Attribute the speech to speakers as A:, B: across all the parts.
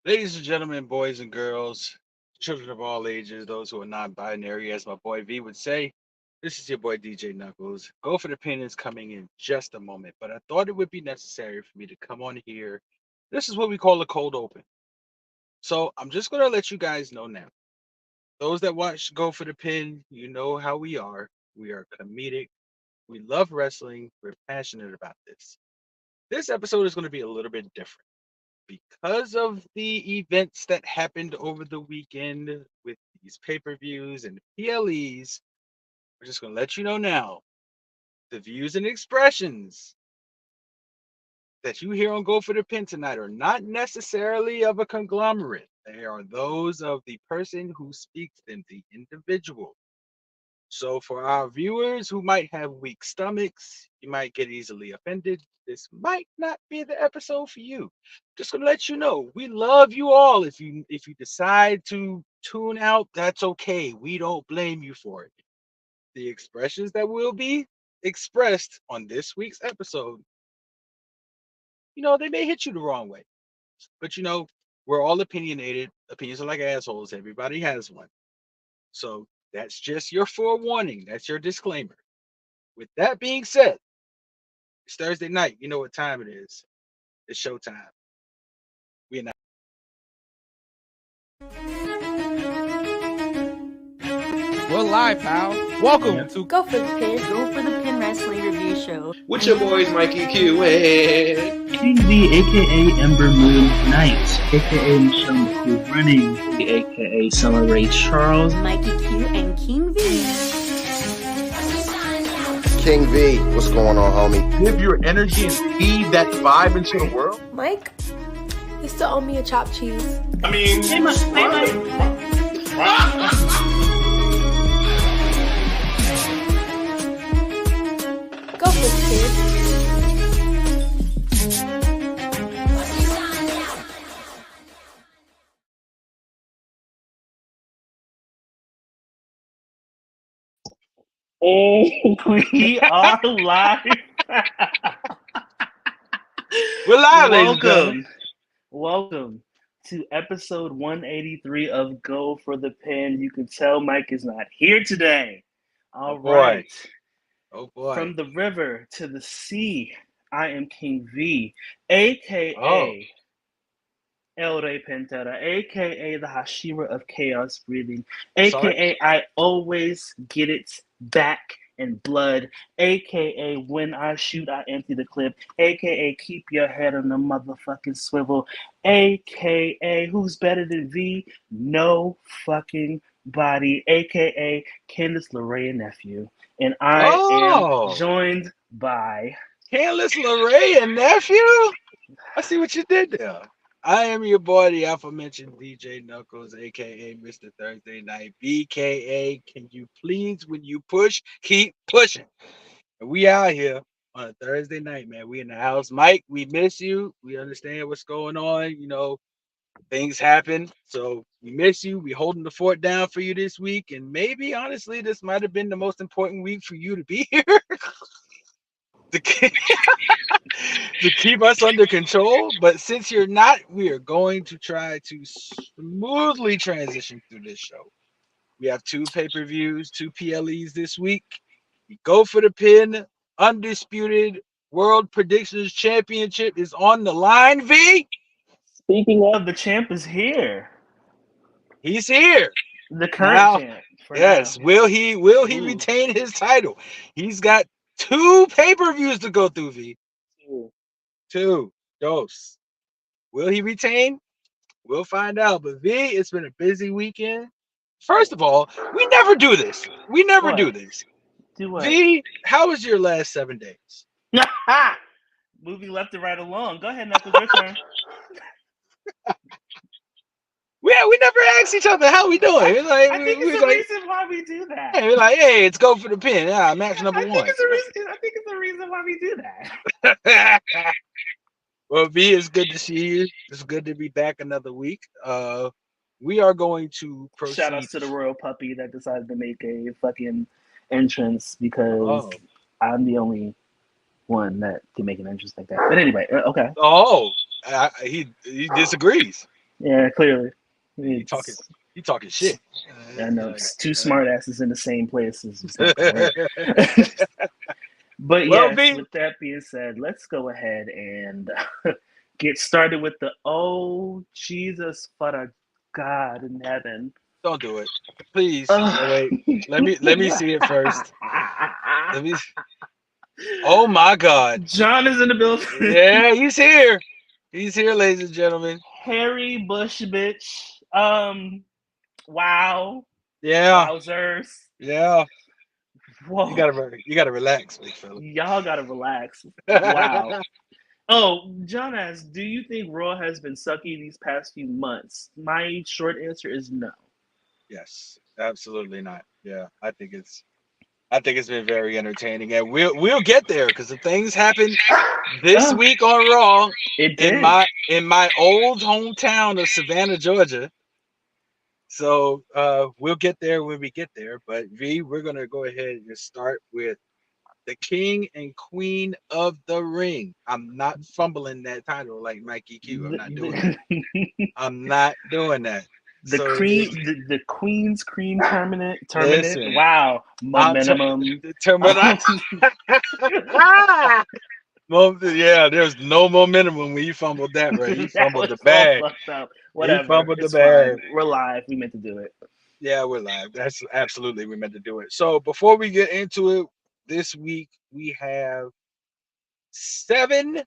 A: Ladies and gentlemen, boys and girls, children of all ages, those who are non-binary, as my boy V would say, this is your boy DJ Knuckles. Go for the pin is coming in just a moment, but I thought it would be necessary for me to come on here. This is what we call a cold open. So I'm just gonna let you guys know now. Those that watch Go for the Pin, you know how we are. We are comedic. We love wrestling. We're passionate about this. This episode is going to be a little bit different because of the events that happened over the weekend with these pay-per-views and PLEs. We're just going to let you know now the views and expressions that you hear on Go for the Pin tonight are not necessarily of a conglomerate. They are those of the person who speaks them, the individual. So, for our viewers who might have weak stomachs, you might get easily offended. This might not be the episode for you. Just gonna let you know, we love you all. If you decide to tune out, that's okay. We don't blame you for it. The expressions that will be expressed on this week's episode, they may hit you the wrong way. But we're all opinionated. Opinions are like assholes. Everybody has one. So that's just your forewarning. That's your disclaimer. With that being said, it's Thursday night. You know what time it is. It's showtime. We in
B: We're live, pal. Welcome to
C: Go for the Pin Wrestling Review Show.
D: With your boys, Mikey Q and
E: King V, aka Ember Moon Knight, aka Michelle McCool Running, aka Summer Ray Charles,
C: Mikey Q and King V.
F: King V, what's going on, homie?
G: Give your energy and feed that vibe into the world.
H: Mike, you still owe me a chopped cheese.
D: I mean,
E: hey Mike.
H: Go for the kid.
E: Oh, we are live.
A: We're live, ladies and gentlemen.
E: Welcome to episode 183 of Go for the Pin. You can tell Mike is not here today. All right.
A: Oh boy.
E: From the river to the sea, I am King V, aka El Rey Pantera, aka the Hashira of Chaos Breathing, aka I always get it back in blood, aka when I shoot I empty the clip, aka keep your head on the motherfucking swivel, aka who's better than V? No fucking body, aka Candice LeRae nephew. And I am joined by
A: Candice LeRae and nephew? I see what you did there. I am your boy, the aforementioned DJ Knuckles, aka Mr. Thursday Night, BKA. Can you please, when you push, keep pushing? And we out here on a Thursday night, man. We in the house. Mike, we miss you. We understand what's going on. Things happen. So we miss you. We holding the fort down for you this week. And maybe, honestly, this might have been the most important week for you to be here. to keep us under control. But since you're not, we are going to try to smoothly transition through this show. We have 2 pay-per-views, 2 PLEs this week. We Go for the Pin, Undisputed World Predictions Championship is on the line, V.
E: Speaking of, the champ is here.
A: He's here.
E: The current champ.
A: Yes. Now. Will he retain his title? He's got 2 pay-per-views to go through, V. 2. Dose. Will he retain? We'll find out. But V, it's been a busy weekend. First of all, we never do this. We never do this.
E: Do what?
A: V, how was your last 7 days?
E: Moving left and right along. Go ahead, Knuckles, your turn.
A: We never ask each other how we doing. It's like,
E: I think it's the reason why we do that.
A: Hey, we're like, hey, it's Go for the Pin. Match number 1.
E: I think it's the reason why we do that.
A: Well, V, it's good to see you. It's good to be back another week. We are going to proceed.
E: Shout out to the royal puppy that decided to make a fucking entrance because I'm the only one that can make an entrance like that. But anyway, okay.
A: He disagrees.
E: Yeah, clearly.
A: You talking
E: It's
A: you talking shit.
E: I know
A: Like,
E: two smart asses in the same place is just not gonna work. But
A: well,
E: yes,
A: V,
E: with that being said, let's go ahead and get started with the oh Jesus for a God in heaven.
A: don't do it, please.
E: Ugh.
A: Wait. Let me see it first. Let me. Oh my God.
E: John is in the building.
A: Yeah, he's here. He's here, ladies and gentlemen.
E: Harry Bush, bitch. Wow,
A: Yeah,
E: wowzers.
A: yeah. You
E: Whoa,
A: gotta relax, big fella.
E: y'all gotta relax. Wow. Oh, John asks, do you think Raw has been sucky these past few months? My short answer is no.
A: Yes, absolutely not. Yeah, I think it's been very entertaining, and we'll get there because the things happened this
E: Oh,
A: week on Raw
E: it
A: in
E: did.
A: my old hometown of Savannah, Georgia. So we'll get there when we get there. But V, we're gonna go ahead and start with the King and Queen of the Ring. I'm not fumbling that title like Mikey Q. I'm not doing that.
E: The,
A: I'm not doing that.
E: the
A: So
E: cream, the Queen's cream terminate.
A: listen,
E: Wow,
A: I'm
E: momentum.
A: determined. Well, yeah, there's no momentum when you fumbled that, right? You
E: That
A: fumbled
E: was
A: the
E: all
A: bag.
E: fucked up.
A: You
E: Whatever,
A: fumbled the
E: it's fine.
A: bag.
E: We're live. We meant to do it.
A: Yeah, we're live. That's absolutely we meant to do it. So before we get into it, this week we have 7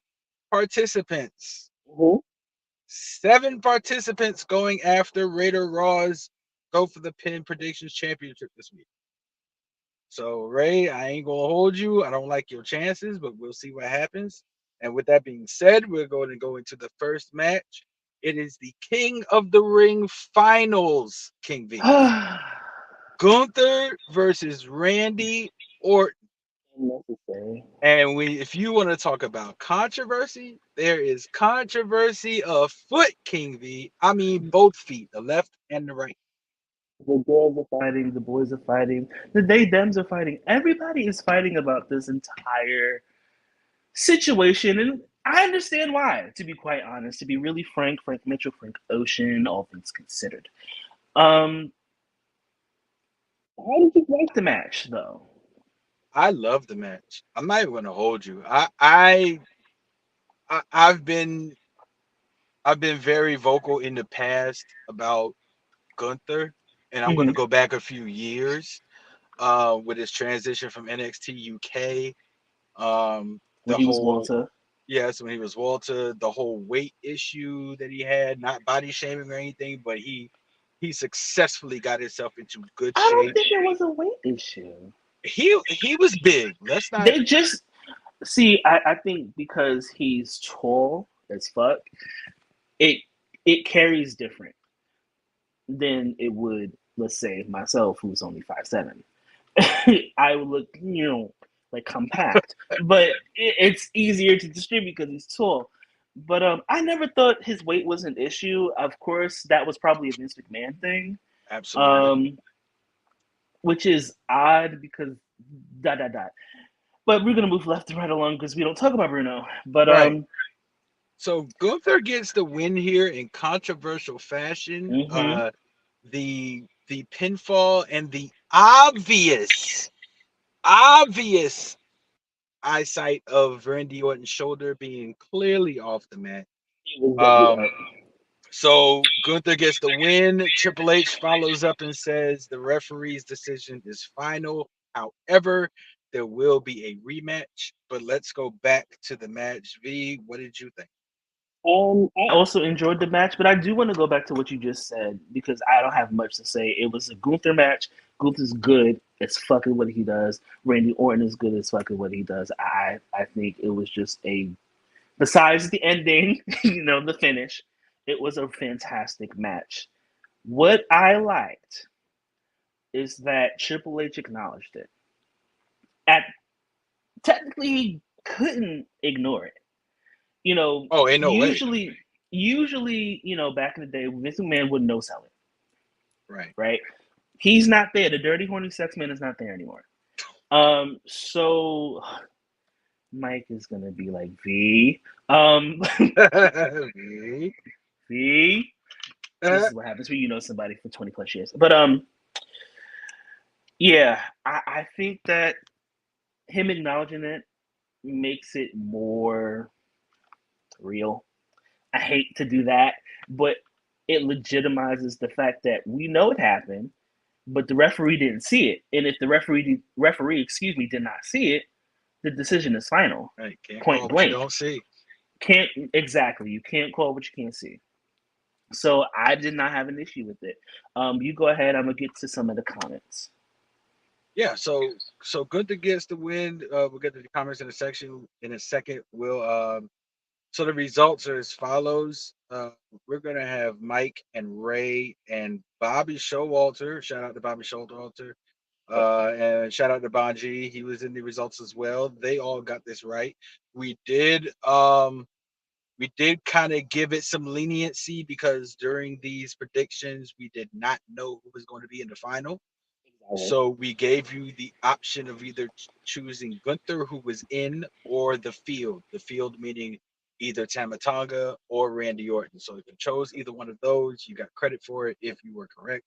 A: participants.
E: Who?
A: 7 participants going after Raider Raw's Go for the Pin Predictions Championship this week. So Ray, I ain't gonna hold you. I don't like your chances, but we'll see what happens. And with that being said, we're going to go into the first match. It is the King of the Ring Finals, King V. Gunther versus Randy Orton.
E: Unnecessary.
A: And if you want to talk about controversy, there is controversy afoot, King V. I mean both feet, the left and the right.
E: The girls are fighting, the boys are fighting, the they dems are fighting. Everybody is fighting about this entire situation, and I understand why. To be quite honest, to be really frank, Frank Mitchell, Frank Ocean, all things considered. Um, how did you like the match, though?
A: I love the match. I'm not even gonna hold you. I've been very vocal in the past about Gunther, and I'm going
E: Mm-hmm.
A: to go back a few years with his transition from NXT UK.
E: When
A: The
E: he was
A: whole
E: Walter.
A: yes, when he was Walter, the whole weight issue that he had, not body shaming or anything, but he successfully got himself into good
E: I don't
A: shape.
E: think it was a weight issue.
A: He was big. Let's not.
E: They just see. I think because he's tall as fuck, it it carries different than it would, let's say, myself, who's only 5'7". I would look, like compact, but it's easier to distribute because he's tall. But I never thought his weight was an issue. Of course, that was probably a Vince McMahon thing,
A: Absolutely.
E: um, which is odd because dot dot dot. But we're gonna move left and right along because we don't talk about Bruno. But
A: Right. So Gunther gets the win here in controversial fashion.
E: mhm.
A: The pinfall and the obvious eyesight of Randy Orton's shoulder being clearly off the mat.
E: He was definitely
A: Um,
E: up.
A: so Gunther gets the win. Triple H follows up and says the referee's decision is final. However, there will be a rematch. But let's go back to the match. V, what did you think?
E: I also enjoyed the match, but I do want to go back to what you just said because I don't have much to say. It was a Gunther match. Gunther's good as fucking what he does. Randy Orton is good as fucking what he does. I think it was just besides the ending, the finish, it was a fantastic match. What I liked is that Triple H acknowledged it. At technically, he couldn't ignore it. You know,
A: Oh, ain't no way.
E: usually, back in the day, Vince McMahon would no sell it,
A: Right.
E: right? He's not there. The dirty, horny sex man is not there anymore. So Mike is gonna be like V. V. This is what happens when you know somebody for 20 plus years. But yeah, I think that him acknowledging it makes it more real. I hate to do that, but it legitimizes the fact that we know it happened, but the referee didn't see it. And if the referee, did not see it, the decision is final.
A: Right. Can't
E: Point
A: call what you
E: blank.
A: don't see.
E: Can't exactly. You can't call what you can't see. So I did not have an issue with it. You go ahead. I'm gonna get to some of the comments.
A: Yeah, so Gunther gets the win. We'll get to the comments in a section in a second. So the results are as follows. We're gonna have Mike and Ray and Bobby Showalter. Shout out to Bobby Showalter. And shout out to Bonji. He was in the results as well. They all got this right. We did kind of give it some leniency because during these predictions we did not know who was going to be in the final. So we gave you the option of either choosing Gunther, who was in, or the field. The field meaning either Tamatonga or Randy Orton. So if you chose either one of those, you got credit for it if you were correct.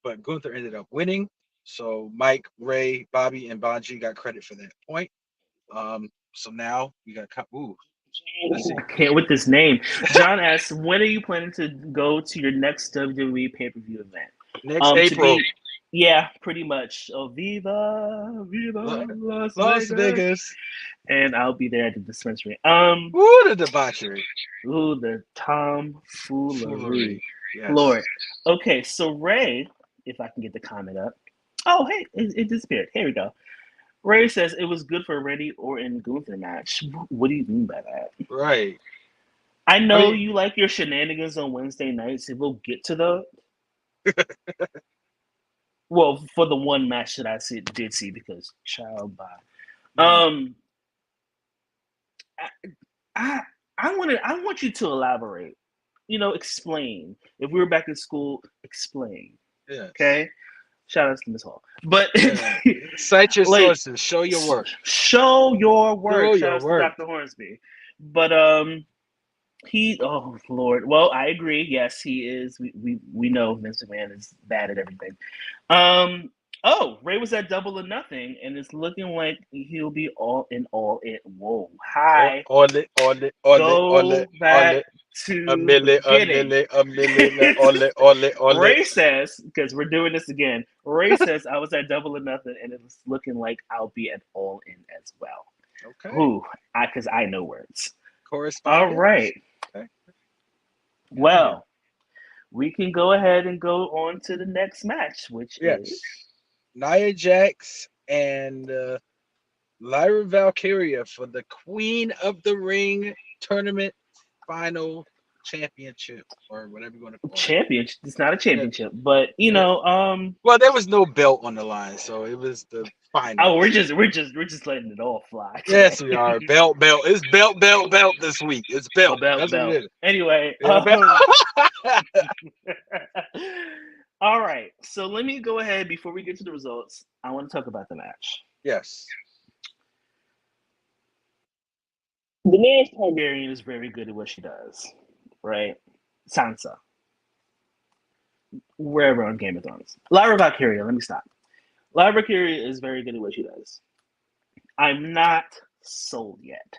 A: But Gunther ended up winning. So Mike, Ray, Bobby, and Bonji got credit for that point. So now we got let's see.
E: I can't with this name. John asks, when are you planning to go to your next WWE pay-per-view event?
A: Next April.
E: Yeah, pretty much. Oh, Viva
A: Las Vegas.
E: And I'll be there at the dispensary.
A: Ooh, the debauchery.
E: Ooh, the tomfoolery.
A: Yes.
E: Lord. Okay, so Ray, if I can get the comment up. Oh, hey, it disappeared. Here we go. Ray says it was good for Randy Orton Gunther match. What do you mean by that?
A: Right.
E: I know you like your shenanigans on Wednesday nights, and we'll get to those. Well, for the one match that I did see, because child by. I want you to elaborate. Explain. If we were back in school, explain.
A: Yeah.
E: Okay. Shout out to Ms. Hall. But
A: cite your sources. Show your work.
E: Show your work. Shout out to Dr. Hornsby. But oh Lord. Well, I agree. Yes, he is. We know Vince McMahon is bad at everything. Oh, Ray was at Double or Nothing, and it's looking like he'll be all in. Whoa, hi.
A: Go
E: back to
A: a million.
E: Ray says, because we're doing this again. Ray says I was at Double or Nothing, and it's looking like I'll be at All In as well.
A: Okay.
E: Ooh, because I know words.
A: Correspondence.
E: All right.
A: Okay.
E: Well, we can go ahead and go on to the next match, which is
A: Nia Jax and Lyra Valkyria for the Queen of the Ring tournament final championship, or whatever you want to call it.
E: Championship. It's not a championship, but
A: well, there was no belt on the line, so it was the final.
E: Oh, we're just letting it all fly today.
A: Yes, we are. Belt. It's belt this week. It's belt. That's what it is.
E: Anyway. All right. So let me go ahead before we get to the results. I want to talk about the match.
A: Yes.
E: Daenerys Targaryen is very good at what she does, right? Sansa. Wherever on Game of Thrones. Lyra Valkyria, let me stop. Lyra Valkyria is very good at what she does. I'm not sold yet.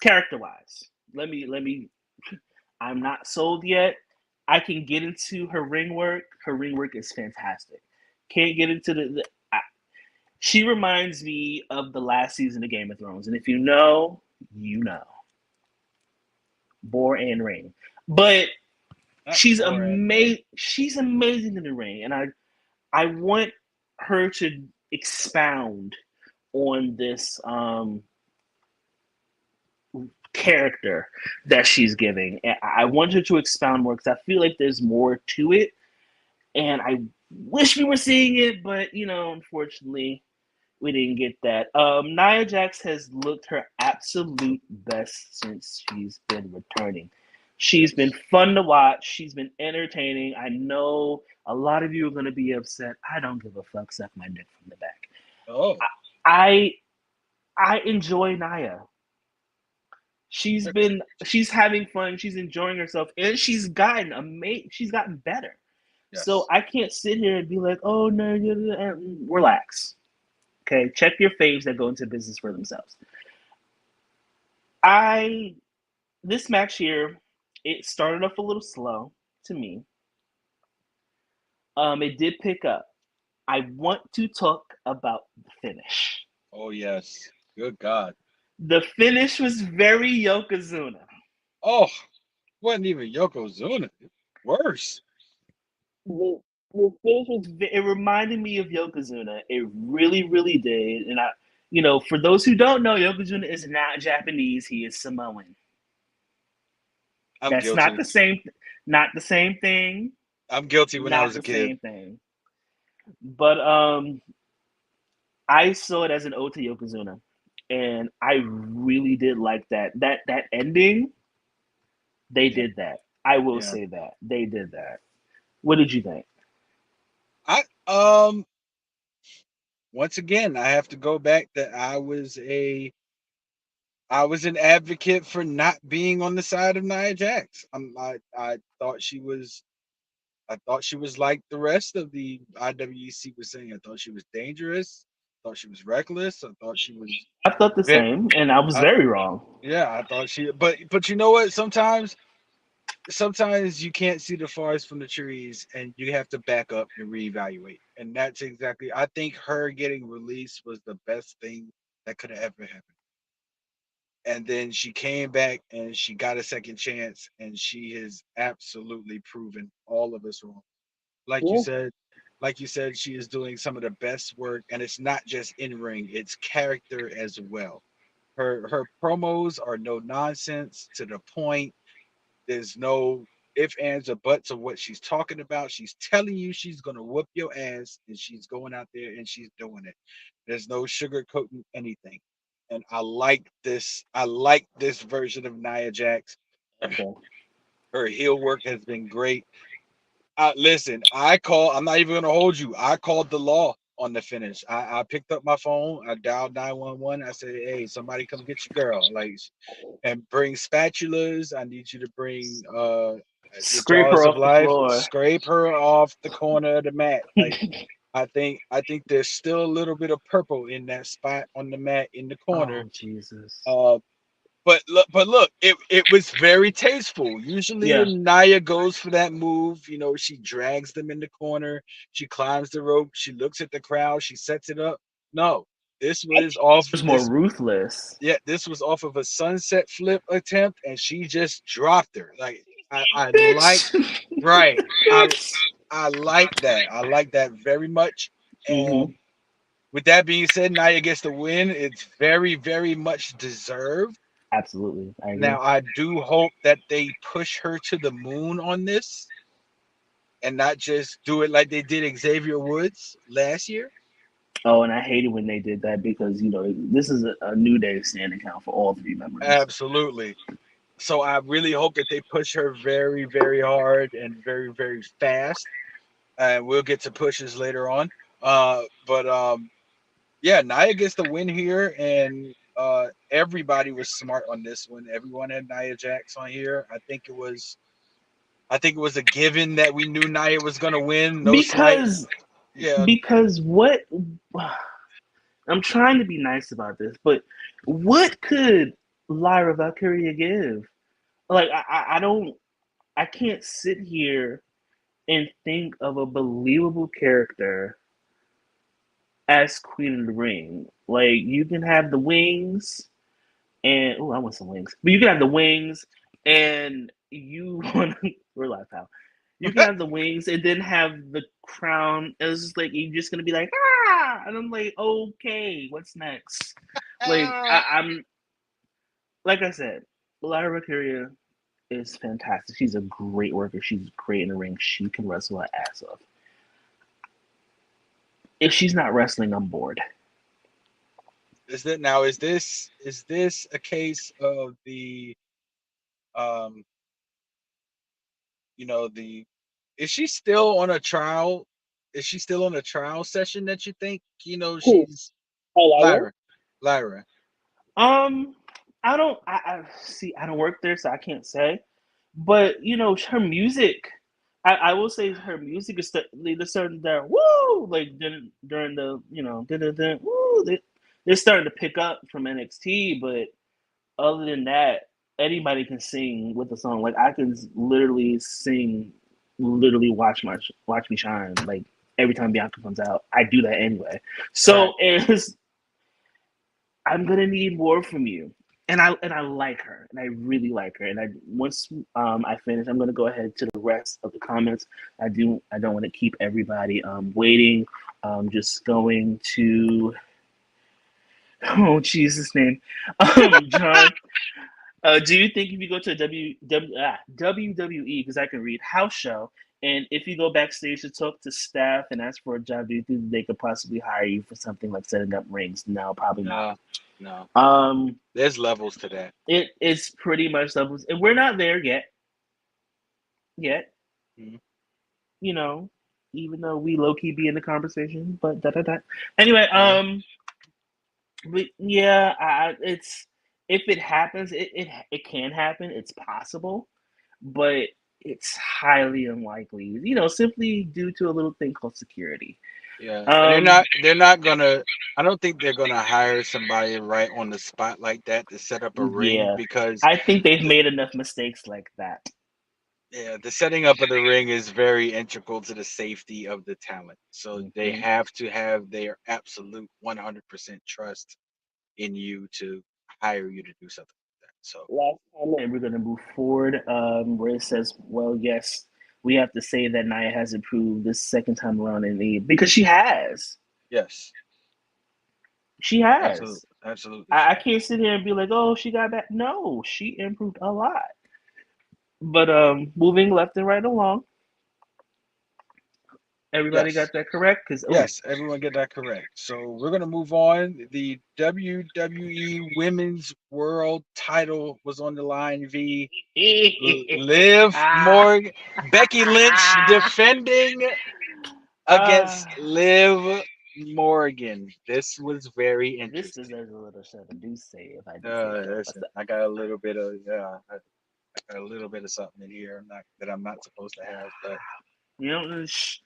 E: Character-wise. Let me I'm not sold yet. I can get into her ring work. Her ring work is fantastic. Can't get into she reminds me of the last season of Game of Thrones. And if you know, you know. Boar and Ring. But she's amazing. She's amazing in the ring. And I want her to expound on this character that she's giving. And I want her to expound more because I feel like there's more to it. And I wish we were seeing it, but unfortunately, we didn't get that. Nia Jax has looked her absolute best since she's been returning. She's been fun to watch. She's been entertaining. I know a lot of you are going to be upset. I don't give a fuck. Suck my dick from the back.
A: Oh,
E: I enjoy Nia. She's having fun, she's enjoying herself, and she's gotten better. So
A: Yes.
E: I can't sit here and be like, oh no, relax. Okay, check your faves that go into business for themselves. I This match here, it started off a little slow to me. It did pick up. I want to talk about the finish.
A: Oh yes. Good God.
E: The finish was very Yokozuna.
A: Oh, wasn't even Yokozuna. Worse.
E: The, the finish was. It reminded me of Yokozuna. It really, really did. And for those who don't know, Yokozuna is not Japanese. He is Samoan.
A: I'm
E: That's not
A: guilty.
E: the same. Not the same thing.
A: I'm guilty when I
E: Not
A: was a
E: the
A: kid.
E: same thing. But I saw it as an ode to Yokozuna, and I really did like that ending. They
A: Yeah.
E: did that. I will
A: Yeah.
E: say that they did that. What did you think?
A: I once again I have to go back that I was an advocate for not being on the side of Nia Jax. I thought she was like the rest of the IWEC was saying. I thought she was dangerous. I thought she was reckless. I thought she was
E: I thought the
A: ve-
E: same, and I was
A: I,
E: very wrong.
A: yeah, I thought she but you know what? Sometimes you can't see the forest from the trees and you have to back up and reevaluate. And that's exactly I think her getting released was the best thing that could have ever happened. And then she came back and she got a second chance and she has absolutely proven all of us wrong. Like you
E: Yeah.
A: said, she is doing some of the best work, and it's not just in ring; it's character as well. Her promos are no nonsense, to the point. There's no ifs, ands, or buts of what she's talking about. She's telling you she's gonna whoop your ass, and she's going out there and she's doing it. There's no sugarcoating anything. And I like this. I like this version of Nia Jax.
E: Okay.
A: Her heel work has been great. Listen, I'm not even gonna hold you. I called the law on the finish. I picked up my phone, I dialed 911. I said, "Hey, somebody come get your girl, like, and bring spatulas. I need you to bring your
E: Scrape
A: jaws
E: her
A: of
E: off the
A: life.
E: floor.
A: Scrape her off the corner of the mat. Like, I think there's still a little bit of purple in that spot on the mat in the corner.
E: Oh Jesus.
A: Uh, but look, it was very tasteful. Usually
E: Yeah.
A: when Naya goes for that move, she drags them in the corner, she climbs the rope, she looks at the crowd, she sets it up. No, this
E: I
A: was
E: think this
A: off
E: was more
A: this
E: ruthless.
A: yeah, this was off of a sunset flip attempt, and she just dropped her. Like, I like
E: Bitch.
A: right. I
E: Bitch.
A: I like that. I like that very much.
E: Mm-hmm.
A: And with that being said, Naya gets the win. It's very, very much deserved.
E: Absolutely, I agree.
A: Now, I do hope that they push her to the moon on this and not just do it like they did Xavier Woods last year.
E: Oh, and I hated when they did that because this is a New Day stand account for all 3 members.
A: Absolutely. So I really hope that they push her very, very hard and very, very fast. And we'll get to pushes later on. But yeah, Nia gets the win here, and everybody was smart on this one. Everyone had Nia Jax on here. I think it was a given that we knew Nia was gonna win. No slight.
E: Because
A: Yeah.
E: because what I'm trying to be nice about this, but what could Lyra Valkyria give? Like I can't sit here and think of a believable character as Queen of the Ring. Like you can have the wings and oh, I want some wings. But you can have the wings and you want we're live, pal. You can have the wings and then have the crown. It's just like you're just gonna be like and I'm like, okay, what's next? Like I'm like I said, Lyra Valkyria is fantastic. She's a great worker. She's great in the ring. She can wrestle her ass off. If she's not wrestling, I'm bored.
A: is this a case of the um the is she still on a trial? Is she still on a trial session that you think
E: Who?
A: she's
E: Oh, Lyra?
A: Lyra? Lyra.
E: Um, I don't. I see. I don't work there, so I can't say. But her music. I will say her music is they're starting to woo like during the woo they're starting to pick up from NXT. But other than that, anybody can sing with a song. Like I can literally sing, literally watch me shine. Like every time Bianca comes out, I do that anyway. So it's I'm gonna need more from you. And I like her, and I really like her. And once I finish, I'm gonna go ahead to the rest of the comments. I don't want to keep everybody waiting. Just going to Jesus name, John. Do you think if you go to a WWE, because I can read house show, and if you go backstage to talk to staff and ask for a job, do you think they could possibly hire you for something like setting up rings? No, probably not.
A: No.
E: Um,
A: There's levels to that.
E: it's pretty much levels, and we're not there yet.
A: Mhm.
E: Even though we low key be in the conversation, but da da da. Anyway, but yeah, it's if it happens, it can happen. It's possible, but it's highly unlikely. Simply due to a little thing called security.
A: Yeah, and
E: Um,
A: they're not gonna. I don't think they're gonna hire somebody right on the spot like that to set up a ring
E: yeah,
A: because
E: I think they've made enough mistakes like that.
A: yeah, the setting up of the ring is very integral to the safety of the talent. So they
E: Mhm.
A: have to have their absolute 100% trust in you to hire you to do something like that. So
E: Last comment, and we're going to move forward. Where it says, "Well, yes, we have to say that Nia has improved this second time around in the because she has,
A: yes,
E: she has.
A: absolutely, she
E: I
A: has.
E: can't sit here and be like, oh, she got back. No, she improved a lot. But moving left and right along, everybody
A: Yes.
E: got that correct? Because
A: Yes, everyone get that correct. So we're gonna move on. The WWE Women's World Title was on the line. Liv
E: ah,
A: Morgan, Becky Lynch defending against Liv Morgan. This was very
E: this
A: interesting.
E: deserves a little shut a do say if I do say so
A: Listen,
E: myself.
A: I got a little bit of I got a little bit of something in here. I'm not supposed to have, but
E: You know, shh.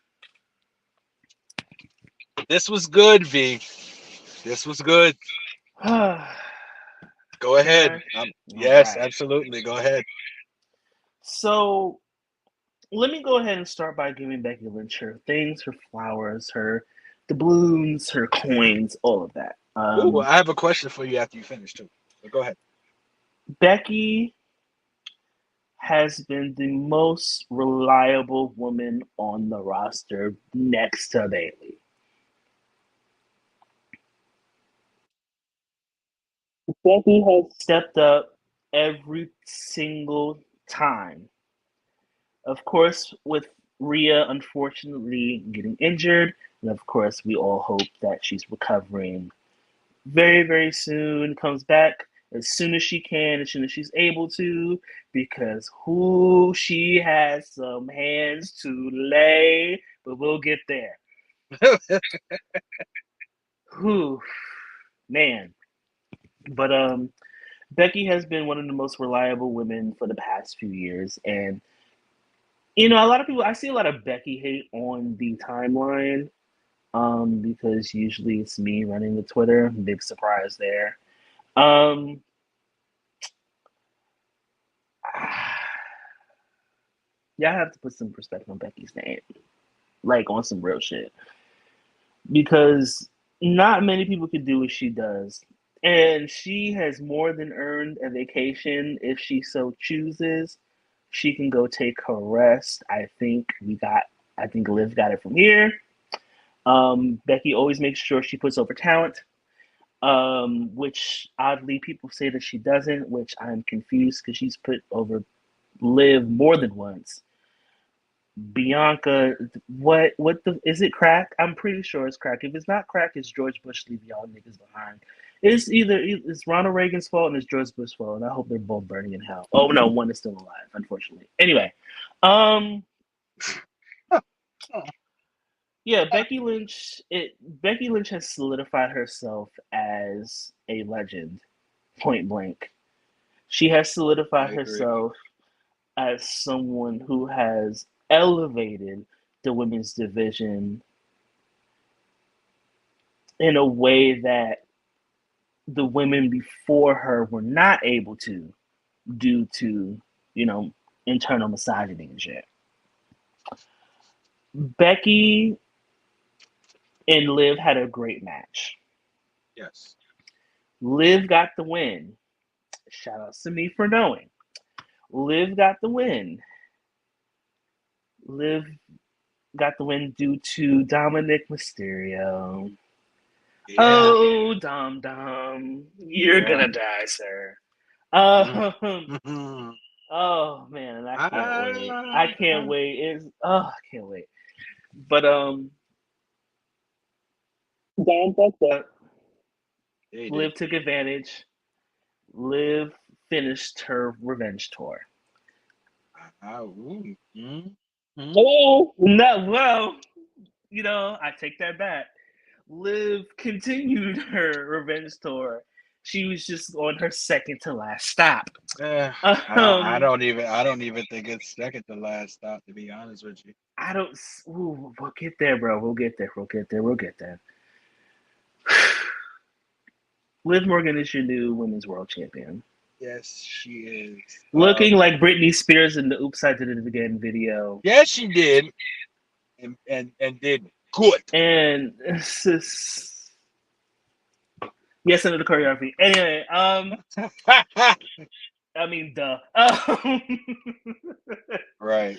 A: this was good. This was good. Go
E: Can
A: ahead.
E: I? All
A: Yes,
E: right.
A: absolutely. Go ahead.
E: So let me go ahead and start by giving Becky Lynch her things, her flowers, her doubloons, her coins, all of that.
A: Ooh, I have a question for you after you finish too. But go ahead.
E: Becky has been the most reliable woman on the roster next to Bayley. Becky has stepped up every single time. Of course, with Rhea unfortunately getting injured, and of course, we all hope that she's recovering very, very soon, comes back as soon as she can, as soon as she's able to, because who she has some hands to lay, but we'll get there. Whew, man. But Becky has been one of the most reliable women for the past few years, and a lot of people. I see a lot of Becky hate on the timeline, because usually it's me running the Twitter. Big surprise there. Um, y'all have to put some perspective on Becky's name, like on some real shit, because not many people can do what she does. And she has more than earned a vacation if she so chooses. She can go take her rest. I think Liv got it from here. Becky always makes sure she puts over talent, which oddly people say that she doesn't, which I'm confused because she's put over Liv more than once. Bianca, what the is it crack? I'm pretty sure it's crack. If it's not crack, it's George Bush leave y'all niggas behind. It's Ronald Reagan's fault and it's George Bush's fault, and I hope they're both burning in hell. Oh no, one is still alive, unfortunately. Anyway, um, yeah, Becky Lynch has solidified herself as a legend, point blank. She has
A: I
E: solidified
A: agree.
E: herself as someone who has elevated the women's division in a way that the women before her were not able to due to, you know, internal misogyny and shit. Becky and Liv had a great match.
A: Yes.
E: Liv got the win. Shout outs to me for knowing. Liv got the win. Liv got the win due to Dominic Mysterio.
A: Yeah.
E: Oh, Dom Dom, you're
A: Yeah.
E: gonna die, sir.
A: Mm.
E: Um,
A: Mhm.
E: oh man, and I can't wait. I can't
A: Ah,
E: wait. I can't wait. But Dom fucked up.
A: they did.
E: Liv took advantage. Liv finished her revenge tour.
A: Ooh. Mm.
E: Oh no! Well, I take that back. Liv continued her revenge tour. She was just on her second to last stop.
A: Eh,
E: Um,
A: I don't even think it's second to last stop, to be honest with you.
E: I don't. Ooh, we'll get there, bro. We'll get there. We'll get there. We'll get there. Liv Morgan is your new women's world champion.
A: Yes, she is.
E: Looking like Britney Spears in the "Oops, I Did It Again" video,
A: Yes, she did, and did good.
E: and yes, under the choreography. Anyway, I mean, duh.
A: Right.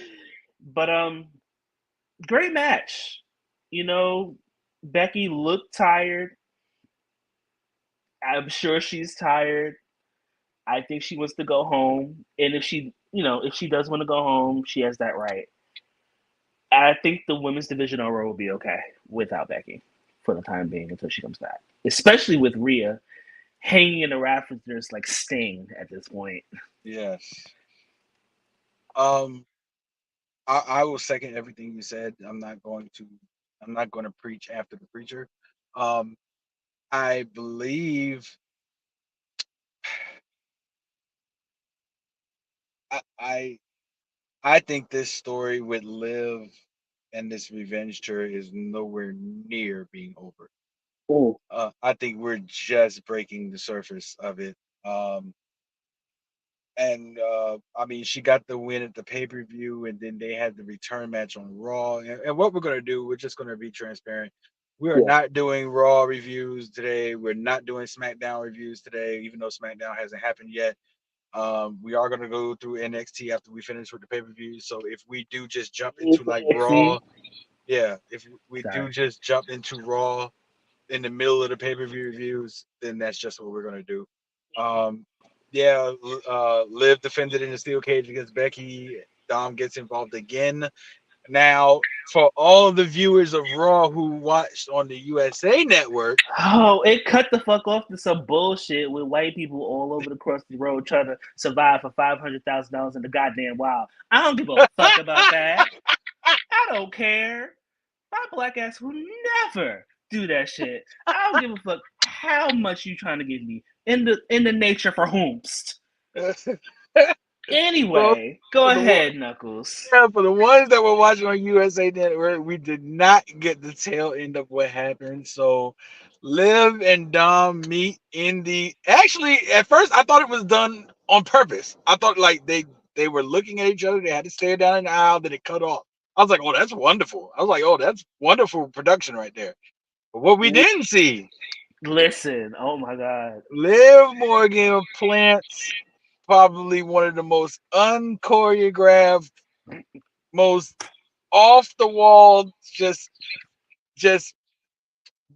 E: But great match. Becky looked tired. I'm sure she's tired. I think she wants to go home, and if she does want to go home, she has that right. I think the women's division overall will be okay without Becky for the time being until she comes back, especially with Rhea hanging in the rafters like Sting at this point.
A: Yes. Um, I will second everything you said. I'm not going to preach after the preacher. Um, I believe I I think this story with Liv and this revenge tour is nowhere near being over.
E: Oh,
A: I think we're just breaking the surface of it. Um, and I mean, she got the win at the pay per view, and then they had the return match on Raw. And what we're gonna do, we're just gonna be transparent. We are
E: yeah.
A: not doing Raw reviews today. We're not doing SmackDown reviews today, even though SmackDown hasn't happened yet. We are gonna go through NXT after we finish with the pay per view. So if we do just jump into like
E: NXT.
A: Raw, yeah, if we do
E: Sorry.
A: just jump into Raw in the middle of the pay per view reviews, then that's just what we're gonna do. Um, yeah, Liv defended in the steel cage against Becky. Dom gets involved again. Now, for all the viewers of Raw who watched on the USA Network,
E: Oh, it cut the fuck off to some bullshit with white people all over the cross the road trying to survive for $500,000 in the goddamn wild. I don't give a fuck about that. I don't care. My black ass will never do that shit. I don't give a fuck how much you trying to give me in the nature for whomst.
A: well,
E: Anyway, go
A: for the one,
E: ahead, Knuckles.
A: yeah, for the ones that were watching on USA Network, we did not get the tail end of what happened. So, Liv and Dom meet in the. Actually, at first, I thought it was done on purpose. I thought like they were looking at each other. They had to stare down in the aisle. Then it cut off. I was like, oh, that's wonderful. I was like, oh, that's wonderful production right there. But what we didn't see,
E: Listen, oh my god.
A: Liv Morgan plants probably one of the most unchoreographed, most off the wall, just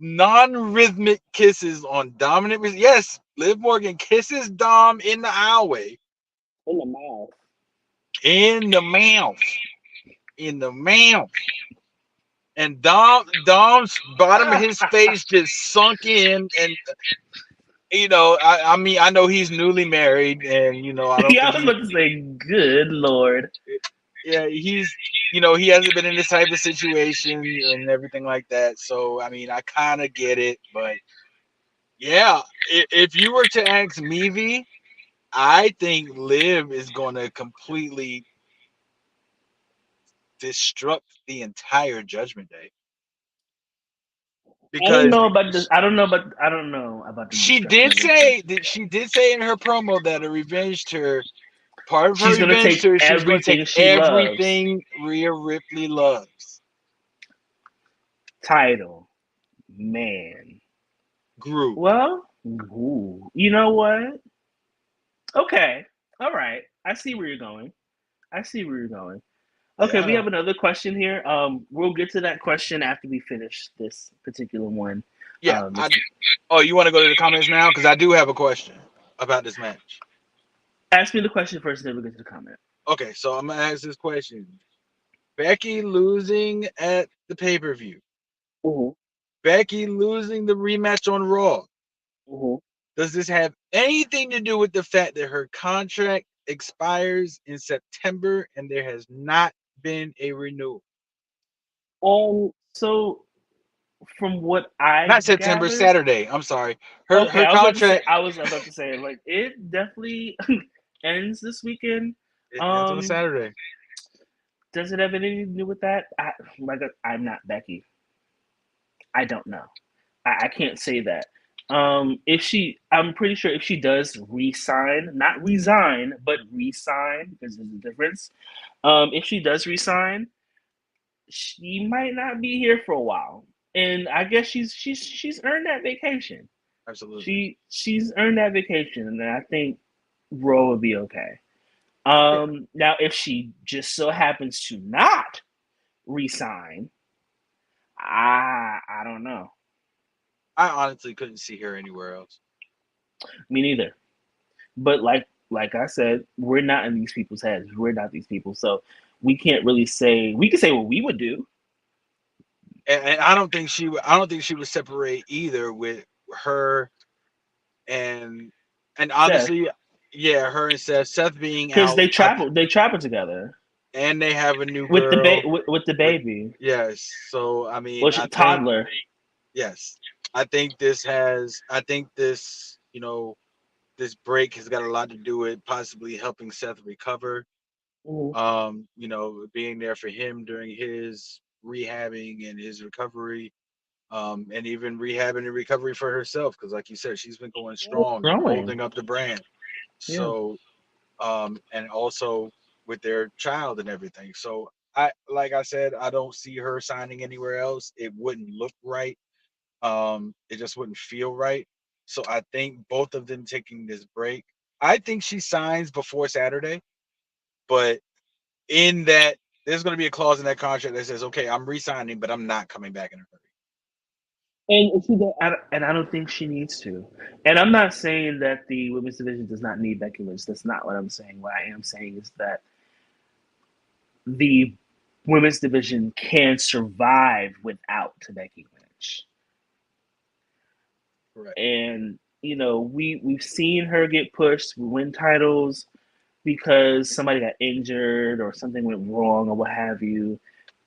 A: non-rhythmic kisses on Dominic. Yes, Liv Morgan kisses Dom in the aisleway,
E: In the mouth.
A: in the mouth, in the mouth, and Dom's bottom of his face just sunk in, and I mean, I know he's newly married, and I don't
E: Yeah, I
A: think
E: was
A: he,
E: about to say, good lord.
A: yeah, he hasn't been in this type of situation and everything like that. So I mean, I kind of get it, but yeah, if you were to ask me, V, I think Liv is going to completely disrupt the entire Judgment Day
E: I don't
A: because
E: know about this. I don't know about the
A: she
E: destruction
A: did
E: of it.
A: say that she did say in her promo that a revenge tour, part of her
E: She's gonna
A: revenge
E: take
A: tour, she was going to take
E: everything she loves.
A: everything Rhea Ripley loves.
E: Title, man.
A: Group.
E: Well, ooh, you know what? Okay, all right. I see where you're going. I see where you're going. Okay, we
A: Yeah.
E: have another question here. We'll get to that question after we finish this particular one.
A: Yeah.
E: This,
A: Oh, you want to go to the comments now? Because I do have a question about this match.
E: ask me the question first, then we'll get to the comment.
A: Okay, so I'm gonna ask this question. Becky losing at the pay-per-view.
E: Mm-hmm.
A: Becky losing the rematch on Raw.
E: Mm-hmm.
A: Does this have anything to do with the fact that her contract expires in September and there has not been a renewal?
E: So from what I
A: Not September,
E: gathered,
A: Saturday. I'm sorry.
E: okay,
A: Her contract
E: I was about to say like it definitely ends this weekend.
A: it ends on
E: Um,
A: Saturday.
E: does it have anything to do with that? I'm not Becky. I don't know. I can't say that. I'm pretty sure if she does resign, not resign, but resign, because there's a difference. If she does resign, she might not be here for a while, and I guess she's earned that vacation.
A: Absolutely.
E: She's earned that vacation, and I think Raw will be okay.
A: Yeah.
E: Now if she just so happens to not resign, I don't know.
A: I honestly couldn't see her anywhere else.
E: Me neither. But like I said, we're not in these people's heads. We're not these people, so we can't really say. We can say what we would do.
A: And I don't think I don't think she would separate either with her and
E: Seth,
A: honestly, yeah, her and Seth being
E: because
A: out,
E: they travel together
A: and they have a new
E: with
A: girl
E: with the
A: with
E: baby,
A: yes. So I mean,
E: which
A: I think
E: toddler.
A: yes, I think this this break has got a lot to do with possibly helping Seth recover.
E: Mhm.
A: Being there for him during his rehabbing and his recovery, and even rehabbing and recovery for herself, because like you said, she's been going strong and
E: Growing,
A: holding up the brand.
E: yeah.
A: So, and also with their child and everything. So like I said, I don't see her signing anywhere else. It wouldn't look right. It just wouldn't feel right. So I think both of them taking this break. I think she signs before Saturday, but in that there's going to be a clause in that contract that says, okay, I'm re-signing, but I'm not coming back in a hurry.
E: And I don't think she needs to. And I'm not saying that the women's division does not need Becky Lynch. That's not what I'm saying. What I am saying is that the women's division can survive without Becky Lynch.
A: Correct.
E: And we've seen her get pushed, win titles because somebody got injured or something went wrong or what have you,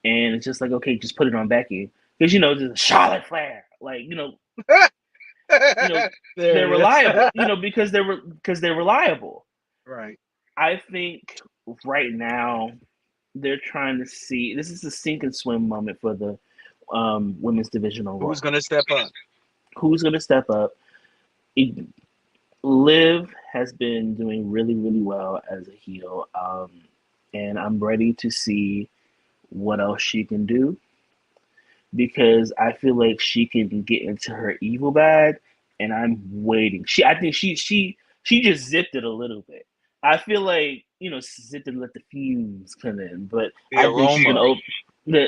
E: and it's just like, okay, just put it on Becky because there's Charlotte Flair, like you know
A: There
E: they're
A: it is.
E: reliable, because they're reliable.
A: Right.
E: I think right now they're trying to see, this is a sink and swim moment for the women's division on Raw.
A: Who's going to step up?
E: Who's going to step up? Liv has been doing really, really well as a heel, and I'm ready to see what else she can do because I feel like she can get into her evil bag, and I'm waiting. I think she just zipped it a little bit. I feel like zipped it, let the fumes come in, but
A: The
E: I think she's gonna
A: aroma.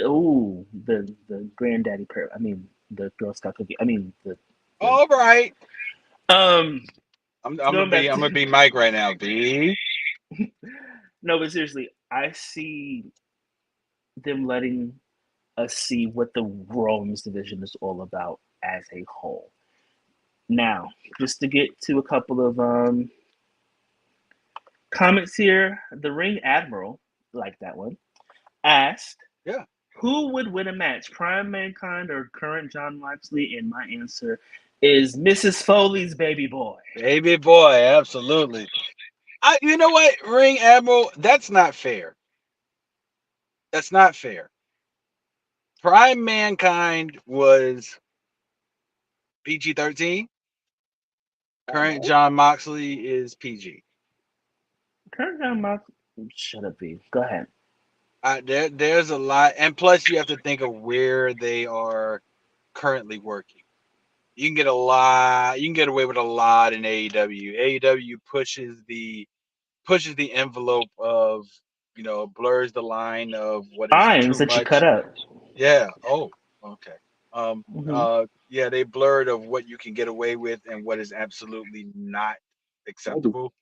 E: open the granddaddy pear. I mean the Girl Scout cookie. I mean the
A: All right.
E: um
A: I'm gonna
E: going back
A: be
E: to
A: Mike right now. B.
E: no, but seriously, I see them letting us see what the Rollins division is all about as a whole. Now, just to get to a couple of comments here, the Ring Admiral, like that one, asked,
A: Yeah.
E: who would win a match, Prime Mankind or current John Moxley? And my answer is Mrs. Foley's baby boy.
A: Baby boy, absolutely. You know what, Ring Admiral? That's not fair. That's not fair. Prime Mankind was PG-13. Current John Moxley is PG.
E: Turn down my. Shut up, V. Go ahead.
A: There's a lot, and plus you have to think of where they are currently working. You can get a lot. You can get away with a lot in AEW. AEW pushes the envelope of, blurs the line of what is
E: Lines
A: too
E: that you cut
A: much.
E: up.
A: Yeah. Oh, okay.
E: Hmm.
A: Yeah, they blurred of what you can get away with and what is absolutely not acceptable.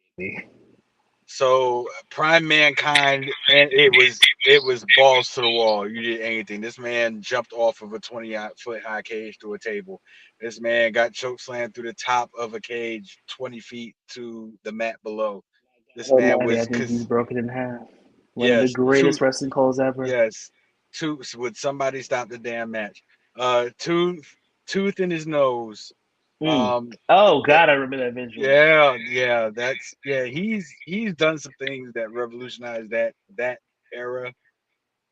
A: So Prime Mankind, and it was balls to the wall. You did anything. This man jumped off of a 20-foot high cage to a table. This man got choke slammed through the top of a cage 20 feet to the mat below. This man
E: I
A: was
E: think he's broken in half. One of the
A: yes,
E: greatest wrestling calls ever.
A: yes, would somebody stop the damn match? Tooth in his nose.
E: Mm.
A: Um,
E: Oh
A: that
E: God, I remember that visual.
A: yeah, he's done some things that revolutionized that era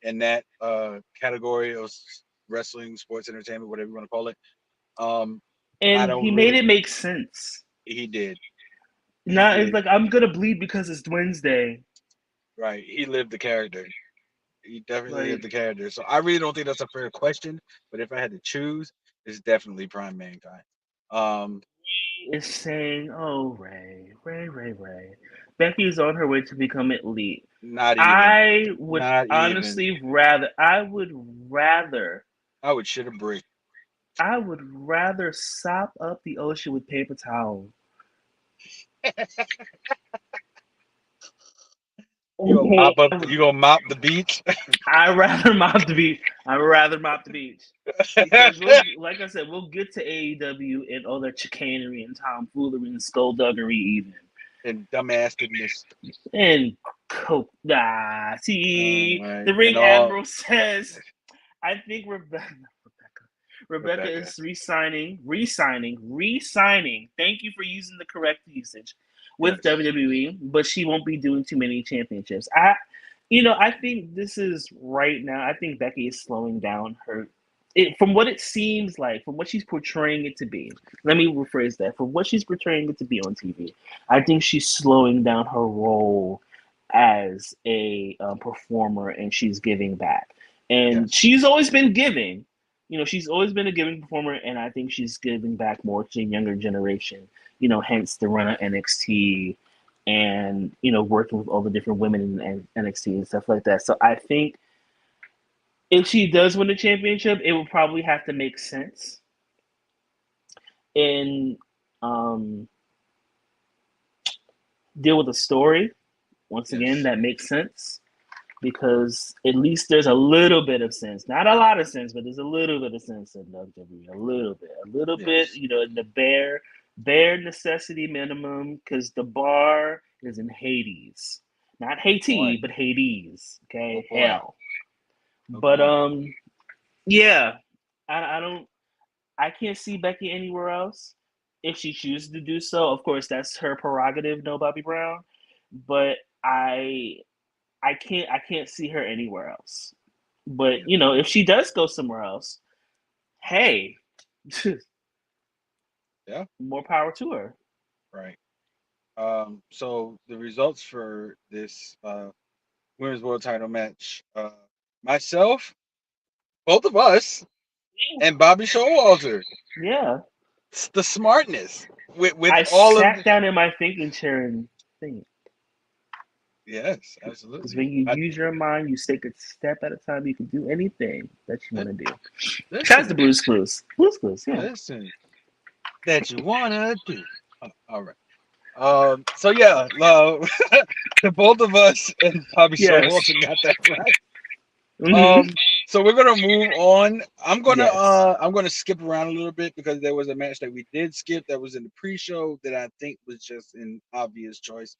A: and that category of wrestling, sports entertainment, whatever you want to call it. Um, I
E: And
A: don't
E: he made
A: really.
E: it make sense.
A: He did. He
E: Now it's
A: did.
E: like I'm gonna bleed because it's Wednesday.
A: Right. He lived the character. He definitely lived
E: Like
A: the character. So I really don't think that's a fair question. But if I had to choose, it's definitely Prime Mankind. Um,
E: is saying, "Oh Ray. Becky is on her way to become elite."
A: not even.
E: I would
A: Not even.
E: honestly rather. Rather.
A: I would shit a brick.
E: I would rather sop up the ocean with paper towel.
A: You gonna
E: Okay.
A: mop up? You gonna mop the beach?
E: I rather mop the beach. I would rather mop the beach because like I said, we'll get to AEW and all their chicanery and tomfoolery and skullduggery even.
A: And dumbassedness.
E: And coke. See,
A: Right.
E: the
A: And
E: Ring
A: all
E: Admiral says, I think Rebecca
A: Rebecca.
E: is re-signing. Thank you for using the correct usage with
A: Yes.
E: WWE, but she won't be doing too many championships. I think this is right now. I think Becky is slowing down from what it seems like, from what she's portraying it to be. Let me rephrase that. From what she's portraying it to be on TV, I think she's slowing down her role as a performer, and she's giving back. And
A: Yes.
E: she's always been giving. She's always been a giving performer, and I think she's giving back more to the younger generation. Hence the run of NXT and working with all the different women in NXT and stuff like that. So I think if she does win the championship, it will probably have to make sense and um, deal with a story once again
A: Yes.
E: that makes sense because at least there's a little bit of sense, not a lot of sense, but there's a little bit of sense in WWE, a little bit,
A: Yes.
E: in the bare necessity minimum because the bar is in Hades, not
A: Oh
E: Haiti,
A: boy.
E: but Hades.
A: Oh
E: Okay,
A: boy.
E: hell.
A: Oh
E: But
A: boy.
E: yeah, I don't. I can't see Becky anywhere else. If she chooses to do so, of course, that's her prerogative. No, Bobby Brown. But I can't see her anywhere else. But
A: Yeah.
E: if she does go somewhere else, hey,
A: Yeah.
E: more power to her.
A: Right. So the results for this women's world title match, myself, both of us, and Bobby Showalter.
E: Yeah,
A: It's the smartness with
E: I
A: all of
E: sat down in my thinking chair and think.
A: yes,
E: Because when
A: absolutely.
E: you use your mind, you take a step at a time. You can do anything that you want to do. Shout out to
A: Listen,
E: Blues Clues. Blues Clues, yeah.
A: listen, that you wanna do. All right. So yeah, the both of us and Bobby
E: Yes.
A: Showalter got that right.
E: Mm-hmm.
A: So we're gonna move on.
E: Yes.
A: I'm gonna skip around a little bit because there was a match that we did skip that was in the pre-show that I think was just an obvious choice.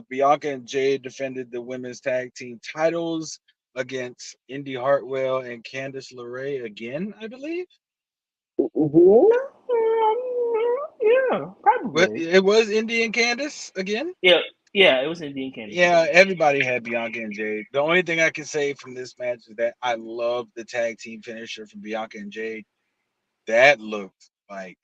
A: Bianca and Jade defended the women's tag team titles against Indy Hartwell and Candice LeRae again, I believe.
E: Yeah,
A: But
E: probably.
A: it was Indy and Candice again.
E: Yeah. Yeah, it was Indian Candy.
A: Yeah, everybody had Bianca and Jade. The only thing I can say from this match is that I love the tag team finisher from Bianca and Jade. That looked like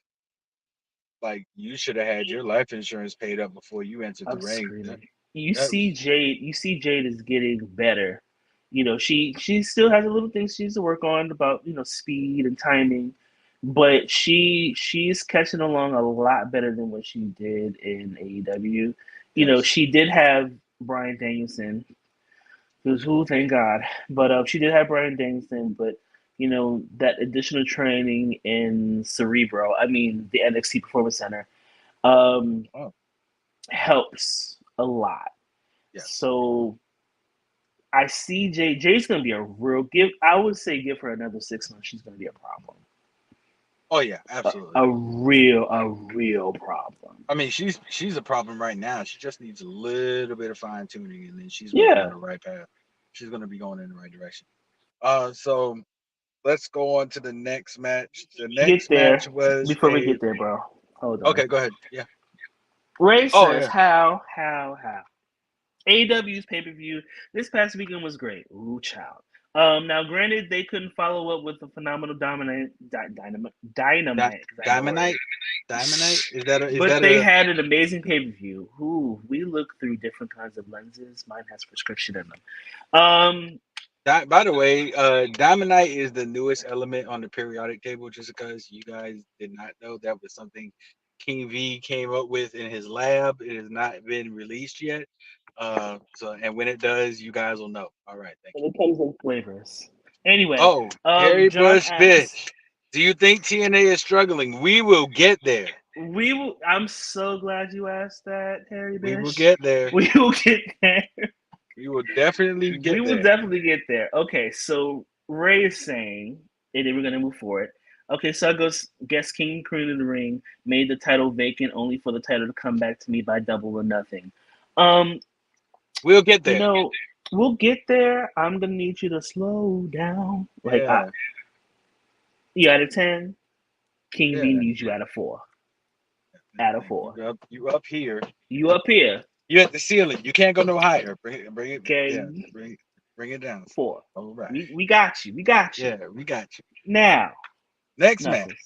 A: you should have had your life insurance paid up before you entered the
E: I'm
A: ring.
E: screaming. You
A: That
E: see
A: was
E: Jade. You see Jade is getting better. You know, she still has a little things she needs to work on about speed and timing, but she's catching along a lot better than what she did in AEW. You know,
A: yes,
E: she did have Brian Danielson, who thank God, but she did have Brian Danielson, but that additional training in Cerebro, I mean the NXT Performance Center, um,
A: oh
E: helps a lot.
A: yes,
E: So I see Jay's going to be a real give. I would say give her another 6 months. She's going to be a problem.
A: oh yeah,
E: A,
A: absolutely.
E: a real problem.
A: I mean, she's a problem right now. She just needs a little bit of fine tuning, and then she's going to be on
E: Yeah.
A: the right path. She's going to be going in the right direction. So let's go on to the next match. The
E: Get
A: next match
E: there.
A: was
E: Before we
A: a
E: get there, bro. Hold on.
A: okay. Go ahead. Yeah.
E: Ray
A: Oh
E: says,
A: yeah.
E: how? AEW's pay per view this past weekend was great. Ooh, child. Now, granted, they couldn't follow up with the phenomenal dynamite because I know her.
A: Diamondite. Diamondite. Is
E: But
A: that
E: they
A: a
E: had an amazing pay per view. Ooh, we look through different kinds of lenses. Mine has prescription in them.
A: By the way, Diamondite is the newest element on the periodic table. Just because you guys did not know, that was something King V came up with in his lab. It has not been released yet. And when it does, you guys will know. All right, thank
E: And it comes in flavors. Anyway,
A: you. Oh, Harry
E: John
A: Bush,
E: asks,
A: bitch. Do you think TNA is struggling? We will get there.
E: "We will." I'm so glad you asked that, Harry
A: We will
E: Bish.
A: get there.
E: We will get there.
A: We will definitely
E: We
A: get
E: will
A: there.
E: definitely get there. Okay, so Ray is saying, and then we're gonna move forward. Okay, so I guess King Cream in the Ring made the title vacant only for the title to come back to me by Double or Nothing. Um,
A: We'll get
E: you
A: there.
E: know, we'll get there. I'm gonna need you to slow down. Like,
A: Yeah,
E: you out of 10, King V
A: yeah.
E: needs you out of 4. Out of 4,
A: You up here.
E: you up here.
A: You at the ceiling. You can't go no higher. Bring it. Yeah,
E: Okay,
A: bring it down.
E: 4.
A: All right.
E: We got you. We got you.
A: Yeah, we got you.
E: Now,
A: Next match.
E: Knuckles,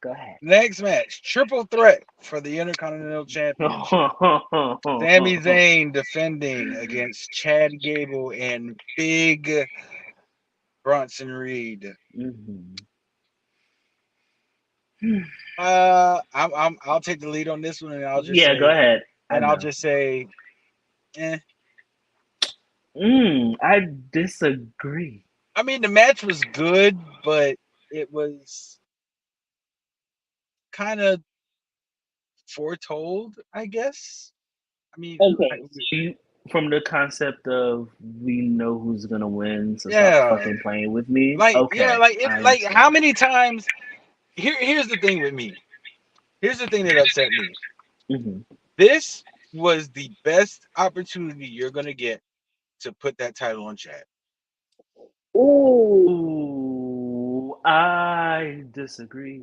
E: go ahead.
A: Next match. Triple threat for the Intercontinental Championship. Sami Zayn defending against Chad Gable and Big Bronson Reed.
E: Mhm.
A: I'll take the lead on this one, and
E: Yeah, go ahead. I
A: I'll
E: know.
A: just say, eh.
E: I disagree.
A: I mean, the match was good, but it was kind of foretold, I guess. I mean,
E: Okay, so from the concept of we know who's gonna win, so stop
A: yeah,
E: fucking playing with me.
A: yeah,
E: Okay, I understand.
A: how many times? Here's the thing with me. Here's the thing that upset me.
E: Hmm.
A: This was the best opportunity you're gonna get to put that title on Chad.
E: Ooh, I disagree.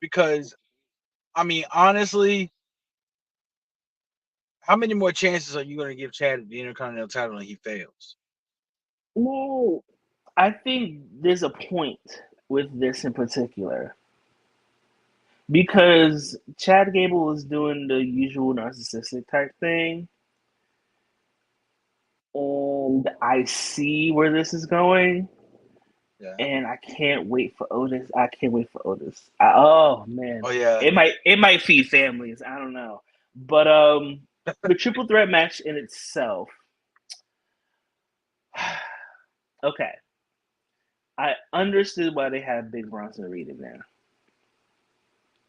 A: Because I mean, honestly, how many more chances are you gonna give Chad the Intercontinental title and he fails?
E: No, I think there's a point with this in particular because Chad Gable is doing the usual narcissistic type thing, and I see where this is going,
A: Yeah.
E: and I can't wait for Otis. I can't wait for Otis. Oh man,
A: Oh yeah.
E: it might feed families. I don't know, but the triple threat match in itself. Okay, I understood why they had Big Bronson Reed in there.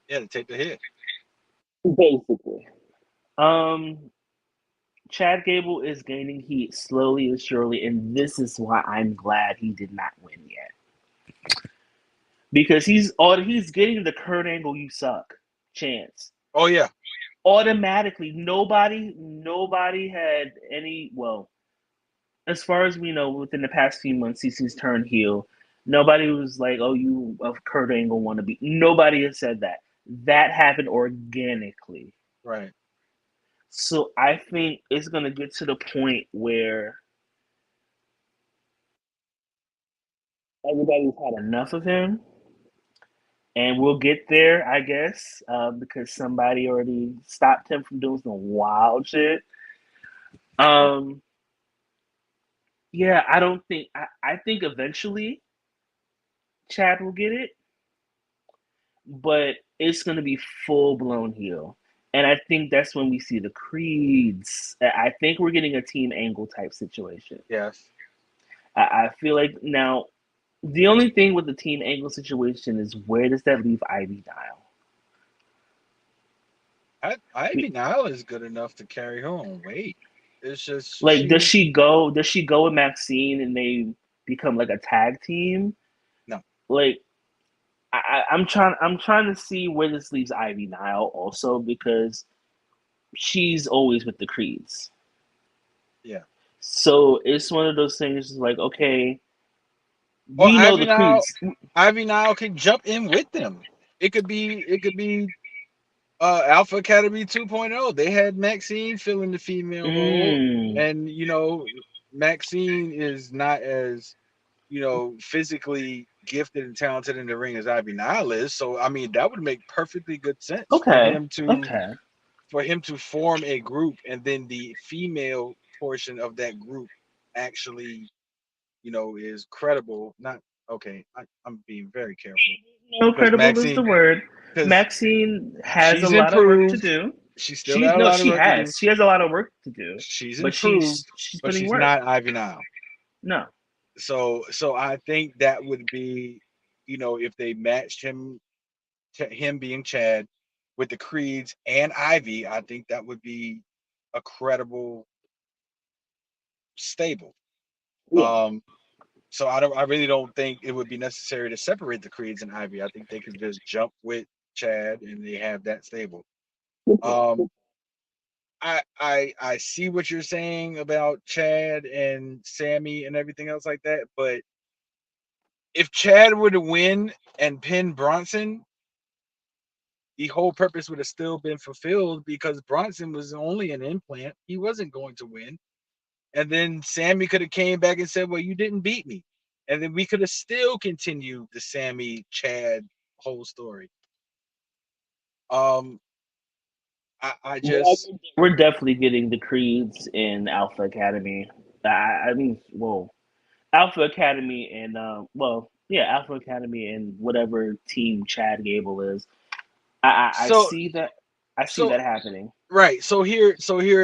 A: Yeah, to take the hit.
E: Basically. Um, Chad Gable is gaining heat slowly and surely, and this is why I'm glad he did not win yet. Because he's getting the Kurt Angle "you suck" chance.
A: Oh yeah.
E: Automatically, nobody had any, well, as far as we know, within the past few months since he's turned heel, nobody was like, "Oh, you of Kurt Angle want to be." Nobody has said that. That happened organically.
A: Right.
E: So I think it's gonna get to the point where everybody's had enough of him, and we'll get there, I guess, because somebody already stopped him from doing some wild shit. Um, yeah, I don't think I think eventually Chad will get it, but it's gonna be full blown heel. And I think that's when we see the creeds. I think we're getting a team angle type situation.
A: Yes.
E: I feel like now the only thing with the team angle situation is where does that leave Ivy Nile?
A: Ivy Nile is good enough to carry her own weight. It's just
E: Like, does
A: she
E: she go? Does she go with Maxine and they become like a tag team?
A: no.
E: Like, I'm trying. I'm trying to see where this leaves Ivy Nile also because she's always with the Creeds.
A: Yeah.
E: So it's one of those things. Like, okay,
A: Or
E: we know the Creeds.
A: Ivy Nile can jump in with them. It could be Alpha Academy 2.0. They had Maxine filling the female role,
E: Mm,
A: and Maxine is not as physically gifted and talented in the ring as Ivy Nile is. So I mean, that would make perfectly good sense for
E: okay,
A: him to
E: okay.
A: form a group, and then the female portion of that group actually, is credible. Not okay. I'm being very careful
E: No,
A: because
E: credible is the word.
A: because
E: Maxine has a
A: she's
E: lot of work to
A: improved.
E: do.
A: She's still
E: She
A: got a
E: no,
A: lot of
E: she
A: work to do.
E: has. She has a lot of work to do,
A: She's
E: but
A: improved,
E: she's
A: but
E: putting
A: she's
E: work.
A: not Ivy Nile.
E: No.
A: So I think that would be, if they matched him being Chad with the Creeds and Ivy, I think that would be a credible stable.
E: Yeah.
A: Um, so I really don't think it would be necessary to separate the Creeds and Ivy. I think they could just jump with Chad and they have that stable. Um, I see what you're saying about Chad and Sammy and everything else like that, but if Chad were to win and pin Bronson, the whole purpose would have still been fulfilled because Bronson was only an implant. He wasn't going to win. And then Sammy could have came back and said, "Well, you didn't beat me." And then we could have still continued the Sammy Chad whole story. Um I just
E: We're definitely getting the Creeds in Alpha Academy. I mean, whoa, Alpha Academy and yeah, Alpha Academy and whatever team Chad Gable is. I
A: so
E: see that. I see
A: so
E: that happening.
A: right. So here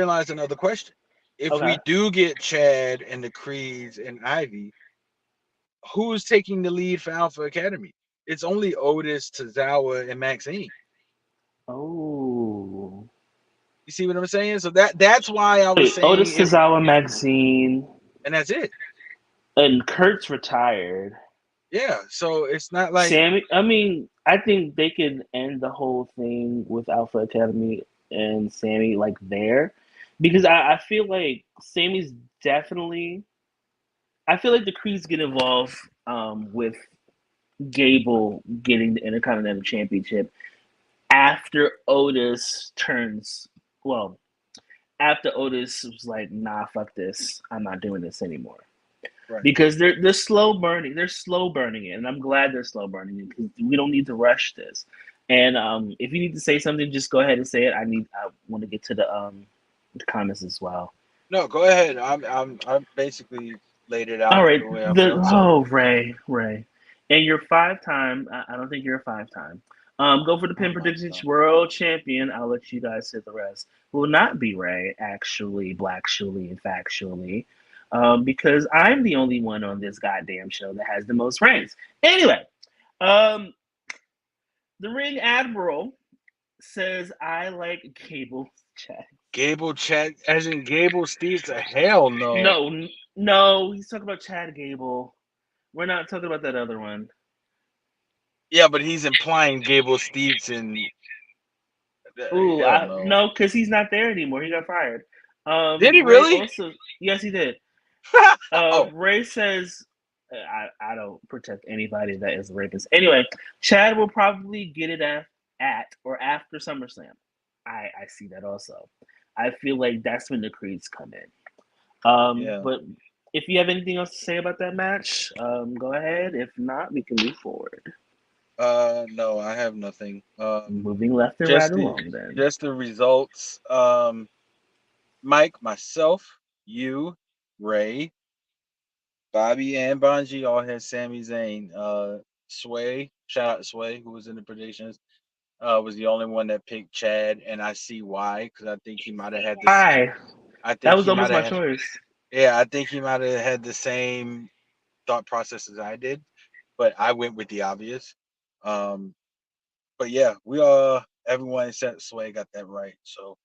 A: lies another question. If
E: Okay.
A: we do get Chad and the Creeds and Ivy, who's taking the lead for Alpha Academy? It's only Otis, Tozawa, and Maxine.
E: Oh.
A: You see what I'm saying? So that's why I was
E: Wait,
A: saying
E: Otis
A: if
E: Tozawa Magazine
A: and that's it.
E: and Kurt's retired.
A: Yeah. So it's not like
E: Sammy, I mean, I think they could end the whole thing with Alpha Academy and Sammy like there, because I feel like Sammy's definitely. I feel like the Creeds get involved with Gable getting the Intercontinental Championship after Otis turns. Well, after Otis was like, "Nah, fuck this. I'm not doing this anymore."
A: right.
E: Because they're slow burning. They're slow burning it, and I'm glad they're slow burning it because we don't need to rush this. And if you need to say something, just go ahead and say it. I want to get to the comments as well.
A: No, go ahead. I'm basically laid it
E: All
A: out
E: right,
A: the way I feel. So
E: Ray, and you're 5 time. I don't think you're a 5 time. Go for the
A: oh
E: pin
A: my
E: predictions
A: god.
E: world champion. I'll let you guys say the rest. Will not be Ray, actually, blacktually, and factually, because I'm the only one on this goddamn show that has the most ranks. Anyway, um, the Ring Admiral says I like cable chat.
A: Gable Chad as in Gable Steve's a hell no.
E: No, he's talking about Chad Gable. We're not talking about that other one.
A: Yeah, but he's implying Gable Stevenson.
E: Ooh,
A: Hell no.
E: no, because he's not there anymore. He got fired.
A: Did he
E: Ray
A: really?
E: also, yes, he did.
A: Oh,
E: Ray says, I don't protect anybody that is a rapist. Anyway, Chad will probably get it at or after SummerSlam. I see that also. I feel like that's when the creeds come in.
A: Yeah.
E: But if you have anything else to say about that match, go ahead. If not, we can move forward.
A: No, I have nothing.
E: Moving left and right
A: Just the
E: along then.
A: just the results. Mike, myself, you, Ray, Bobby, and Bonji all had Sami Zayn. Sway, shout out to Sway, who was in the predictions. Was the only one that picked Chad, and I see why, because I think he might have had this.
E: Hi.
A: I
E: That
A: think
E: was
A: he might
E: almost my
A: have.
E: choice.
A: Yeah, I think he might have had the same thought process as I did, but I went with the obvious. Um, but yeah, we all everyone except Sway got that right. So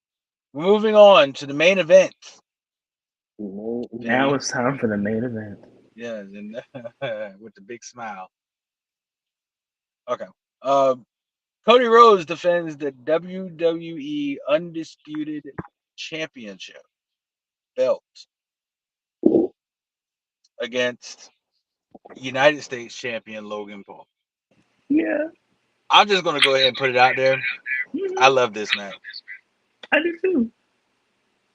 A: moving on to the main event.
E: Now
A: The
E: it's time for the main event.
A: yeah, and with the big smile. Okay. Um, Cody Rhodes defends the WWE Undisputed Championship belt against United States Champion Logan Paul.
E: Yeah.
A: I'm just gonna go ahead and put it out there. I
E: Mhm.
A: love this match.
E: I do too.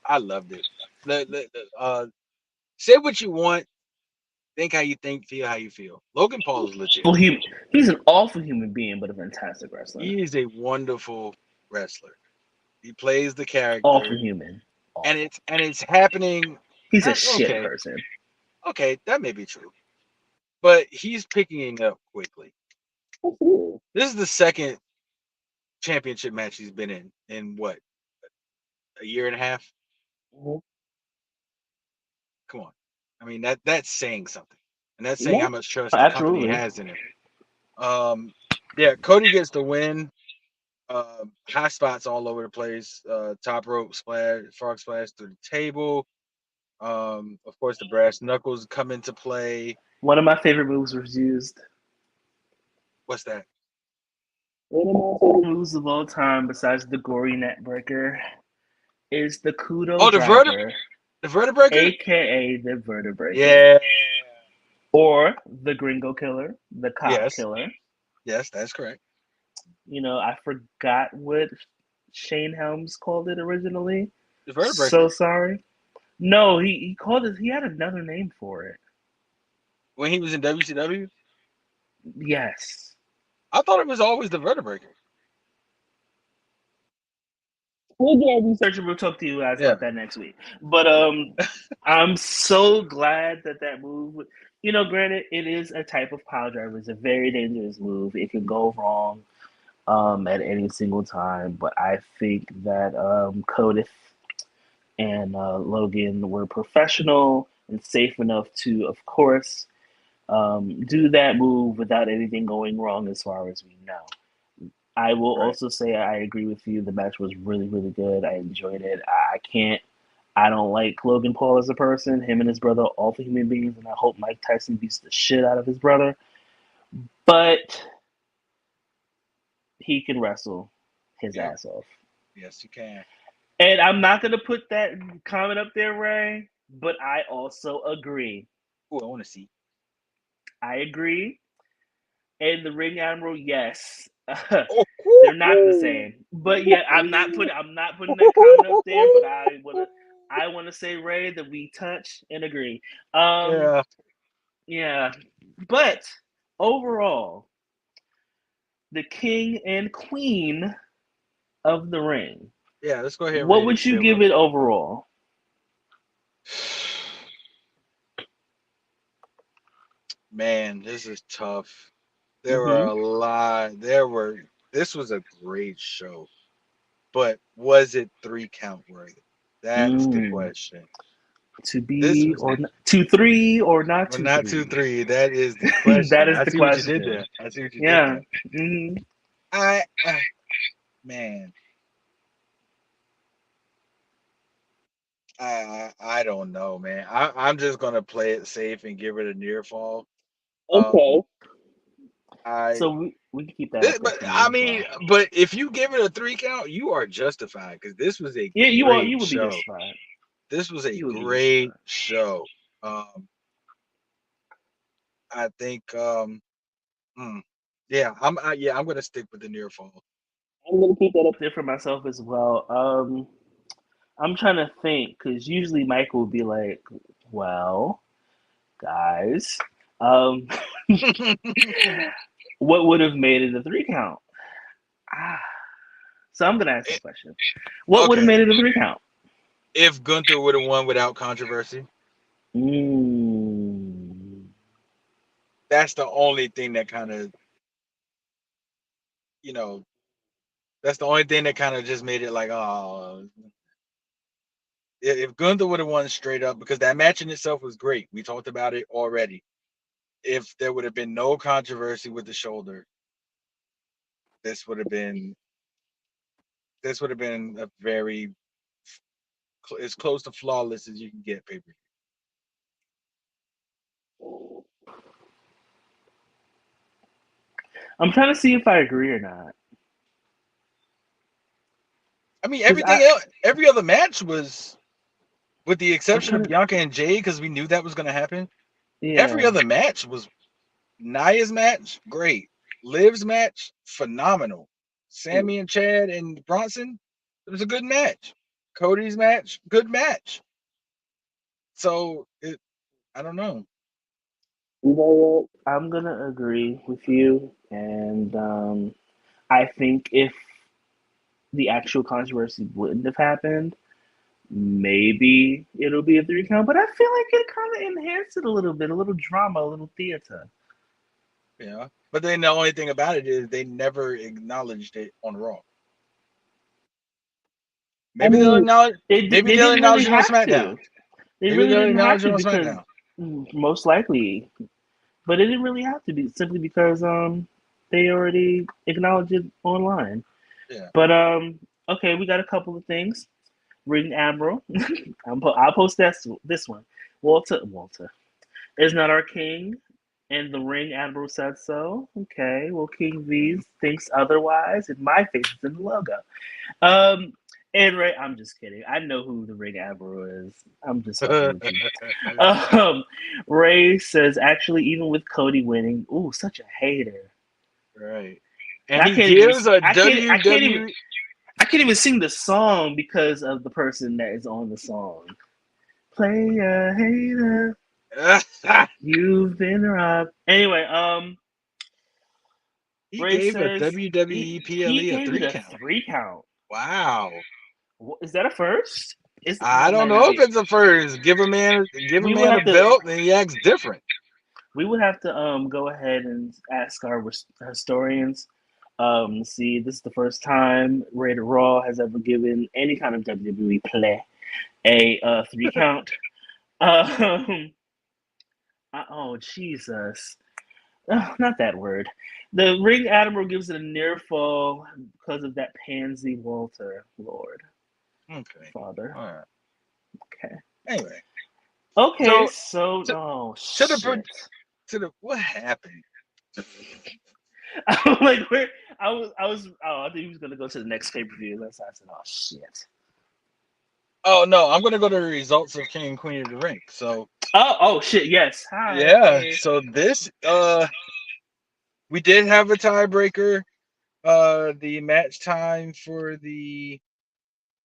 A: I loved it. Say what you want. Think how you think. Feel how you feel. Logan Paul is legit.
E: Well, he's an awful human being, but a fantastic wrestler.
A: He is a wonderful wrestler. He plays the
E: Awful
A: character,
E: human.
A: and
E: Awful.
A: it's happening.
E: He's a shit
A: Okay,
E: person.
A: okay, that may be true, but he's picking it up quickly. This is the second championship match he's been in what, a year and a half. Come on, I mean that's saying something, and that's saying how much trust the company
E: Absolutely.
A: has in him. Yeah, Cody gets the win. High spots all over the place. Top rope splash, frog splash through the table. Of course, the brass knuckles come into play.
E: One of my favorite moves was used.
A: What's that?
E: One of my favorite moves of all time, besides the gory net breaker, is the kudo
A: Oh,
E: driver,
A: the vertebraker.
E: aka the vertebraker,
A: Yeah.
E: or the gringo killer, the cop
A: Yes.
E: killer.
A: Yes, that's correct.
E: I forgot what Shane Helms called it originally.
A: The
E: So
A: vertebraker.
E: sorry. No, he called it. He had another name for it.
A: When he was in WCW,
E: Yes.
A: I thought it was always the vertebraker.
E: We'll do our research and we'll talk to you guys
A: Yeah.
E: about that next week. But I'm so glad that move. Granted, it is a type of pile driver. It's a very dangerous move. It can go wrong at any single time. But I think that Codith and Logan were professional and safe enough to, of course, do that move without anything going wrong as far as we know. I will
A: Right.
E: also say I agree with you. The match was really, really good. I enjoyed it. I can't. I don't like Logan Paul as a person. Him and his brother are awful human beings, and I hope Mike Tyson beats the shit out of his brother. But he can wrestle his
A: Yep.
E: ass off.
A: Yes, you can.
E: And I'm not gonna put that comment up there, Ray. But I also agree.
A: Oh, I want to see.
E: I agree. And the Ring Admiral, yes.
A: Oh,
E: They're not the same. But yeah, I'm not putting that comment up there, but I wanna say, Ray, that we touch and agree.
A: yeah.
E: Yeah. But overall, the king and queen of the ring.
A: Yeah, let's go ahead and
E: What
A: rate it
E: would
A: and
E: you
A: say what
E: give
A: I'm
E: it
A: thinking.
E: overall?
A: Man, this is tough. There were
E: Mm-hmm.
A: a lot. This was a great show, but was it 3 count worthy? That's the
E: Mm.
A: question.
E: To
A: This
E: be
A: was
E: or
A: a
E: not, to three or not
A: or
E: to
A: not
E: three?
A: 2-3. That is the
E: That
A: question.
E: is
A: I
E: the
A: see what you did
E: question.
A: there. I see what you did
E: Yeah.
A: there.
E: Mm-hmm.
A: I man, I don't know, man. I'm just gonna play it safe and give it a near fall. Um,
E: Okay.
A: I
E: So we can keep that up there
A: but
E: for you
A: I
E: as
A: mean,
E: well.
A: but if you give it a 3 count, you are justified because this was a
E: Yeah, you are.
A: great
E: You would be
A: show.
E: justified.
A: This was a
E: You would be
A: great
E: justified.
A: show. I think mm, yeah, I'm gonna stick with the near fall.
E: I'm gonna keep that up there for myself as well. I'm trying to think because usually Michael would be like, "Well, guys, um, what would have made it a 3 count?" Ah, so I'm gonna ask
A: Eh,
E: that question. What would have
A: okay,
E: made it a 3 count?
A: if Gunther would have won without controversy,
E: Mm.
A: that's the only thing that kind of, you know, that's the only thing that kind of just made it like, oh, if Gunther would have won straight up, because that match in itself was great. We talked about it already. If there would have been no controversy with the shoulder, this would have been a very as close to flawless as you can get pay per
E: I'm trying to see if I agree or not.
A: I mean,
E: Cause
A: everything else, every other match was, with the
E: I'm
A: exception
E: trying
A: of
E: to,
A: Bianca and Jay, because we knew that was going to happen. Every
E: yeah.
A: other match was Nia's match, great. Liv's match, phenomenal. Sammy and Chad and Bronson, it was a good match. Cody's match, good match. So I don't know.
E: You know what? I'm gonna agree with you, and I think if the actual controversy wouldn't have happened, maybe it'll be a 3 count. But I feel like it kind of enhanced it a little bit, a little drama, a little theater.
A: Yeah. But then the only thing about it is they never acknowledged it on Raw.
E: I
A: Maybe they'll
E: mean,
A: acknowledge. Maybe
E: they
A: they'll
E: didn't really
A: acknowledge it on
E: have
A: SmackDown.
E: to. They
A: Maybe
E: really
A: they'll
E: didn't have
A: acknowledge
E: to
A: it on
E: because
A: SmackDown.
E: most likely, but it didn't really have to be simply because they already acknowledged it online.
A: Yeah.
E: But okay, we got a couple of things. Ring Admiral, I'll post this one. Walter is not our king, and the Ring Admiral said so. Okay, well King V thinks otherwise, and my face is in the logo. Um, and Ray, I'm just kidding. I know who the Ring Admiral is. I'm just fucking with you. Ray says actually, even with Cody winning, ooh, such a hater.
A: Right.
E: And
A: And he gives a WWE.
E: I can't even sing the song because of the person that is on the song. Play a hater. You've been robbed. Anyway,
A: He
E: Ray
A: gave a
E: says
A: WWE
E: he
A: PLE a
E: gave it
A: three
E: a
A: count.
E: 3 count.
A: Wow.
E: Is that a first?
A: I
E: That
A: don't
E: might not
A: know if
E: be.
A: it's a first. Give a man
E: We would
A: a
E: have to.
A: belt and he acts different.
E: We would have to go ahead and ask our historians. See, this is the first time Rated Raw has ever given any kind of WWE play a 3 count. Um, oh Jesus. Oh, not that word. The Ring Admiral gives it a near fall because of that pansy Walter. Lord.
A: Okay.
E: Father.
A: All right.
E: Okay.
A: Anyway.
E: Okay,
A: So
E: so
A: to,
E: oh
A: to the
E: shit.
A: what happened?
E: I'm like where I think he was gonna go to the next pay-per-view. That's I said, oh shit.
A: Oh no, I'm gonna go to the results of King and Queen of the Ring. So
E: Oh shit, yes. Hi.
A: yeah,
E: Hey.
A: so this we did have a tiebreaker. The match time for the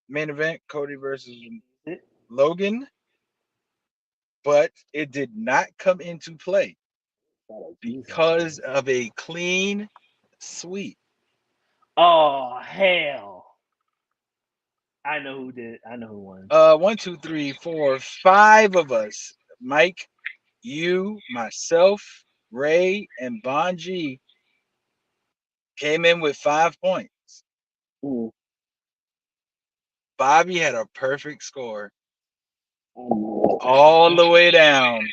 A: main event, Cody versus Logan, but it did not come into play because of a clean sweep.
E: Oh hell. I know who did. I know who won.
A: 1, 2, 3, 4, 5 of us. Mike, you, myself, Ray, and Bonji came in with 5 points.
E: Ooh.
A: Bobby had a perfect score all the way down.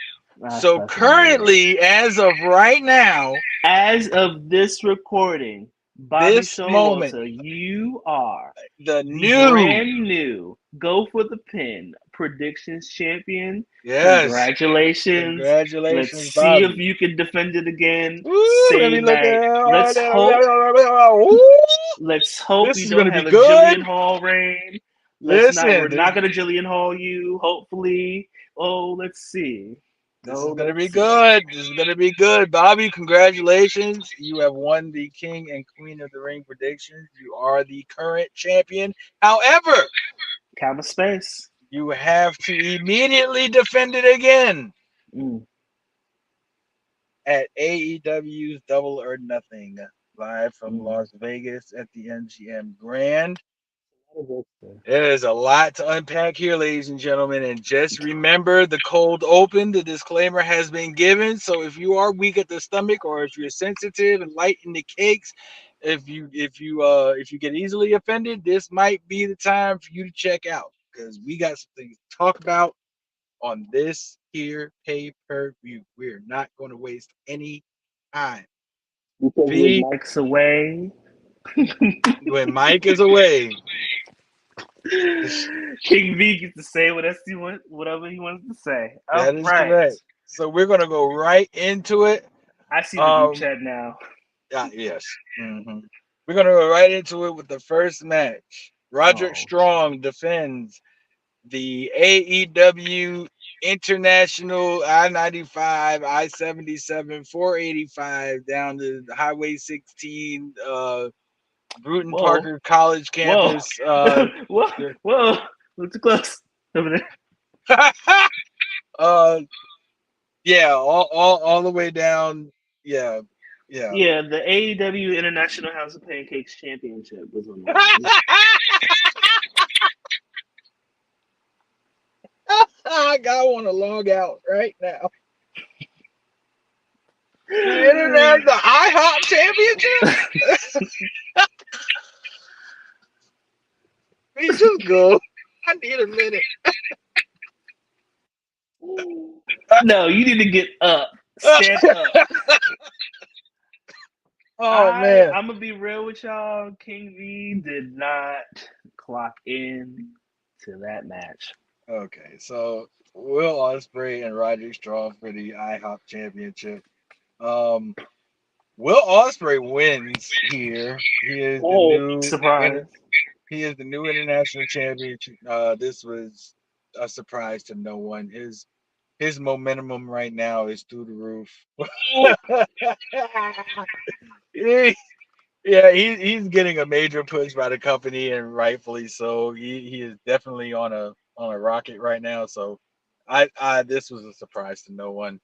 A: So currently, as of right now,
E: as of this recording, Bobby
A: this moment,
E: Showalter, you are
A: the
E: the
A: new,
E: brand new Go for the Pin predictions champion.
A: yes,
E: Congratulations. Let's
A: congratulations,
E: see if
A: Bobby.
E: you can defend it again.
A: Woo, let me
E: Same
A: look
E: night.
A: at
E: Let's hope.
A: Woo,
E: Let's hope
A: this
E: you
A: is
E: don't
A: gonna be
E: have a
A: good.
E: Jillian Hall reign. We're
A: Listen,
E: not gonna Jillian Hall you, hopefully. Oh, let's see.
A: this is
E: Oh,
A: gonna
E: let's
A: be
E: see.
A: good. This is gonna be good, Bobby. Congratulations! You have won the King and Queen of the Ring predictions. You are the current champion. However,
E: Count of space.
A: You have to immediately defend it again
E: Mm.
A: at AEW's Double or Nothing, live from Las Vegas at the MGM Grand. There's a lot to unpack here, ladies and gentlemen, and just remember the cold open. The disclaimer has been given, so if you are weak at the stomach or if you're sensitive and light in the cakes, if you get easily offended, this might be the time for you to check out because we got some things to talk about on this here pay-per-view. We're not going to waste any time.
E: Because
A: V,
E: Mike's away.
A: when Mike is away,
E: King V gets to say whatever he wants to say. All
A: that is
E: right.
A: correct. So we're gonna go right into it.
E: I see the group chat now.
A: Yes. We're gonna go right into it with the first match. Roderick Strong defends the AEW International I-95, I-77, 485 down to the Highway 16, Bruton Parker College campus.
E: Whoa, look too close over there.
A: Yeah, all the way down. Yeah.
E: Yeah, the AEW International House of Pancakes Championship was on the line.
A: I want to log out right now. The IHOP Championship? Please just go. I need a minute.
E: No, you need to get up. Stand up.
A: Man.
E: I'm going to be real with y'all. King V did not clock in to that match.
A: Okay, so Will Ospreay and Roderick Strong for the IHOP Championship. Will Ospreay wins here. He is the new
E: surprise.
A: He is the new international champion. This was a surprise to no one. His momentum right now is through the roof. He's getting a major push by the company, and rightfully so. He is definitely on a rocket right now. So, this was a surprise to no one.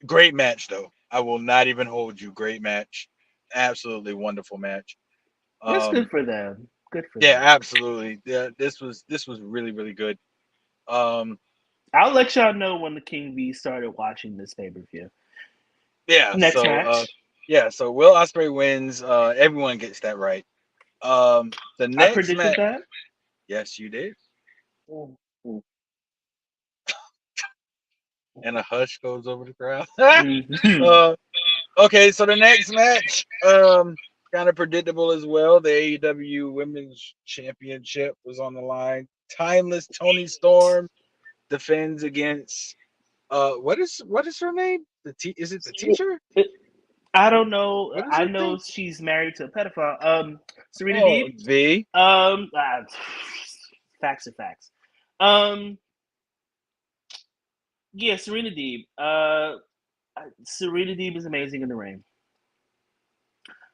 A: Great match though. I will not even hold you. Great match, absolutely wonderful match.
E: That's good for them. Good for
A: yeah,
E: them.
A: absolutely. Yeah, this was really really good.
E: I'll let y'all know when the King V started watching this pay-per-view.
A: Yeah.
E: Next
A: So
E: match.
A: so Will Ospreay wins. Everyone gets that right. The next
E: I predicted
A: match.
E: that.
A: Yes, you did. And a hush goes over the crowd. Okay, so the next match, kind of predictable as well. The AEW Women's Championship was on the line. Timeless Tony Storm defends against what is her name? Is it the teacher?
E: I don't know.
A: What is
E: I
A: her
E: know
A: thing?
E: she's married to a pedophile. Serena Deeb.
A: V.
E: Facts are facts. Yeah, Serena Deeb. Serena Deeb is amazing in the ring.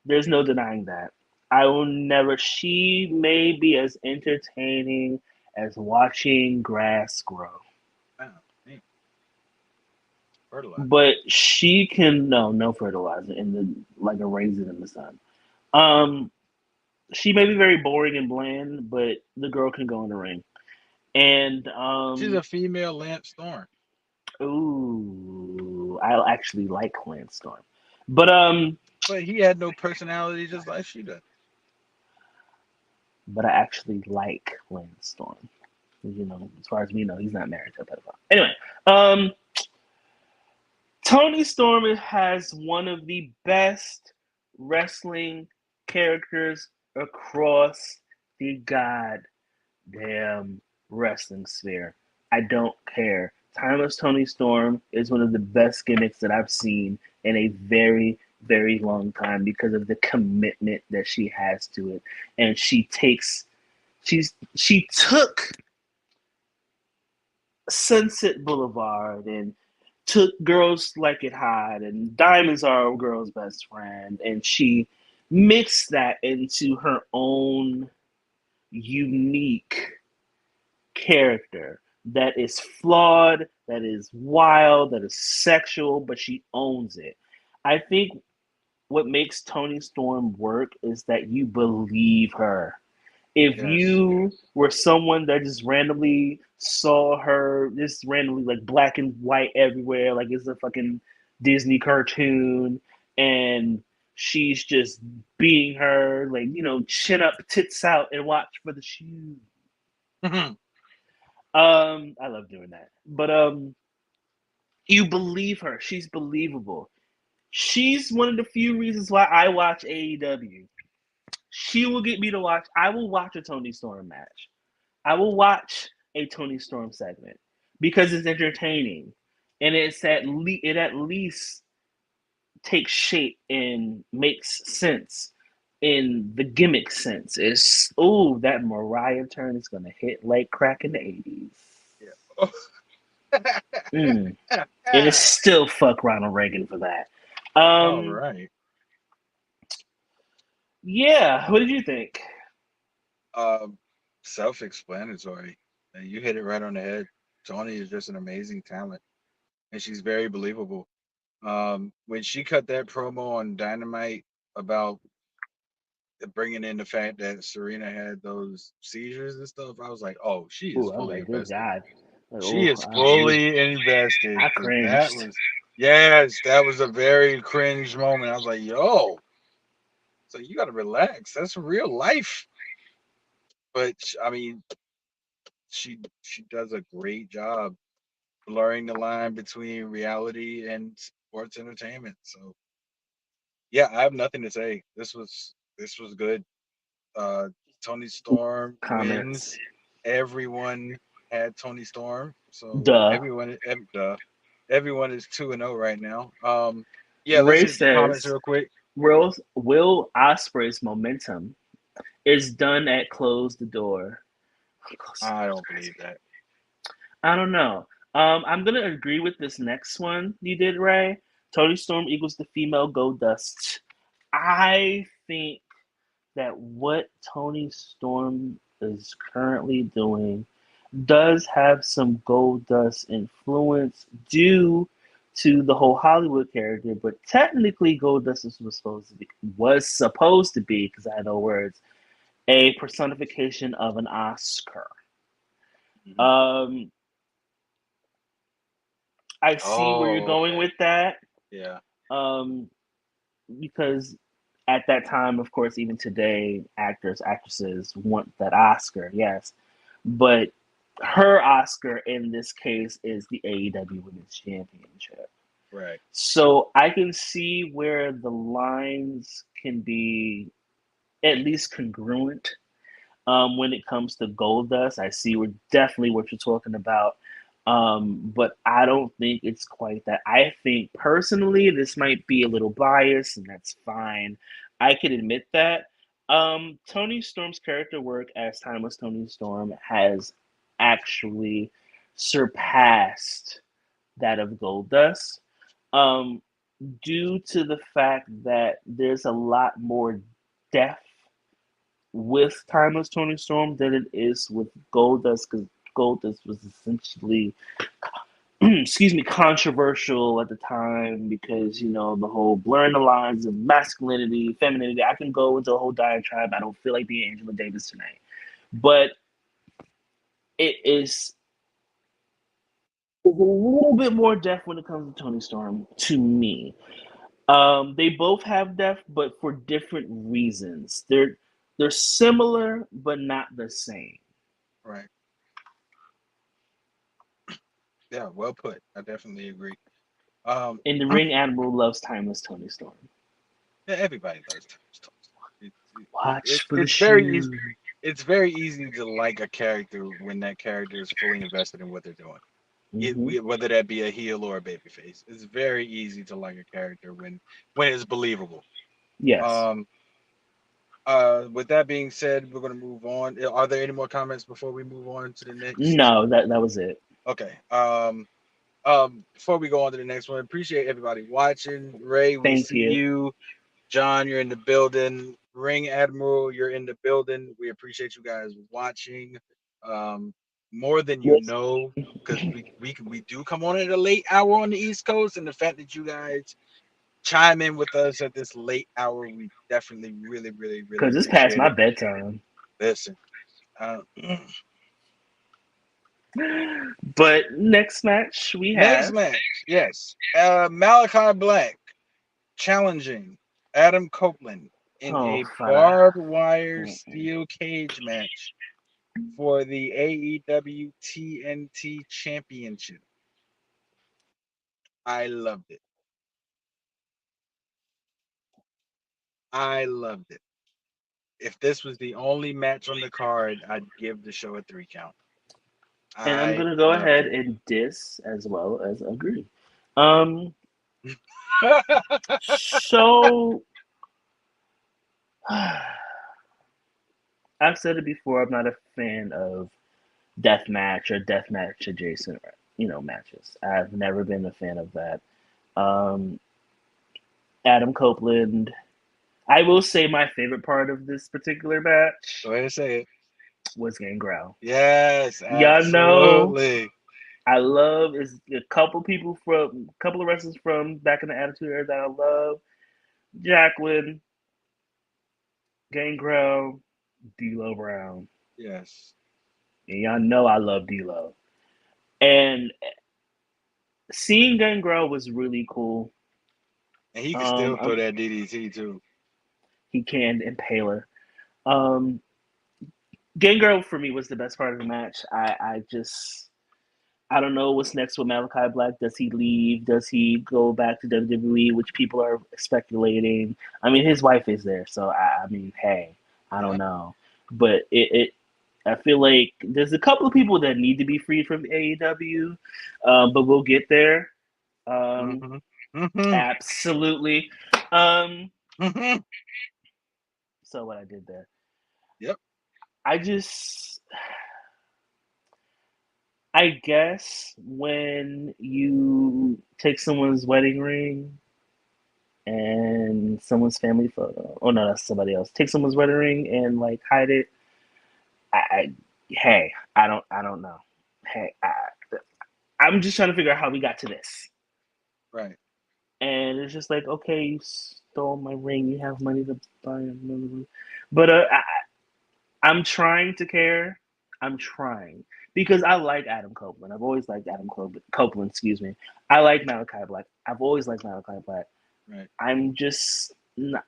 E: There's no denying that. I will never. She may be as entertaining as watching grass grow.
A: Fertilizer.
E: But she can no fertilizer in the like a raisin in the sun. She may be very boring and bland, but the girl can go in the ring. And
A: she's a female Lance Storm.
E: Ooh, I actually like Lance Storm, but
A: he had no personality, just like she does.
E: But I actually like Lance Storm. You know, as far as we know, he's not married to a pedophile. Anyway, Tony Storm has one of the best wrestling characters across the goddamn wrestling sphere. I don't care. Timeless Tony Storm is one of the best gimmicks that I've seen in a very, very long time because of the commitment that she has to it. And she took Sunset Boulevard and took Girls Like It Hot and Diamonds Are a Girl's Best Friend, and she mixed that into her own unique character that is flawed, that is wild, that is sexual, but she owns it. I think what makes Tony Storm work is that you believe her. If
A: Yes.
E: you were someone that just randomly saw her, just randomly like black and white everywhere, like it's a fucking Disney cartoon, and she's just being her, like, chin up, tits out, and watch for the shoe. I love doing that. But you believe her. She's believable. She's one of the few reasons why I watch AEW. She will get me to watch. I will watch a Tony Storm match. I will watch a Tony Storm segment because it's entertaining, and it at least takes shape and makes sense in the gimmick sense. It's that Mariah turn is gonna hit like crack in the 80s. Mm. And it's still fuck Ronald Reagan for that.
A: All right.
E: Yeah, what did you think?
A: Self-explanatory. And you hit it right on the head. Tony is just an amazing talent, and she's very believable. When she cut that promo on Dynamite about bringing in the fact that Serena had those seizures and stuff, I was like, oh, she is
E: Ooh, I was
A: fully
E: like, good
A: invested.
E: God. Like,
A: She is
E: ooh,
A: fully invested
E: I
A: because that
E: cringed.
A: was, yes, that was a very cringe moment. I was like, yo, so you got to relax. That's real life. But I mean, she does a great job blurring the line between reality and sports entertainment. So yeah, I have nothing to say. This was good. Uh, Tony Storm
E: Comments.
A: wins. Everyone had Tony Storm, so
E: Duh.
A: everyone is 2-0 right now. Yeah, let's
E: Ray
A: hit the comments
E: says
A: real quick.
E: Will Ospreay's momentum is done at close the door.
A: I don't believe that.
E: I don't know. I'm gonna agree with this next one you did, Ray. Tony Storm equals the female Goldust. I think that what Tony Storm is currently doing does have some Goldust influence due to the whole Hollywood character, but technically Goldust was supposed to be because I know words, a personification of an Oscar.
A: Mhm.
E: Um, I see where you're
A: Oh,
E: going
A: okay.
E: with that.
A: Yeah.
E: Um, because at that time, of course, even today, actors, actresses want that Oscar, yes. But her Oscar in this case is the AEW Women's Championship.
A: Right.
E: So I can see where the lines can be at least congruent when it comes to Goldust. I see definitely what you're talking about. But I don't think it's quite that. I think personally, this might be a little biased, and that's fine. I can admit that. Tony Storm's character work as Timeless Tony Storm has actually surpassed that of Goldust, um, due to the fact that there's a lot more depth with Timeless Tony Storm than it is with Goldust, because Goldust was essentially, excuse me, controversial at the time because the whole blurring the lines of masculinity, femininity. I can go into a whole diatribe. I don't feel like being Angela Davis tonight, but it is a little bit more depth when it comes to Tony Storm to me. They both have depth, but for different reasons. They're similar, but not the same.
A: Right. Yeah. Well put. I definitely agree. Um,
E: And the Ring Admiral loves Timeless Tony Storm.
A: yeah, everybody loves Tony Stark.
E: Watch for the
A: It's very easy.
E: shoe.
A: It's very easy to like a character when that character is fully invested in what they're doing.
E: Mm-hmm.
A: Whether that be a heel or a babyface, it's very easy to like a character when it's believable.
E: Yes.
A: Um. With that being said, we're gonna move on. Are there any more comments before we move on to the next?
E: No, that was it.
A: Okay. Before we go on to the next one, appreciate everybody watching. Ray, we
E: Thank
A: see
E: you.
A: you. John, you're in the building. Ring Admiral, you're in the building. We appreciate you guys watching. Um, more than you
E: Yes.
A: know, because we do come on at a late hour on the East Coast, and the fact that you guys chime in with us at this late hour, we definitely really
E: Because it's past
A: appreciate
E: my
A: it.
E: bedtime.
A: Listen,
E: But next match we
A: next
E: have.
A: match, yes, Malachi Black challenging Adam Copeland in
E: Oh,
A: a
E: Father.
A: barbed wire steel cage match for the AEW TNT Championship. I loved it. I loved it. If this was the only match on the card, I'd give the show a 3 count.
E: And I'm
A: I
E: gonna go
A: loved
E: ahead
A: it.
E: and diss as well as agree. Um, so I've said it before. I'm not a fan of death match or death match adjacent, matches. I've never been a fan of that. Um, Adam Copeland. I will say my favorite part of this particular match
A: Go ahead and say it.
E: was Gangrel.
A: Yes,
E: Y'all know
A: absolutely.
E: I love is a couple of wrestlers from back in the Attitude Era that I love. Jacqueline, Gangrel, D'Lo Brown.
A: Yes.
E: And y'all know I love D'Lo. And seeing Gangrel was really cool.
A: And he can still throw
E: Um,
A: that DDT too.
E: he can Impaler. Um, Gangrel for me was the best part of the match. I don't know what's next with Malachi Black. Does he leave? Does he go back to WWE? Which people are speculating. I mean, his wife is there, so I mean, hey, I don't
A: Yeah.
E: know. But I feel like there's a couple of people that need to be freed from AEW, but we'll get there. Um,
A: Mm-hmm. Mm-hmm.
E: absolutely. Um,
A: Mm-hmm.
E: so what I did there,
A: Yep.
E: I just, I guess when you take someone's wedding ring and someone's family photo. Oh no, that's somebody else. Take someone's wedding ring and like hide it. I hey, I don't know. Hey, I'm just trying to figure out how we got to this.
A: Right.
E: And it's just like, okay, you stole my ring. You have money to buy another ring, but I'm trying to care. I'm trying because I like Adam Copeland. I've always liked Adam Copeland. Excuse me. I like Malachi Black. I've always liked Malachi Black.
A: Right.
E: I'm just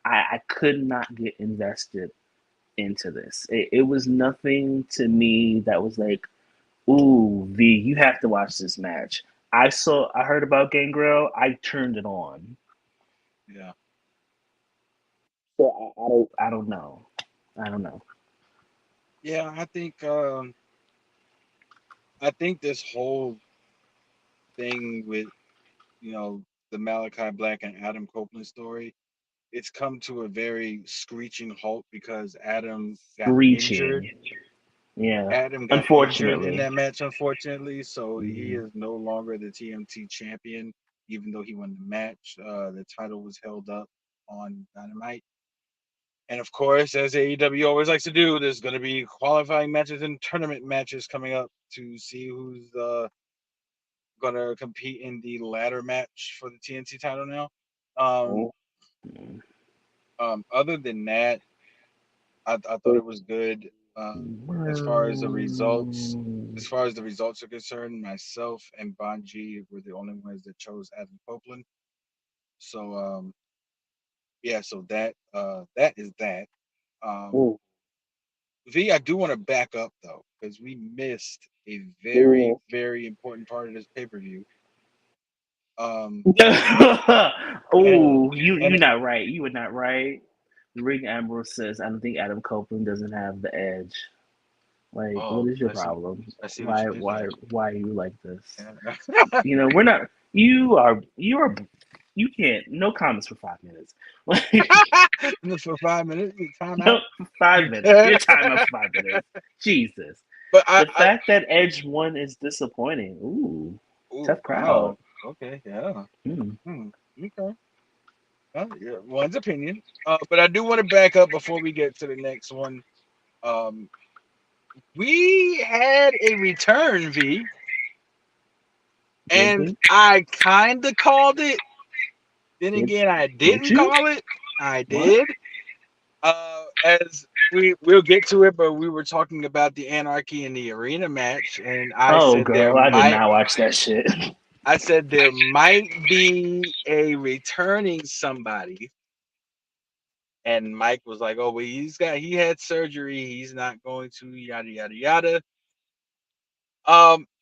E: I could not get invested into this. It was nothing to me that was like, ooh, V, you have to watch this match. I heard about Gangrel, I turned it on.
A: Yeah.
E: So I don't know. I don't know.
A: Yeah, I think this whole thing with, the Malachi Black and Adam Copeland story, it's come to a very screeching halt because Adam got injured.
E: Screeching. Yeah.
A: Adam got injured in
E: Unfortunately.
A: that match, unfortunately, so he
E: Mhm.
A: is no longer the TMT champion, even though he won the match. The title was held up on Dynamite. And of course, as AEW always likes to do, there's going to be qualifying matches and tournament matches coming up to see who's going to compete in the ladder match for the TNT title now. Um,
E: Oh.
A: other than that, I thought it was good. As far as the results, as far as the results are concerned, myself and Bonji were the only ones that chose Adam Copeland. So yeah, so that is that. Um,
E: Oh.
A: V, I do want to back up though, because we missed a
E: Yeah.
A: very important part of this pay per view. Um, and
E: Oh, you're
A: and
E: not right. You were not right. Ring Ambrose says, I don't think Adam Copeland doesn't have the edge. Like, what
A: oh,
E: is your problem?
A: I see what you did there.
E: Why are you like this?
A: Yeah.
E: We're not. You can't. No comments for 5 minutes. Like,
A: For 5 minutes, time
E: no,
A: out.
E: for 5 minutes. Your time up for 5 minutes. Jesus.
A: But
E: The fact that Edge won is disappointing. Ooh,
A: oh
E: tough crowd.
A: wow, okay, yeah,
E: Hmm.
A: hmm, okay. Yeah, one's opinion. But I do want to back up before we get to the next one. Um, we had a return, V,
E: Did
A: and
E: we?
A: I kind of called it. Then
E: Did
A: again, I
E: did
A: didn't
E: you?
A: call it. I
E: What?
A: did. As we'll get to it, but we were talking about the Anarchy in the Arena match, and
E: Oh, girl, I did not watch that shit.
A: I said there might be a returning somebody, and Mike was like, "Oh, well, he had surgery. He's not going to yada yada yada."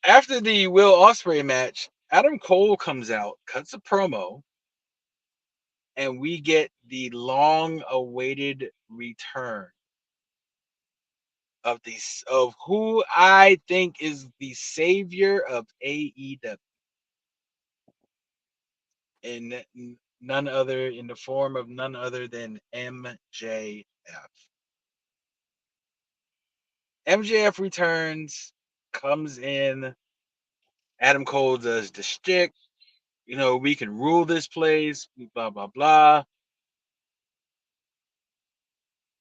A: After the Will Ospreay match, Adam Cole comes out, cuts a promo, and we get the long-awaited return of who I think is the savior of AEW, and none other in the form of none other than MJF. MJF returns, comes in. Adam Cole does the shtick. We can rule this place. Blah blah blah.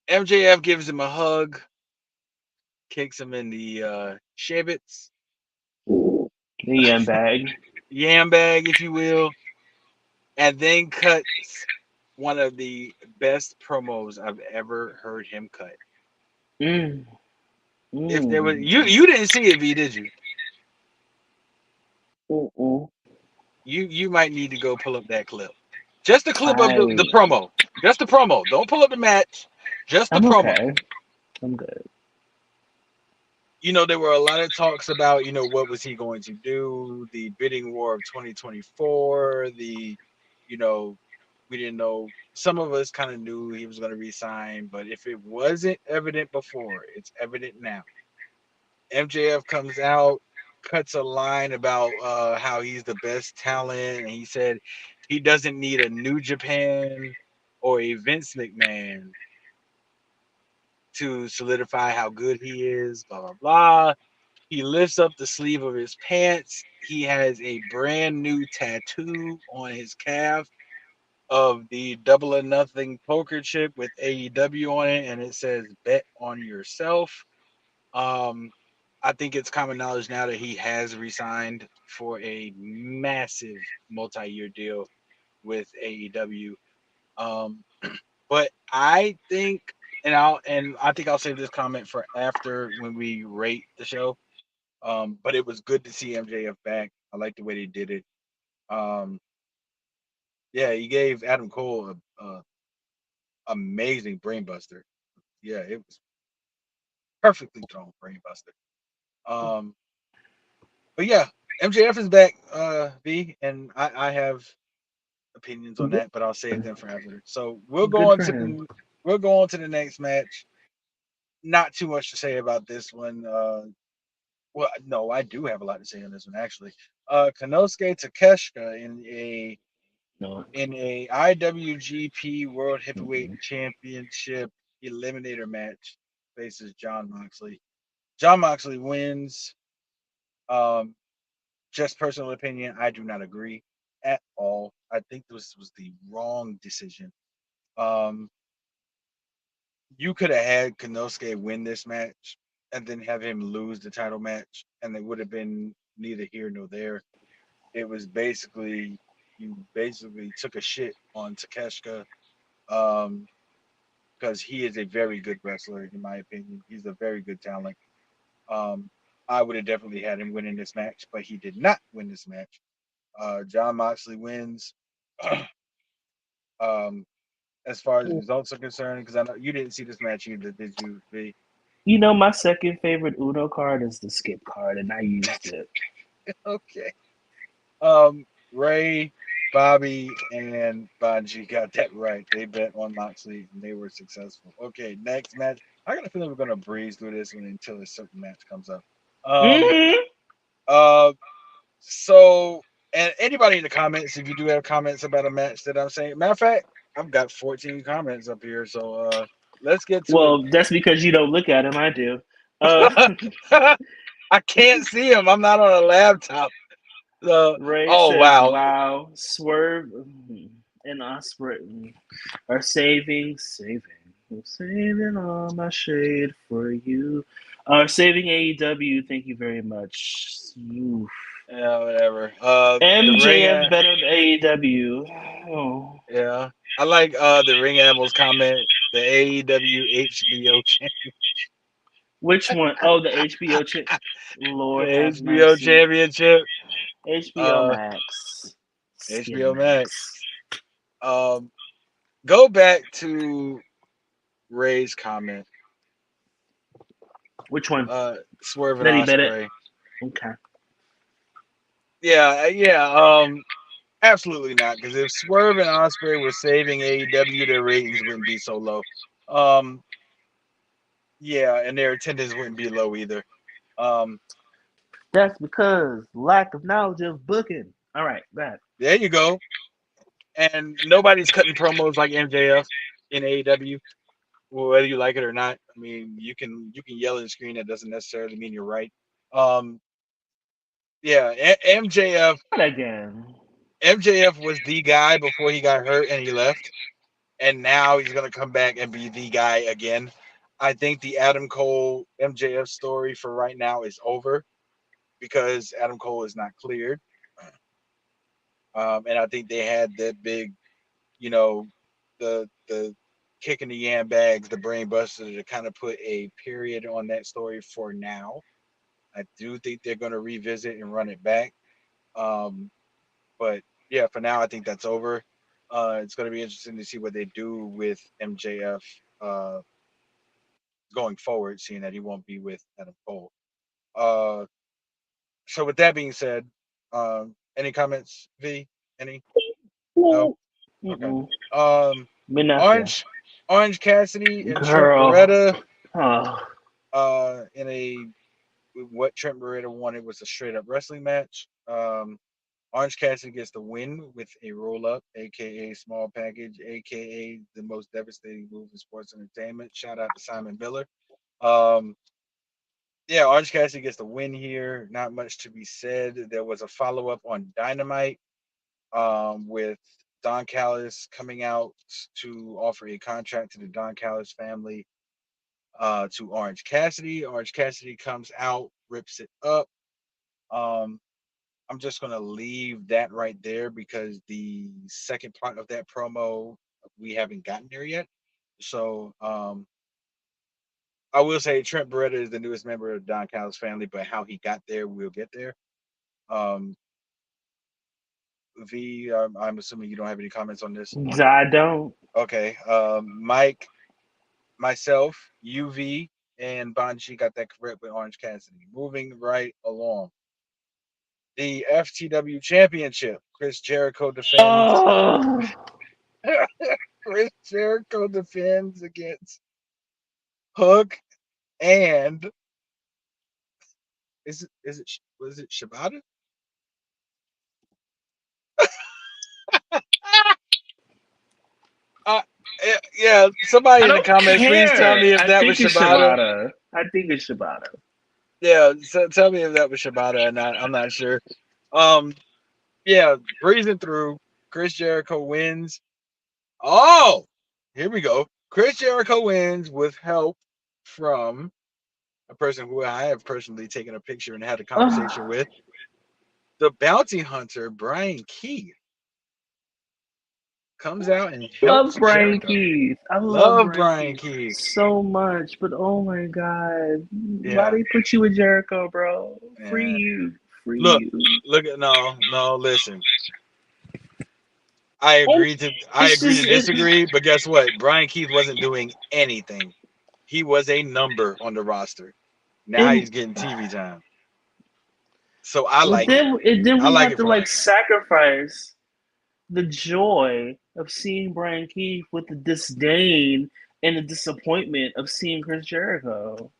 A: MJF gives him a hug, kicks him in the shibits,
E: The yam bag.
A: yam bag, if you will, and then cuts one of the best promos I've ever heard him cut.
E: Mm,
A: If there was
E: mm,
A: you didn't see it, V, did you?
E: mm.
A: You might need to go pull up that clip. Just the clip of the
E: I
A: promo. Just the promo. Don't pull up the match. Just the
E: I'm
A: promo.
E: okay. I'm good.
A: There were a lot of talks about, what was he going to do, the bidding war of 2024, you know, we didn't know. Some of us kind of knew he was going to resign, but if it wasn't evident before, it's evident now. MJF comes out, cuts a line about how he's the best talent, and he said he doesn't need a New Japan or a Vince McMahon to solidify how good he is, blah, blah, blah. He lifts up the sleeve of his pants. He has a brand new tattoo on his calf of the Double or Nothing poker chip with AEW on it, and it says "Bet on yourself." Um, I think it's common knowledge now that he has resigned for a massive multi-year deal with AEW. Um, but I think, and I think I'll save this comment for after when we rate the show. But it was good to see MJF back. I like the way they did it. Um, yeah, he gave Adam Cole a amazing brainbuster. Yeah, it was perfectly thrown brainbuster. Um, but yeah, MJF is back, V, and I have opinions on
E: Good,
A: that, but I'll save them for after. So we'll go
E: good
A: on
E: for
A: to
E: him.
A: the next match. Not too much to say about this one. Well, no, I do have a lot to say on this one actually. Konosuke Takeshita
E: No.
A: in a IWGP World Heavyweight
E: Mm-mm.
A: Championship eliminator match faces John Moxley. John Moxley wins. Um, just personal opinion, I do not agree at all. I think this was the wrong decision. Um, you could have had Konosuke win this match and then have him lose the title match, and it would have been neither here nor there. It was basically you basically took a shit on Takeshita. Um, because he is a very good wrestler, in my opinion. He's a very good talent. Um, I would have definitely had him winning this match, but he did not win this match. John Moxley wins. um, as far as results are concerned, because I know you didn't see this match either, did you? V?
E: My second favorite Uno card is the skip card, and I used it.
A: Okay. Ray, Bobby, and Banji got that right. They bet on Moxley and they were successful. Okay, next match. I got a feeling we're gonna breeze through this one until a certain match comes up. Um,
E: Mm-hmm.
A: uh, so and anybody in the comments, if you do have comments about a match that I'm saying, matter of fact, I've got 14 comments up here, so let's get to it.
E: Well, that's because you don't look at him. I do. Uh,
A: I can't see them. I'm not on a laptop.
E: Ray
A: Oh
E: says,
A: wow.
E: "Wow, Swerve." and Osprey are saving all my shade for you. Are saving AEW. Thank you very much. Oof.
A: Yeah, whatever. The ring.
E: MJF better than AEW. Oh.
A: Yeah, I like the ring animals comment. The AEW HBO champion.
E: Which one? Oh, the HBO chick.
A: The
E: Lord have
A: HBO
E: mercy.
A: championship.
E: HBO
A: Uh,
E: Max.
A: HBO
E: Skin
A: Max.
E: Max.
A: Um, go back to Ray's comment.
E: Which one?
A: Swerve and
E: That he bet it?
A: Osprey.
E: Okay.
A: Yeah. Absolutely not. Because if Swerve and Osprey were saving AEW, their ratings wouldn't be so low. Um, yeah, and their attendance wouldn't be low either. Um,
E: That's because lack of knowledge of booking. All right, bad.
A: there you go. And nobody's cutting promos like MJF in AEW, whether you like it or not. I mean, you can yell at the screen. That doesn't necessarily mean you're right. Um, yeah, MJF
E: Not again.
A: MJF was the guy before he got hurt and he left, and now he's gonna come back and be the guy again. I think the Adam Cole MJF story for right now is over because Adam Cole is not cleared, and I think they had that big, you know, the kick in the yam bags, the brain buster to kind of put a period on that story for now. I do think they're going to revisit and run it back. Um, but yeah, for now, I think that's over. It's going to be interesting to see what they do with MJF going forward, seeing that he won't be with Adam Cole. Uh, so with that being said, any comments, V? Any? No. Okay.
E: Mm-mm.
A: Um,
E: Menafia.
A: Orange Cassidy and Trent
E: Girl.
A: Beretta.
E: Oh.
A: In a what Trent Beretta wanted was a straight up wrestling match. Orange Cassidy gets the win with a roll up, aka small package, aka the most devastating move in sports entertainment. Shout out to Simon Miller. Um, yeah, Orange Cassidy gets the win here. Not much to be said. There was a follow up on Dynamite with Don Callis coming out to offer a contract to the Don Callis family to Orange Cassidy. Orange Cassidy comes out, rips it up. Um, I'm just gonna leave that right there because the second part of that promo we haven't gotten there yet. So I will say Trent Beretta is the newest member of Don Callis family, but how he got there, we'll get there. Um, V, I'm assuming you don't have any comments on this.
E: I don't.
A: Okay. Mike, myself, UV, and Banji got that correct with Orange Cassidy. Moving right along. The FTW Championship. Chris Jericho defends.
E: Oh.
A: Chris Jericho defends against Hook and was it Shibata? Uh, yeah, somebody
E: I
A: in the
E: don't
A: comments, please tell
E: care.
A: me if
E: I
A: that was
E: think it's
A: Shibata.
E: Shibata. I think it's Shibata.
A: Yeah, so tell me if that was Shibata or not. I'm not sure. Um, yeah, breezing through. Chris Jericho wins. Oh, here we go. Chris Jericho wins with help from a person who I have personally taken a picture and had a conversation with. The bounty hunter, Brian Keith, comes out and
E: Love
A: helps
E: Brian
A: Jericho.
E: Keith. I love
A: Love
E: Brian
A: Brian
E: Keith
A: Keith.
E: so much, but oh my god, why
A: Yeah.
E: they put you with Jericho, bro? Free
A: Yeah.
E: you, free
A: Look,
E: you.
A: look at no, listen. I agree
E: It's
A: to
E: just
A: disagree, but guess what? Brian Keith wasn't doing anything. He was a number on the roster. Now
E: and
A: he's getting TV time. So I
E: well,
A: like it.
E: then
A: I
E: we
A: like
E: have
A: it
E: to
A: for him.
E: like sacrifice the joy of seeing Brian Keith with the disdain and the disappointment of seeing Chris Jericho.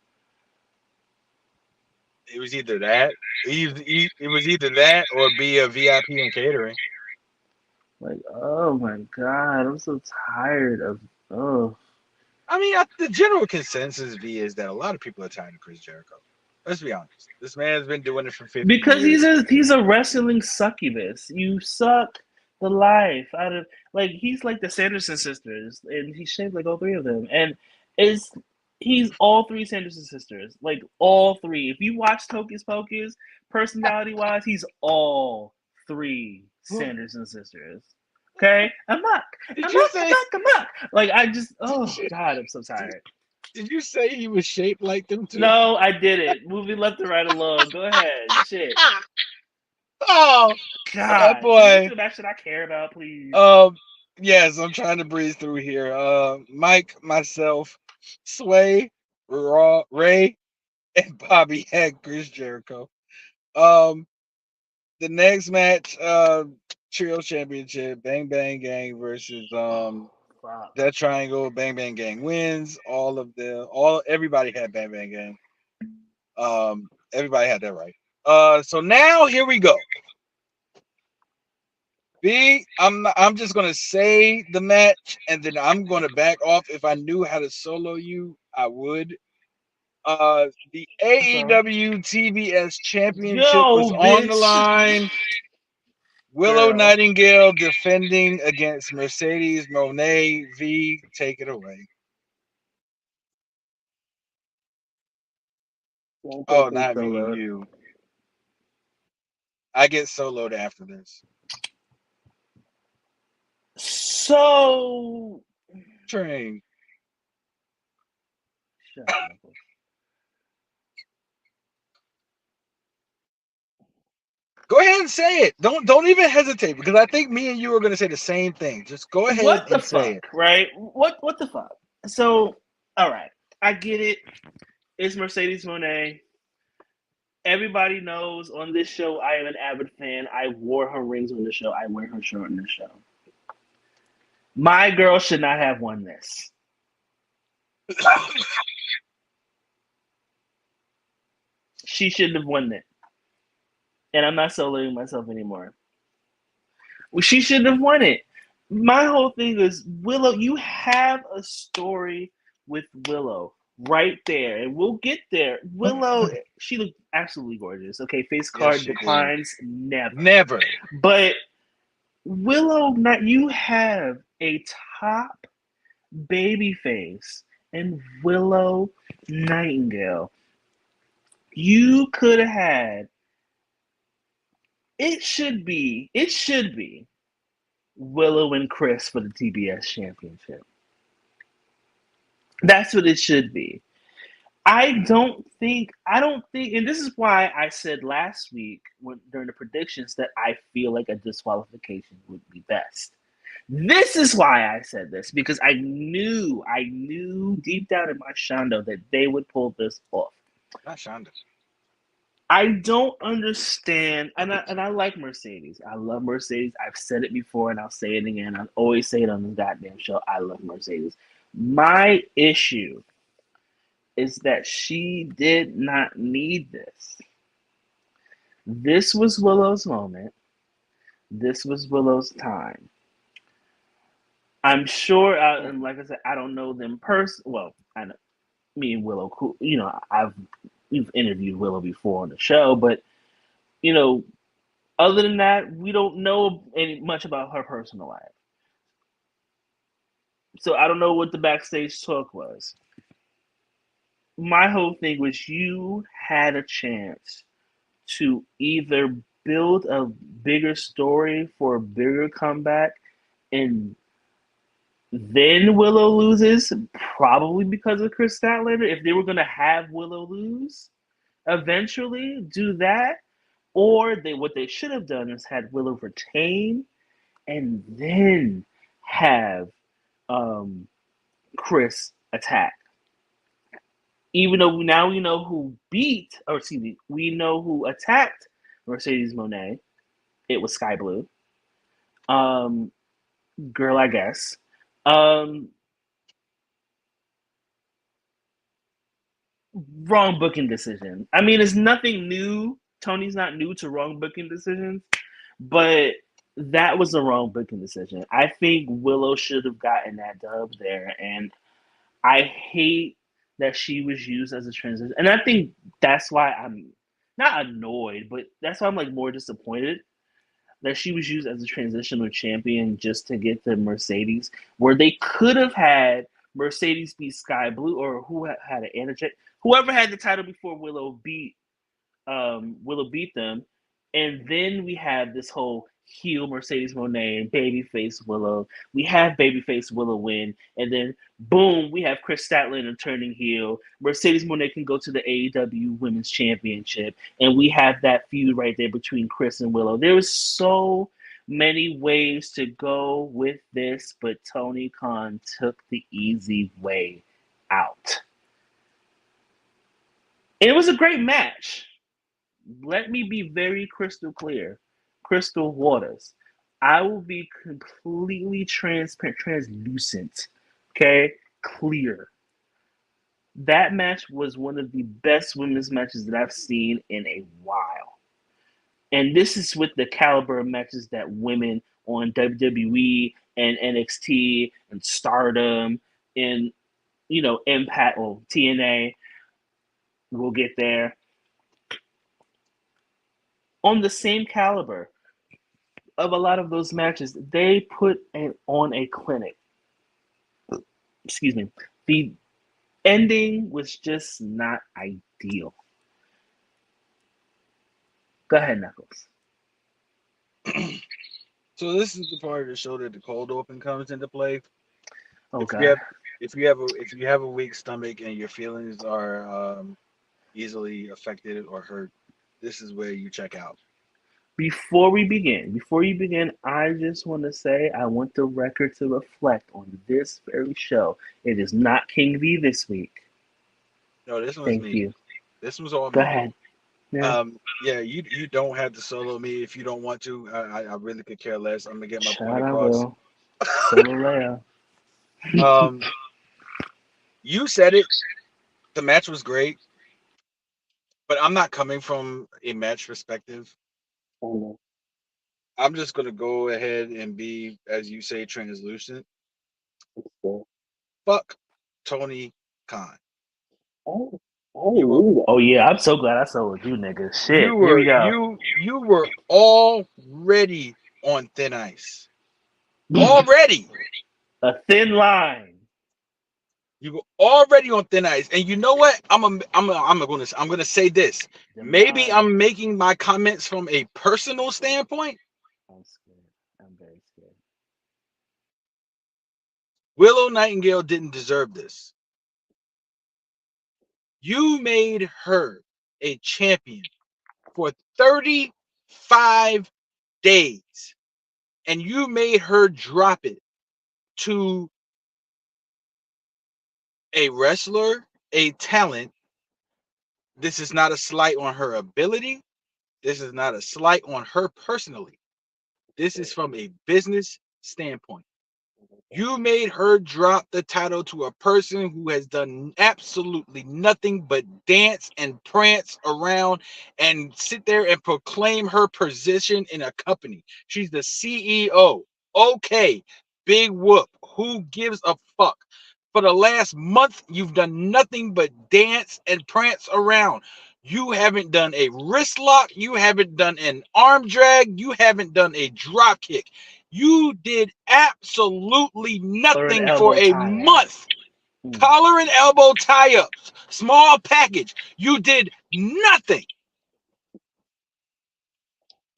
A: It was either that. It was either that or be a VIP in catering.
E: Like, oh my god, I'm so tired of. Oh,
A: I mean, the general consensus V is that a lot of people are tired of Chris Jericho. Let's be honest. This man's been doing it for 50
E: because
A: years.
E: he's a wrestling succubus. You suck. the life out of like he's like the Sanderson sisters, and he's shaped like all three of them, and is he's all three Sanderson sisters, like all three. If you watch Hocus Pocus, personality wise, he's all three Sanderson sisters. Okay,
A: Did you say?
E: Like I just, oh
A: Did you,
E: God, I'm so
A: did,
E: tired.
A: did you say he was shaped like them too?
E: No, I did it. Moving left and right alone. Go ahead. Shit.
A: Oh, that
E: God. Can we get to
A: boy.
E: the match that I care about, please?
A: Yes, I'm trying to breeze through here. Mike, myself, Sway, Ray, and Bobby had Chris Jericho. Um, the next match, Trio Championship, Bang Bang Gang versus
E: Fuck.
A: that triangle. Bang Bang Gang wins. Everybody had Bang Bang Gang. Everybody had that right. So now here we go. I'm just gonna say the match and then I'm gonna back off. If I knew how to solo you, I would. The
E: That's all right.
A: AEW TBS Championship was
E: Yo,
A: on the
E: bitch.
A: line. Willow
E: Girl.
A: Nightingale defending against Mercedes Monet. V, take it away.
E: Won't
A: Oh,
E: get
A: not me,
E: soloed.
A: you. I get soloed after this.
E: So.
A: Train.
E: Shut up, Knuckles.
A: Go ahead and say it. Don't even hesitate because I think me and you are gonna say the same thing. Just go ahead
E: What the
A: and say it.
E: fuck, right? What the fuck? So, all right. I get it. It's Mercedes Monet. Everybody knows on this show I am an avid fan. I wore her rings on the show. I wear her shirt on the show. My girl should not have won this. She shouldn't have won it. And I'm not soloing myself anymore. Well, she shouldn't have won it. My whole thing is Willow, you have a story with Willow right there, and we'll get there. Willow, she looked absolutely gorgeous. Okay, face
A: Yes,
E: card
A: she did.
E: declines, never.
A: Never.
E: But Willow, not you have a top baby face and Willow Nightingale. You could have had it should be Willow and Chris for the TBS championship. That's what it should be. I don't think, and this is why I said last week during the predictions that I feel like a disqualification would be best. This is why I said this because I knew deep down in my shondo that they would pull this off.
A: Not Shonda.
E: I don't understand, and I like Mercedes. I love Mercedes. I've said it before, and I'll say it again. I'll always say it on this goddamn show. I love Mercedes. My issue is that she did not need this. This was Willow's moment. This was Willow's time. I'm sure, and like I said, I don't know them Well, I know me and Willow. You know, we've interviewed Willow before on the show, but you know, other than that, we don't know much about her personal life. So I don't know what the backstage talk was. My whole thing was you had a chance to either build a bigger story for a bigger comeback and then Willow loses, probably because of Chris Statlander. If they were going to have Willow lose, eventually do that. Or what they should have done is had Willow retain and then have Chris attack. Even though now we know who we know who attacked Mercedes Monet. It was Sky Blue. Girl, I guess. Wrong booking decision. I mean, it's nothing new. Tony's not new to wrong booking decisions, but that was the wrong booking decision. I think Willow should have gotten that dub there, and I hate that she was used as a transition. And I think that's why I'm not annoyed, but that's why I'm like more disappointed. that she was used as a transitional champion just to get the Mercedes, where they could have had Mercedes beat Sky Blue, or who had an interchange, whoever had the title before Willow beat them, and then we have this whole heel Mercedes Moné and babyface Willow. We have babyface Willow win, and then boom, we have Chris Statlander turning heel. Mercedes Moné can go to the AEW Women's Championship, and we have that feud right there between Chris and Willow. There was so many ways to go with this, but Tony Khan took the easy way out. And it was a great match. Let me be very crystal clear, crystal waters. I will be completely transparent, translucent, okay, clear. That match was one of the best women's matches that I've seen in a while. And this is with the caliber of matches that women on WWE and NXT and Stardom and, Impact or TNA will get there. On the same caliber of a lot of those matches, they put on a clinic. Excuse me. The ending was just not ideal. Go ahead, Knuckles.
A: So this is the part of the show that the cold open comes into play.
E: Oh
A: if
E: God.
A: you have a weak stomach and your feelings are easily affected or hurt, this is where you check out.
E: Before you begin, I just want to say I want the record to reflect on this very show. It is not King V this week.
A: No, this one's
E: Thank
A: me.
E: you.
A: This one's all
E: Go
A: me.
E: ahead. Yeah.
A: You don't have to solo me if you don't want to. I really could care less. I'm gonna get my
E: Shout
A: point
E: I
A: across.
E: will. Solo Leia.
A: You said it. The match was great, but I'm not coming from a match perspective.
E: Oh,
A: I'm just gonna go ahead and be, as you say, translucent.
E: no.
A: Fuck Tony Khan.
E: Oh,
A: You were
E: oh yeah, I'm so glad I soloed you, nigga. Shit,
A: you
E: here
A: were
E: we go.
A: you were already on thin ice. Already.
E: A thin line.
A: You were already on thin ice, and you know what? I'm gonna say this. Maybe I'm making my comments from a personal standpoint.
E: I'm scared. I'm very scared.
A: Willow Nightingale didn't deserve this. You made her a champion for 35 days, and you made her drop it to a wrestler, a talent. This is not a slight on her ability. This is not a slight on her personally. This is from a business standpoint. You made her drop the title to a person who has done absolutely nothing but dance and prance around and sit there and proclaim her position in a company. She's the CEO. Okay, big whoop. Who gives a fuck? For the last month, you've done nothing but dance and prance around. You haven't done a wrist lock. You haven't done an arm drag. You haven't done a drop kick. You did absolutely nothing for a month. Collar and elbow tie-ups, small package. You did nothing.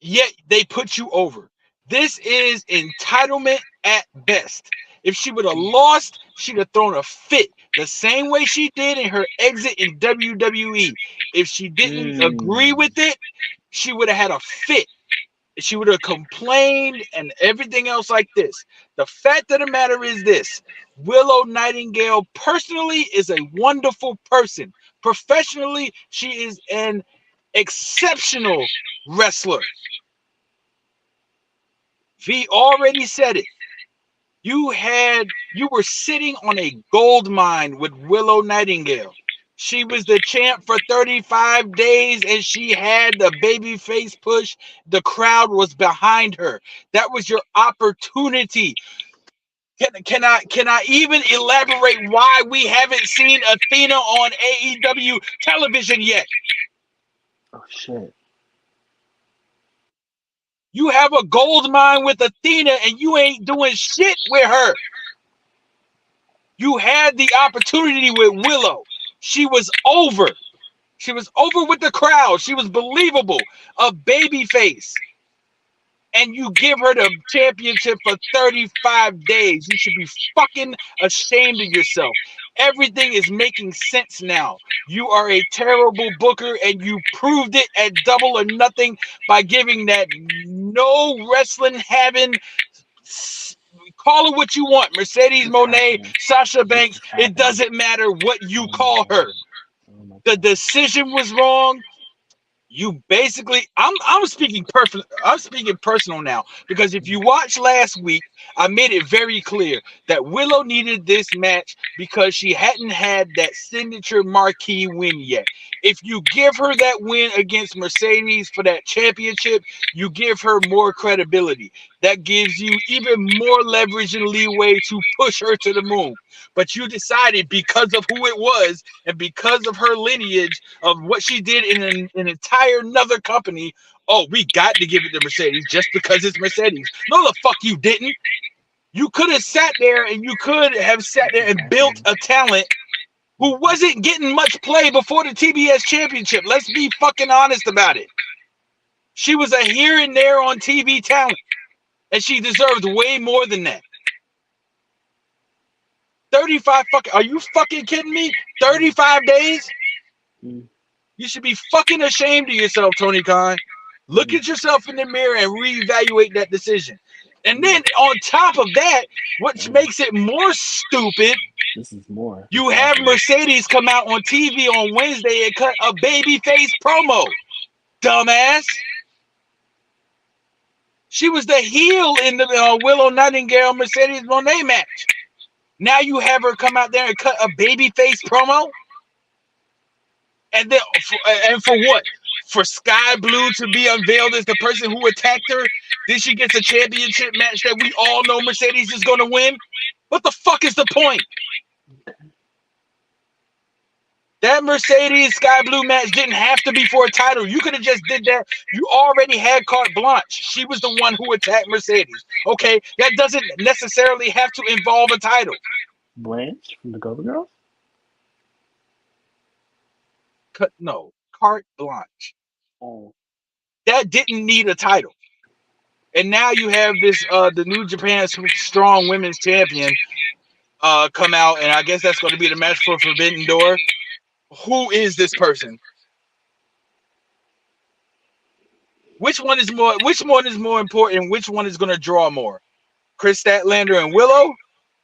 A: Yet they put you over. This is entitlement at best. If she would have lost, she'd have thrown a fit the same way she did in her exit in WWE. If she didn't agree with it, she would have had a fit. She would have complained and everything else like this. The fact of the matter is this: Willow Nightingale personally is a wonderful person. Professionally, she is an exceptional wrestler. V already said it. You were sitting on a gold mine with Willow Nightingale. She was the champ for 35 days and she had the baby face push. The crowd was behind her. That was your opportunity. Can I even elaborate why we haven't seen Athena on AEW television yet?
E: Oh shit.
A: You have a gold mine with Athena, and you ain't doing shit with her. You had the opportunity with Willow. She was over. She was over with the crowd. She was believable. A baby face. And you give her the championship for 35 days. You should be fucking ashamed of yourself. Everything is making sense now. You are a terrible booker, and you proved it at Double or Nothing by giving that no wrestling having, call her what you want, Mercedes Moné, Sasha Banks, it doesn't matter what you call her. The decision was wrong. You basically, I'm speaking perfect. I'm speaking personal now, because if you watch last week, I made it very clear that Willow needed this match because she hadn't had that signature marquee win yet. If you give her that win against Mercedes for that championship, you give her more credibility. That gives you even more leverage and leeway to push her to the moon. But you decided, because of who it was and because of her lineage of what she did in an entire another company, oh, we got to give it to Mercedes just because it's Mercedes. No, the fuck you didn't. You could have sat there and you could have sat there and built a talent who wasn't getting much play before the TBS championship. Let's be fucking honest about it. She was a here and there on TV talent, and she deserved way more than that. 35 fucking, are you fucking kidding me? 35 days? You should be fucking ashamed of yourself, Tony Khan. Look at yourself in the mirror and reevaluate that decision. And then on top of that, what makes it more stupid, you have Mercedes come out on TV on Wednesday and cut a babyface promo. Dumbass. She was the heel in the Willow Nightingale Mercedes Moné match. Now you have her come out there and cut a babyface promo? And then, and for what? For Sky Blue to be unveiled as the person who attacked her? Then she gets a championship match that we all know Mercedes is going to win? What the fuck is the point? That Mercedes Sky Blue match didn't have to be for a title. You could have just did that. You already had carte blanche. She was the one who attacked Mercedes. Okay, that doesn't necessarily have to involve a title.
E: Blanche from the Golden Girls?
A: No, carte blanche.
E: Oh.
A: That didn't need a title. And now you have this the New Japan Strong Women's Champion come out, and I guess that's going to be the match for Forbidden Door. Who is this person? Which one is more important? Which one is going to draw more? Chris Statlander and Willow,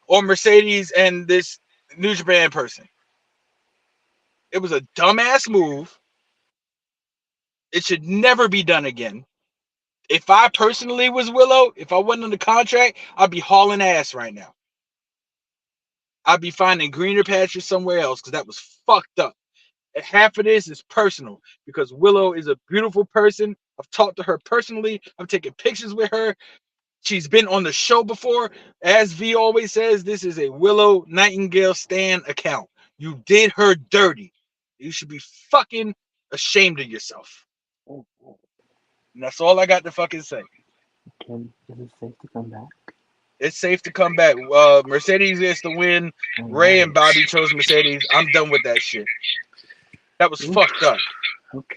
A: or Mercedes and this New Japan person? It was a dumbass move. It should never be done again. If I personally was Willow, if I wasn't on the contract, I'd be hauling ass right now. I'd be finding greener pastures somewhere else, because that was fucked up. And half of this is personal, because Willow is a beautiful person. I've talked to her personally. I'm taking pictures with her. She's been on the show before. As V always says, this is a Willow Nightingale Stan account. You did her dirty. You should be fucking ashamed of yourself. And that's all I got to fucking say.
E: Is it safe to come back?
A: It's safe to come back. Mercedes gets the win. Ray and Bobby chose Mercedes. I'm done with that shit. That was fucked up.
E: Okay.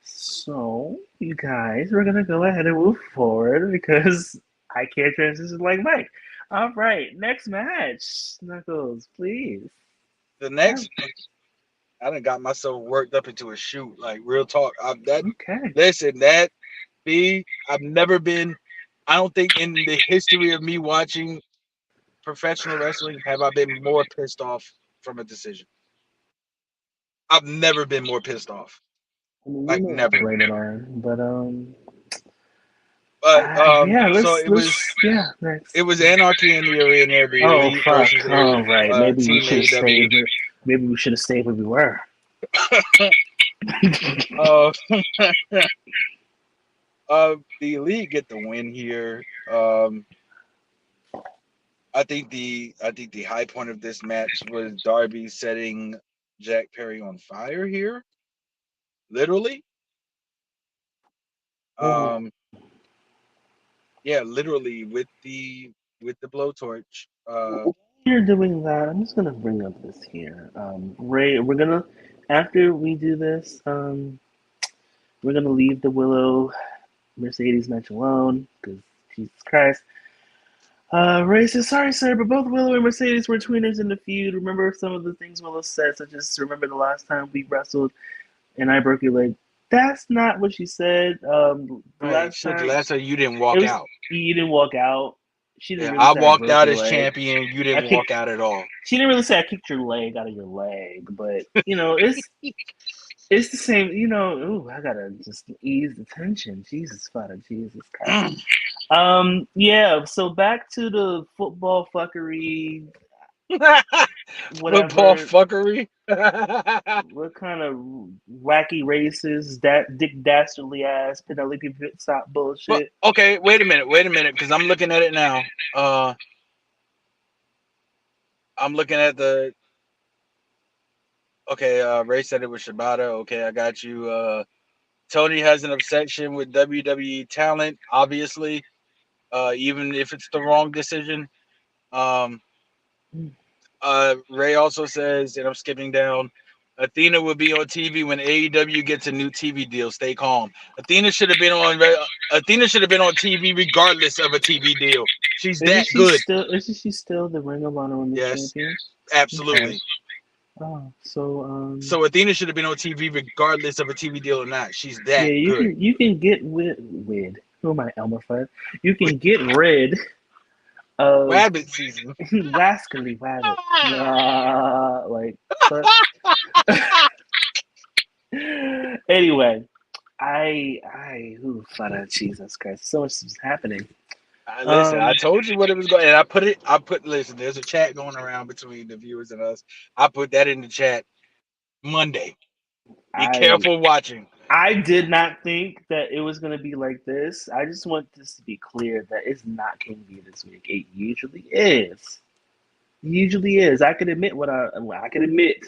E: So, you guys, we're going to go ahead and move forward because I can't transition like Mike. All right, next match. Knuckles, please.
A: The next, I done got myself worked up into a shoot. Like, real talk. Listen, I've never been, I don't think in the history of me watching professional wrestling have I been more pissed off from a decision. I've never been more pissed off. Like, never. It was Anarchy in the Arena. The Elite versus
E: right. Maybe we should have stayed. Maybe we should have stayed where we were.
A: The Elite get the win here. I think the high point of this match was Darby setting Jack Perry on fire here. Literally.
E: Mhm.
A: Um, yeah, literally with the blowtorch.
E: You're doing that. I'm just gonna bring up this here. Ray, we're gonna after we do this, we're gonna leave the Willow Mercedes match alone because Jesus Christ. Ray says, sorry, sir, but both Willow and Mercedes were tweeners in the feud. Remember some of the things Willow said, such as, remember the last time we wrestled and I broke your leg? That's not what she said. The
A: Right.
E: last
A: So the
E: time,
A: last time you didn't
E: it
A: walk
E: was,
A: out.
E: you didn't walk out. She didn't
A: Yeah,
E: really
A: I
E: say I
A: walked
E: broke
A: out
E: your
A: as
E: leg.
A: champion. You
E: I
A: didn't
E: kicked,
A: walk out at all.
E: she didn't really say I kicked your leg out of your leg, but, it's the same, ooh, I gotta just ease the tension. Jesus, Father, Jesus Christ. Yeah, so back to the football fuckery,
A: Football
E: whatever.
A: fuckery.
E: What kind of wacky racist, that Dick Dastardly ass Penelope Pitstop
A: But
E: bullshit?
A: okay, wait a minute, because I'm looking at it now. I'm looking at the okay. Ray said it was Shibata. Okay, I got you. Tony has an obsession with WWE talent, obviously. Even if it's the wrong decision. Um, Ray also says, and I'm skipping down. Athena will be on TV when AEW gets a new TV deal. Stay calm. Athena should have been on. Athena should have been on TV regardless of a TV deal. She's that good.
E: Isn't she still the Ring of Honor Women's
A: Yes,
E: Champion? Okay.
A: absolutely.
E: Oh, so
A: So Athena should have been on TV regardless of a TV deal or not. She's
E: yeah,
A: that good.
E: you can get with who am I, Elmer Fudd? You can get rid of
A: Rabbit season.
E: Wascally Wabbit. Like fuck. Anyway, ooh, Father Jesus Christ, so much is happening.
A: Listen,
E: Um,
A: I told you what it was going, and I put it. I put listen. There's a chat going around between the viewers and us. I put that in the chat Monday. Be
E: I
A: careful watching.
E: I did not think that it was gonna be like this. I just want this to be clear that it's not King V this week. It usually is. Usually is. I can admit I can admit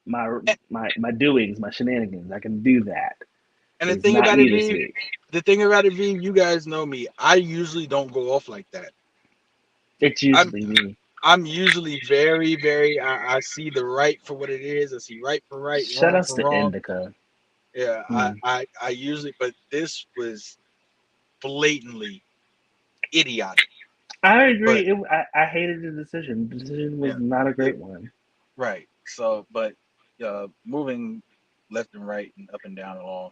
E: my
A: And,
E: my doings, my shenanigans. I can do that.
A: and
E: It's not me this week.
A: the thing about it, V, you guys know me. I usually don't go off like that.
E: It's
A: I'm
E: usually me.
A: I'm usually very, very. I see the right for what it is. I see right for right,
E: Shout
A: wrong
E: outs
A: for
E: to
A: wrong.
E: Indica.
A: Yeah,
E: Hmm.
A: I usually, but this was blatantly idiotic.
E: I
A: But
E: agree. I hated the decision. The decision was
A: yeah,
E: not a
A: it,
E: great one.
A: right. So, but moving left and right and up and down along.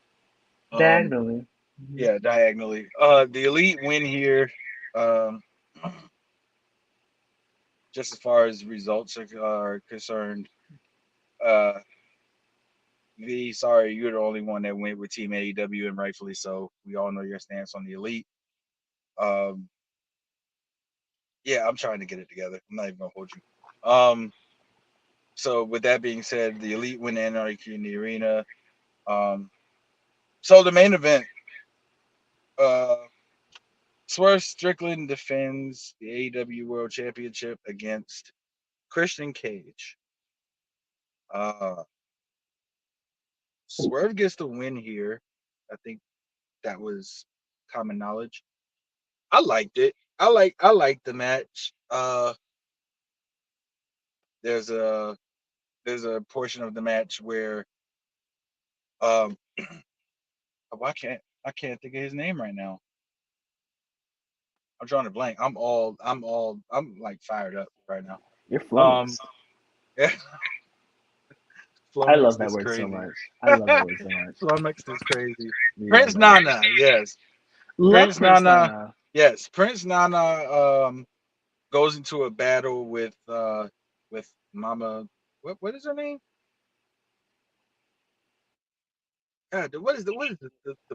A: Um,
E: Diagonally. Hmm.
A: yeah, diagonally. The elite win here. Um, just as far as results are concerned. Uh, V, sorry, you're the only one that went with Team AEW, and rightfully so. We all know your stance on the elite. Um, yeah, I'm trying to get it together. I'm not even gonna hold you. So with that being said, the elite win Anarchy in the arena. Um, so the main event, uh, Swerve Strickland defends the AEW World Championship against Christian Cage. Uh, Swerve gets the win here. I think that was common knowledge. I liked it. I liked the match. There's a there's a portion of the match where um I can't think of his name right now. I'm drawing a blank. I'm like fired up right now.
E: You're
A: Um
E: flummoxed.
A: yeah,
E: I love
A: flummoxed
E: that
A: is
E: word so
A: crazy.
E: much. I love that word so much.
A: Flummoxed is crazy.
E: Love
A: Prince
E: that word.
A: Nana, yes.
E: Love
A: Prince
E: Prince
A: Nana,
E: Nana.
A: yes. Prince Nana goes into a battle with Mama, what is her name? God, what is the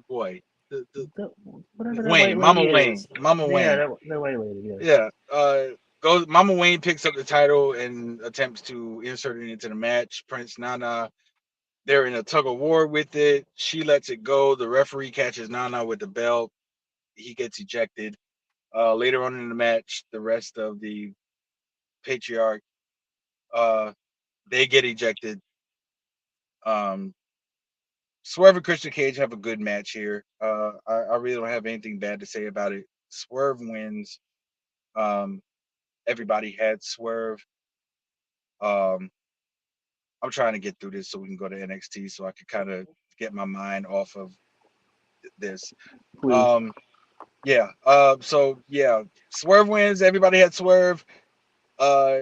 A: boy?
E: The, whatever that white
A: Wayne,
E: lady is.
A: Mama
E: Yeah,
A: Wayne.
E: that white lady. Yes.
A: Yeah. Goes. Mama Wayne picks up the title and attempts to insert it into the match. Prince Nana, they're in a tug of war with it. She lets it go. The referee catches Nana with the belt. He gets ejected. Later on in the match, the rest of the patriarch, uh, they get ejected. Um, Swerve and Christian Cage have a good match here. I really don't have anything bad to say about it. Swerve wins. Um, everybody had Swerve. Um, I'm trying to get through this so we can go to NXT so I can kind of get my mind off of this.
E: Please.
A: Um, yeah. So yeah, Swerve wins. Everybody had Swerve. Uh,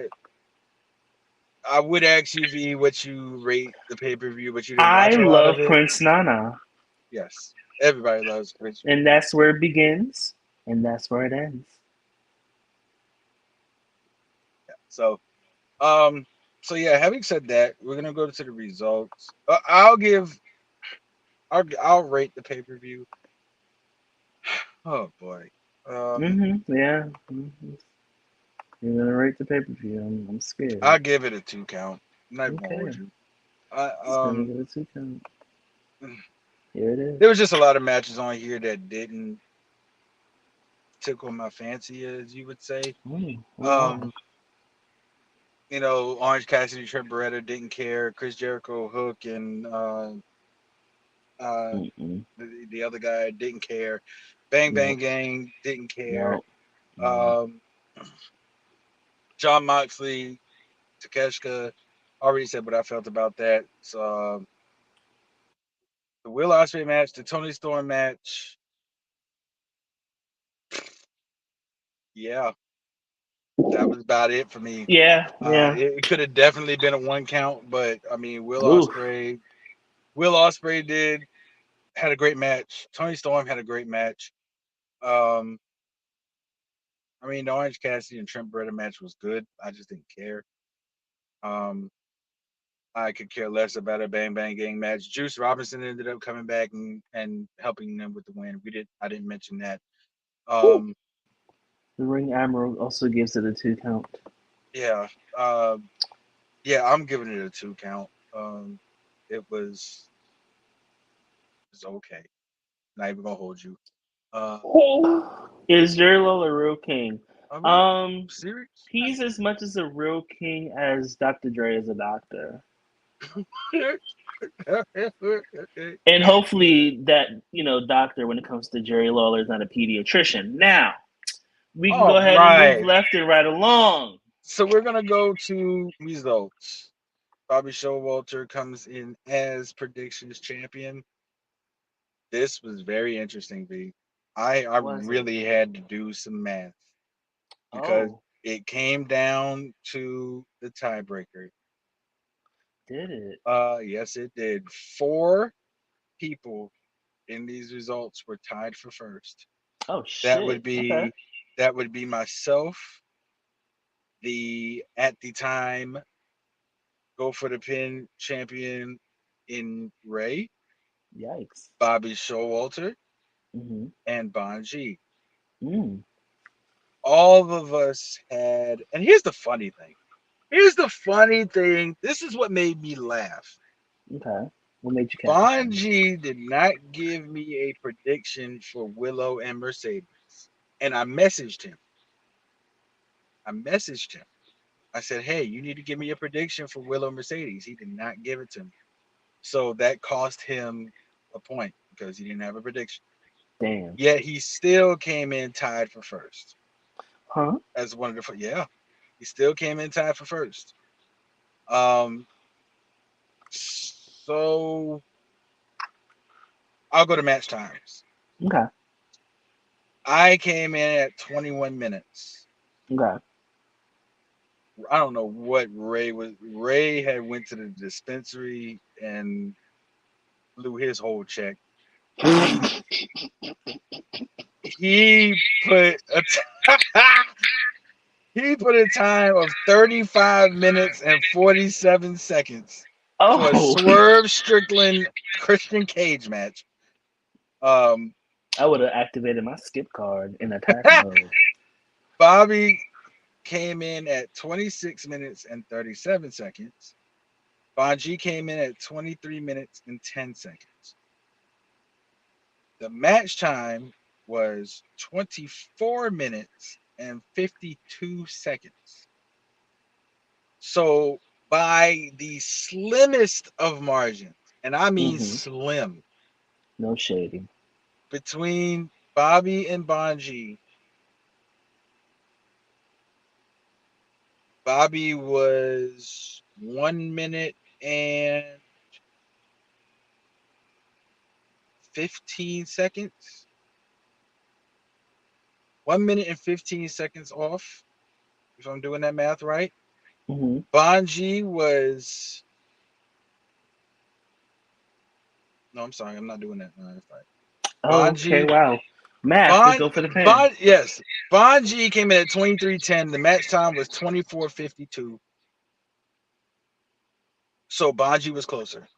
A: I would ask you, V, what you rate the pay per view, but you didn't
E: I
A: watch a lot
E: love
A: of it.
E: Prince Nana,
A: Yes, everybody loves Chris.
E: and that's where it begins, and that's where it ends.
A: So, um, so yeah. Having said that, we're gonna go to the results. I'll rate the pay per view. Oh boy. Um,
E: Yeah. You're gonna rate the pay per view. I'm scared.
A: I'll give it a 2 count. I'm not even gonna hold
E: Okay.
A: you. I
E: It's gonna give it a 2 count. Here it is.
A: there was just a lot of matches on here that didn't tickle my fancy, as you would say.
E: Wow.
A: Um, Orange Cassidy, Trent Beretta didn't care. Chris Jericho, Hook, and uh,
E: Mm-mm.
A: the other guy didn't care. Bang Bang
E: Nope.
A: Gang didn't care.
E: Nope. No.
A: Um, John Moxley, Takeshka, already said what I felt about that. So, the Will Ospreay match, the Tony Storm match, yeah, that was about it for me.
E: Yeah. Yeah.
A: It could have definitely been a 1 count, but I mean,
E: Oof.
A: Will Ospreay had a great match. Tony Storm had a great match. Um, I mean, the Orange Cassidy and Trent Beretta match was good. I just didn't care. Um, I could care less about a Bang Bang Gang match. Juice Robinson ended up coming back and helping them with the win. I didn't mention that.
E: Whew.
A: Um,
E: The Ring Admiral also gives it a 2 count.
A: yeah. Uh, yeah, I'm giving it a 2 count. It was okay. Not even gonna hold you. Uh,
E: Is Jerry Lawler a real king?
A: are we
E: Um,
A: serious?
E: he's as much as a real king as Dr. Dre is a doctor. And hopefully that, doctor when it comes to Jerry Lawler is not a pediatrician. Now, we can
A: All
E: go ahead and move
A: right.
E: left and right along.
A: So we're gonna go to results. Bobby Showalter comes in as predictions champion. This was very interesting, V. I
E: Was it?
A: really had to do some math because
E: Oh,
A: it came down to the tiebreaker.
E: did it?
A: Yes, it did. Four people in these results were tied for first.
E: Oh
A: That would
E: shit. Okay.
A: be myself, the at the time go for the pin champion in Ray,
E: Yikes.
A: Bobby Showalter,
E: Mm-hmm.
A: and Bonji.
E: Mm.
A: All of us had, and here's the funny thing. Here's the funny thing. This is what made me laugh.
E: Okay. What made you cash in?
A: Bonji did not give me a prediction for Willow and Mercedes. And I messaged him. I messaged him. I said, hey, you need to give me a prediction for Willow Mercedes. He did not give it to me. So that cost him a point because he didn't have a prediction.
E: Damn.
A: Yet he still came in tied for first.
E: Huh?
A: As one of the, yeah, he still came in tied for first. Um, so I'll go to match times.
E: Okay.
A: I came in at 21 minutes.
E: Okay.
A: I don't know what Ray was. Ray had went to the dispensary and blew his whole check. He put a he put a time of 35 minutes and 47 seconds for a
E: Oh,
A: Swerve Strickland Christian Cage match. Um,
E: I would have activated my skip card in attack mode.
A: Bobby came in at 26 minutes and 37 seconds. Bonji came in at 23 minutes and 10 seconds. The match time was 24 minutes and 52 seconds. So, by the slimmest of margins, and I mean
E: Mm-hmm.
A: slim,
E: No shading.
A: between Bobby and Bonji. Bobby was 1 minute and 15 seconds. 1 minute and 15 seconds off, if I'm doing that math right.
E: Mm-hmm.
A: Bonji was no, I'm sorry, I'm not doing that. No, that's right.
E: Okay,
A: Bonji,
E: wow. Math, let's go for the pin.
A: Yes, Bonji came in at 23:10. The match time was 24:52. So Bonji was closer.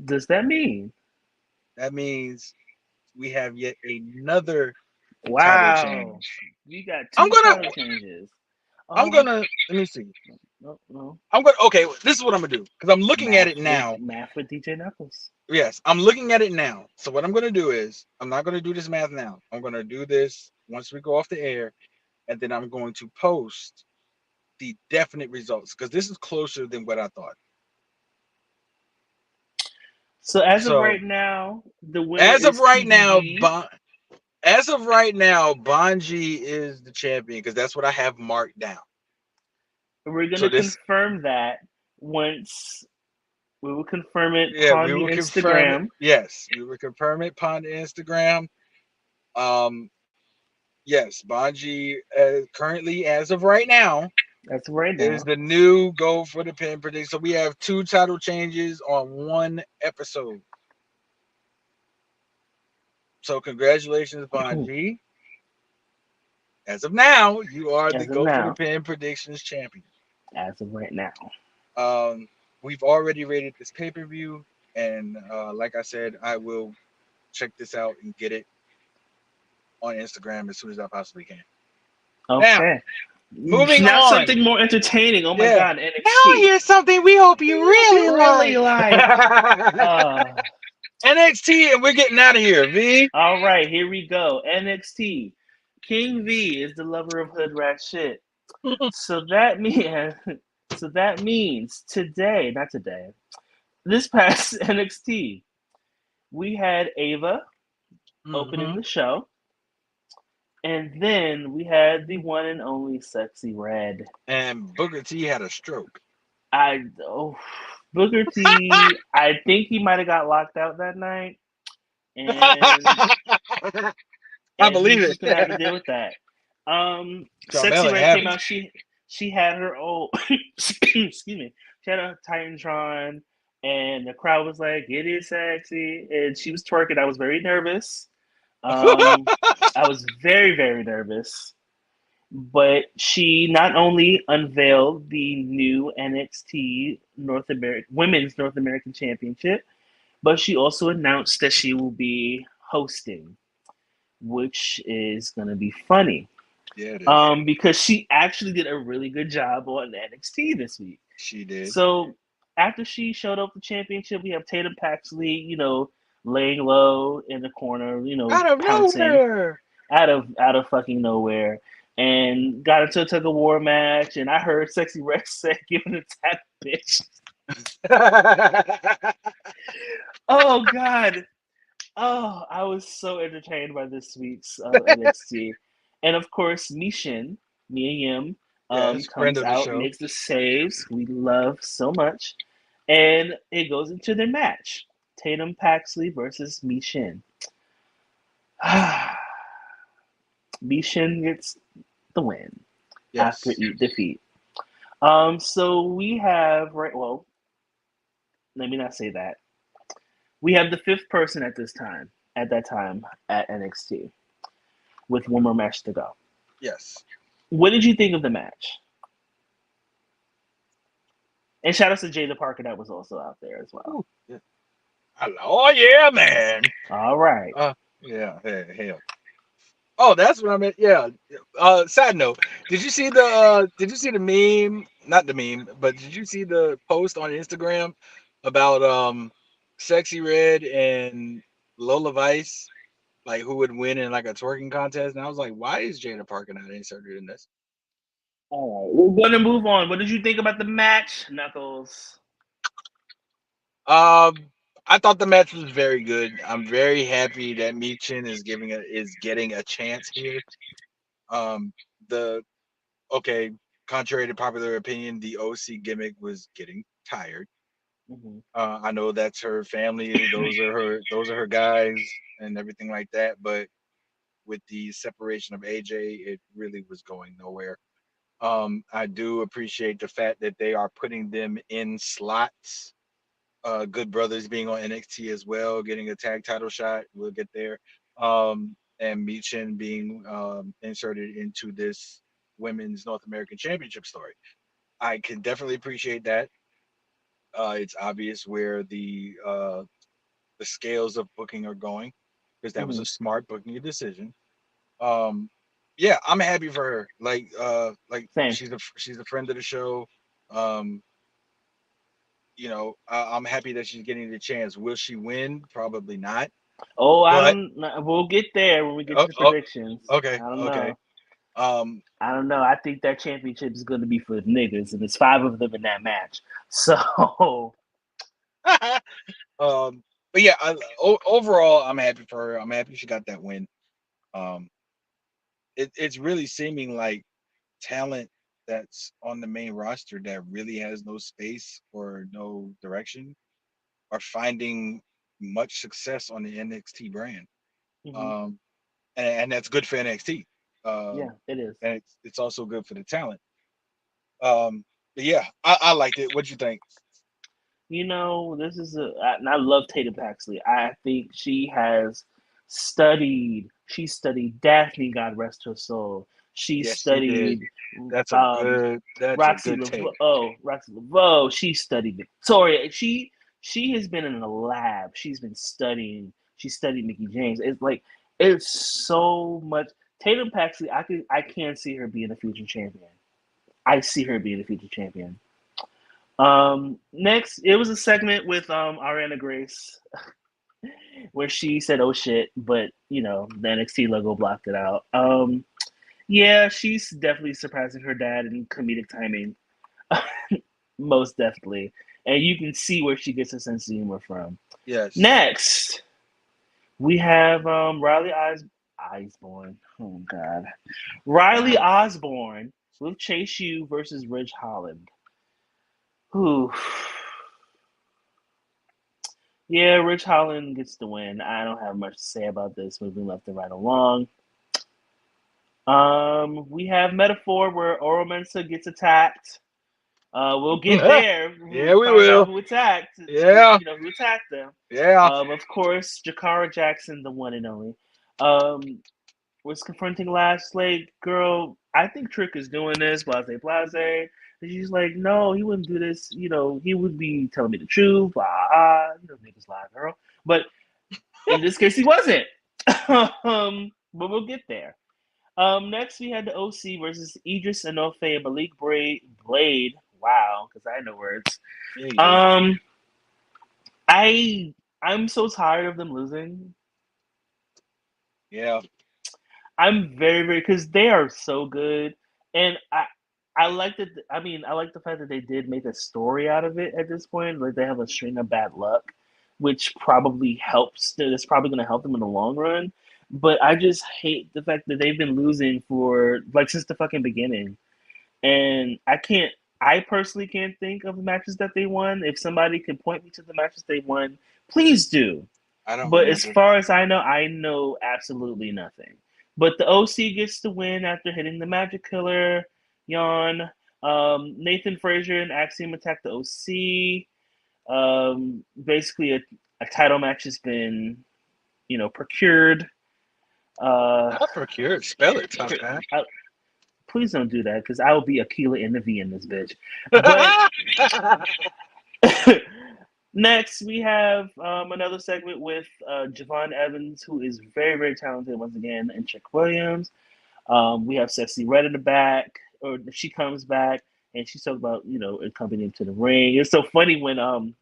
E: Does that mean?
A: That means we have yet another title
E: Wow.
A: change.
E: We got
A: I'm
E: two
A: gonna,
E: title changes.
A: I'm
E: Oh,
A: gonna, let me see.
E: no, no.
A: Okay, this is what I'm gonna do because I'm looking at
E: Math
A: it
E: with
A: now.
E: DJ Knuckles.
A: Yes, I'm looking at it now. So what I'm gonna do is I'm not gonna do this math now. I'm gonna do this once we go off the air, and then I'm going to post the definite results because this is closer than what I thought.
E: So as of
A: So
E: right now, the winner
A: as of
E: is
A: right now,
E: TBV.
A: Bonji is the champion because that's what I have marked down.
E: We're
A: So
E: gonna
A: this,
E: confirm that once we will confirm it
A: yeah,
E: upon
A: we
E: the
A: will confirm it.
E: Instagram.
A: Yes, we will confirm it upon the Instagram. Um, yes, Bonji currently, as of right now,
E: That's right
A: is
E: now.
A: the new go for the pin prediction. So we have two title changes on one episode. So congratulations, Bonji. As of now, you are the
E: As of
A: go for the
E: now.
A: pin predictions champion.
E: As of right now.
A: Um, we've already rated this pay per view, and like I said, I will check this out and get it on Instagram as soon as I possibly can. Now,
E: Okay.
A: moving
E: Now
A: on.
E: something more entertaining. Oh my
A: Yeah.
E: god,
A: Now
E: NXT.
A: here's something we hope you
E: What
A: really
E: you really
A: like.
E: like? Uh,
A: NXT, and we're getting out of here, V.
E: all right, here we go. NXT. King V is the lover of hood rat shit. So that means today, not today, this past NXT, we had Ava opening
A: Mm-hmm.
E: the show, and then we had the one and only Sexy Red.
A: And Booker T had a stroke.
E: Booker T. I think he might have got locked out that night, and
A: I
E: he's
A: believe
E: just gonna have to
A: it.
E: deal with that. Sexy
A: Carmella
E: Red came
A: happy.
E: out. She had her old excuse me. She had a Titantron, and the crowd was like, "It is sexy," and she was twerking. I was very nervous. I was very very nervous. But she not only unveiled the new NXT Women's North American Championship, but she also announced that she will be hosting, which is going to be funny.
A: Yeah, it is.
E: Because she actually did a really good job on NXT this week.
A: She did.
E: So after she showed up the championship, we have Tatum Paxley, laying low in the corner,
A: Out of
E: pouncing
A: nowhere.
E: out of fucking nowhere, and got into a tug of war match. And I heard Sexy Red say, "Giving a tap, bitch." Oh god. Oh, I was so entertained by this week's NXT. And of course, Mia Yim,
A: Yes, friend
E: comes
A: of the
E: out,
A: show.
E: makes the saves we love so much, and it goes into their match: Tatum Paxley versus Mishin. Mishin gets the win after
A: Yes.
E: defeat. So we have well, let me not say that. We have the fifth person at that time at NXT, with one more match to go.
A: Yes.
E: What did you think of the match? And shout out to Jada Parker that was also out there as well.
A: Ooh, yeah. Oh yeah, man.
E: All right.
A: Yeah. Hell. Oh, that's what I meant. Yeah. Side note: Did you see the meme? Not the meme, but did you see the post on Instagram about Sexy Red and Lola Vice, like who would win in like a twerking contest? And I was like, why is Jada Parker not inserted in this?
E: All right. We're going to move on. What did you think about the match, Knuckles?
A: I thought the match was very good. I'm very happy that Michin is getting a chance here. Um, the okay, contrary to popular opinion, the OC gimmick was getting tired.
E: Mhm.
A: I know that's her family; those are her guys, and everything like that. But with the separation of AJ, it really was going nowhere. I do appreciate the fact that they are putting them in slots. Good Brothers being on NXT as well, getting a tag title shot. We'll get there. And Michin being inserted into this women's North American Championship story. I can definitely appreciate that. It's obvious where the scales of booking are going because that was a
E: Mhm.
A: smart booking decision. Um, yeah, I'm happy for her. Like
E: Same.
A: she's a friend of the show. Um, I'm happy that she's getting the chance. Will she win? Probably not.
E: Oh, I
A: But
E: don't. We'll get there when we get to
A: oh,
E: the
A: oh,
E: predictions.
A: okay,
E: I don't
A: okay.
E: know.
A: Um,
E: I don't know. I think that championship is going to be for the niggas, and there's 5 of them in that match. So,
A: um, but yeah, overall, I'm happy for her. I'm happy she got that win. Um, it's really seeming like talent that's on the main roster that really has no space or no direction are finding much success on the NXT brand.
E: mhm.
A: Um, and that's good for NXT.
E: Yeah, it is.
A: And it's also good for the talent. But yeah, I liked it. What you think?
E: This is and I love Tatum Paxley. I think she studied Daphne, God rest her soul. She
A: Yes, she did.
E: studied um,
A: That's a
E: Roxy
A: good
E: Laveau.
A: take.
E: Oh, Roxy Laveau. She studied Victoria. She has been in a lab. She's been studying. She studied Mickey James. It's like it's so much. Tatum Paxley. I can see her being a future champion. I see her being a future champion. Next, it was a segment with Ariana Grace where she said "oh shit," but the NXT logo blocked it out. Yeah, she's definitely surpassing her dad in comedic timing, most definitely, and you can see where she gets her sense of humor from.
A: Yes.
E: Next, we have Osborne. Oh God, Riley
A: Uh-huh.
E: Osborne with Chase U versus Ridge Holland. Who? Yeah, Rich Holland gets the win. I don't have much to say about this. Moving left and right along. We have Metaphor where Oro Mensa gets attacked. We'll get there.
A: Yeah,
E: We'll
A: we
E: find out
A: will.
E: who attacked.
A: Yeah,
E: Who attacked them.
A: yeah.
E: Of course, Jakara Jackson, the one and only, was confronting Lashley. Girl, I think Trick is doing this. Blase, blase. And she's like, no, he wouldn't do this. He would be telling me the truth. Blah, blah. Niggas lie, girl. But in this case, he wasn't. But we'll get there. Next, we had the OC versus Idris Enofe and Malik Blade. Wow, because I know words.
A: Yeah, you do.
E: Um, I I'm so tired of them losing.
A: Yeah.
E: I'm very very because they are so good, and I like that. I mean, I like the fact that they did make a story out of it at this point. Like they have a string of bad luck, which probably helps. That's probably going to help them in the long run. But I just hate the fact that they've been losing for like since the fucking beginning, and I can't. I personally can't think of the matches that they won. If somebody can point me to the matches they won, please do.
A: I don't
E: But as
A: remember.
E: far as I know absolutely nothing. But the OC gets the win after hitting the Magic Killer. Yawn. Nathan Frazier and Axiom attack the OC. Basically, a title match has been, procured. Uh,
A: Not procured. Spell it, tough guy.
E: I, please don't do that because I will be Aquila in the V in this bitch. But next, we have another segment with Javon Evans, who is very, very talented once again, and Chick Williams. We have Sexy Red in the back, or she comes back and she's talking about, accompanying to the ring. It's so funny when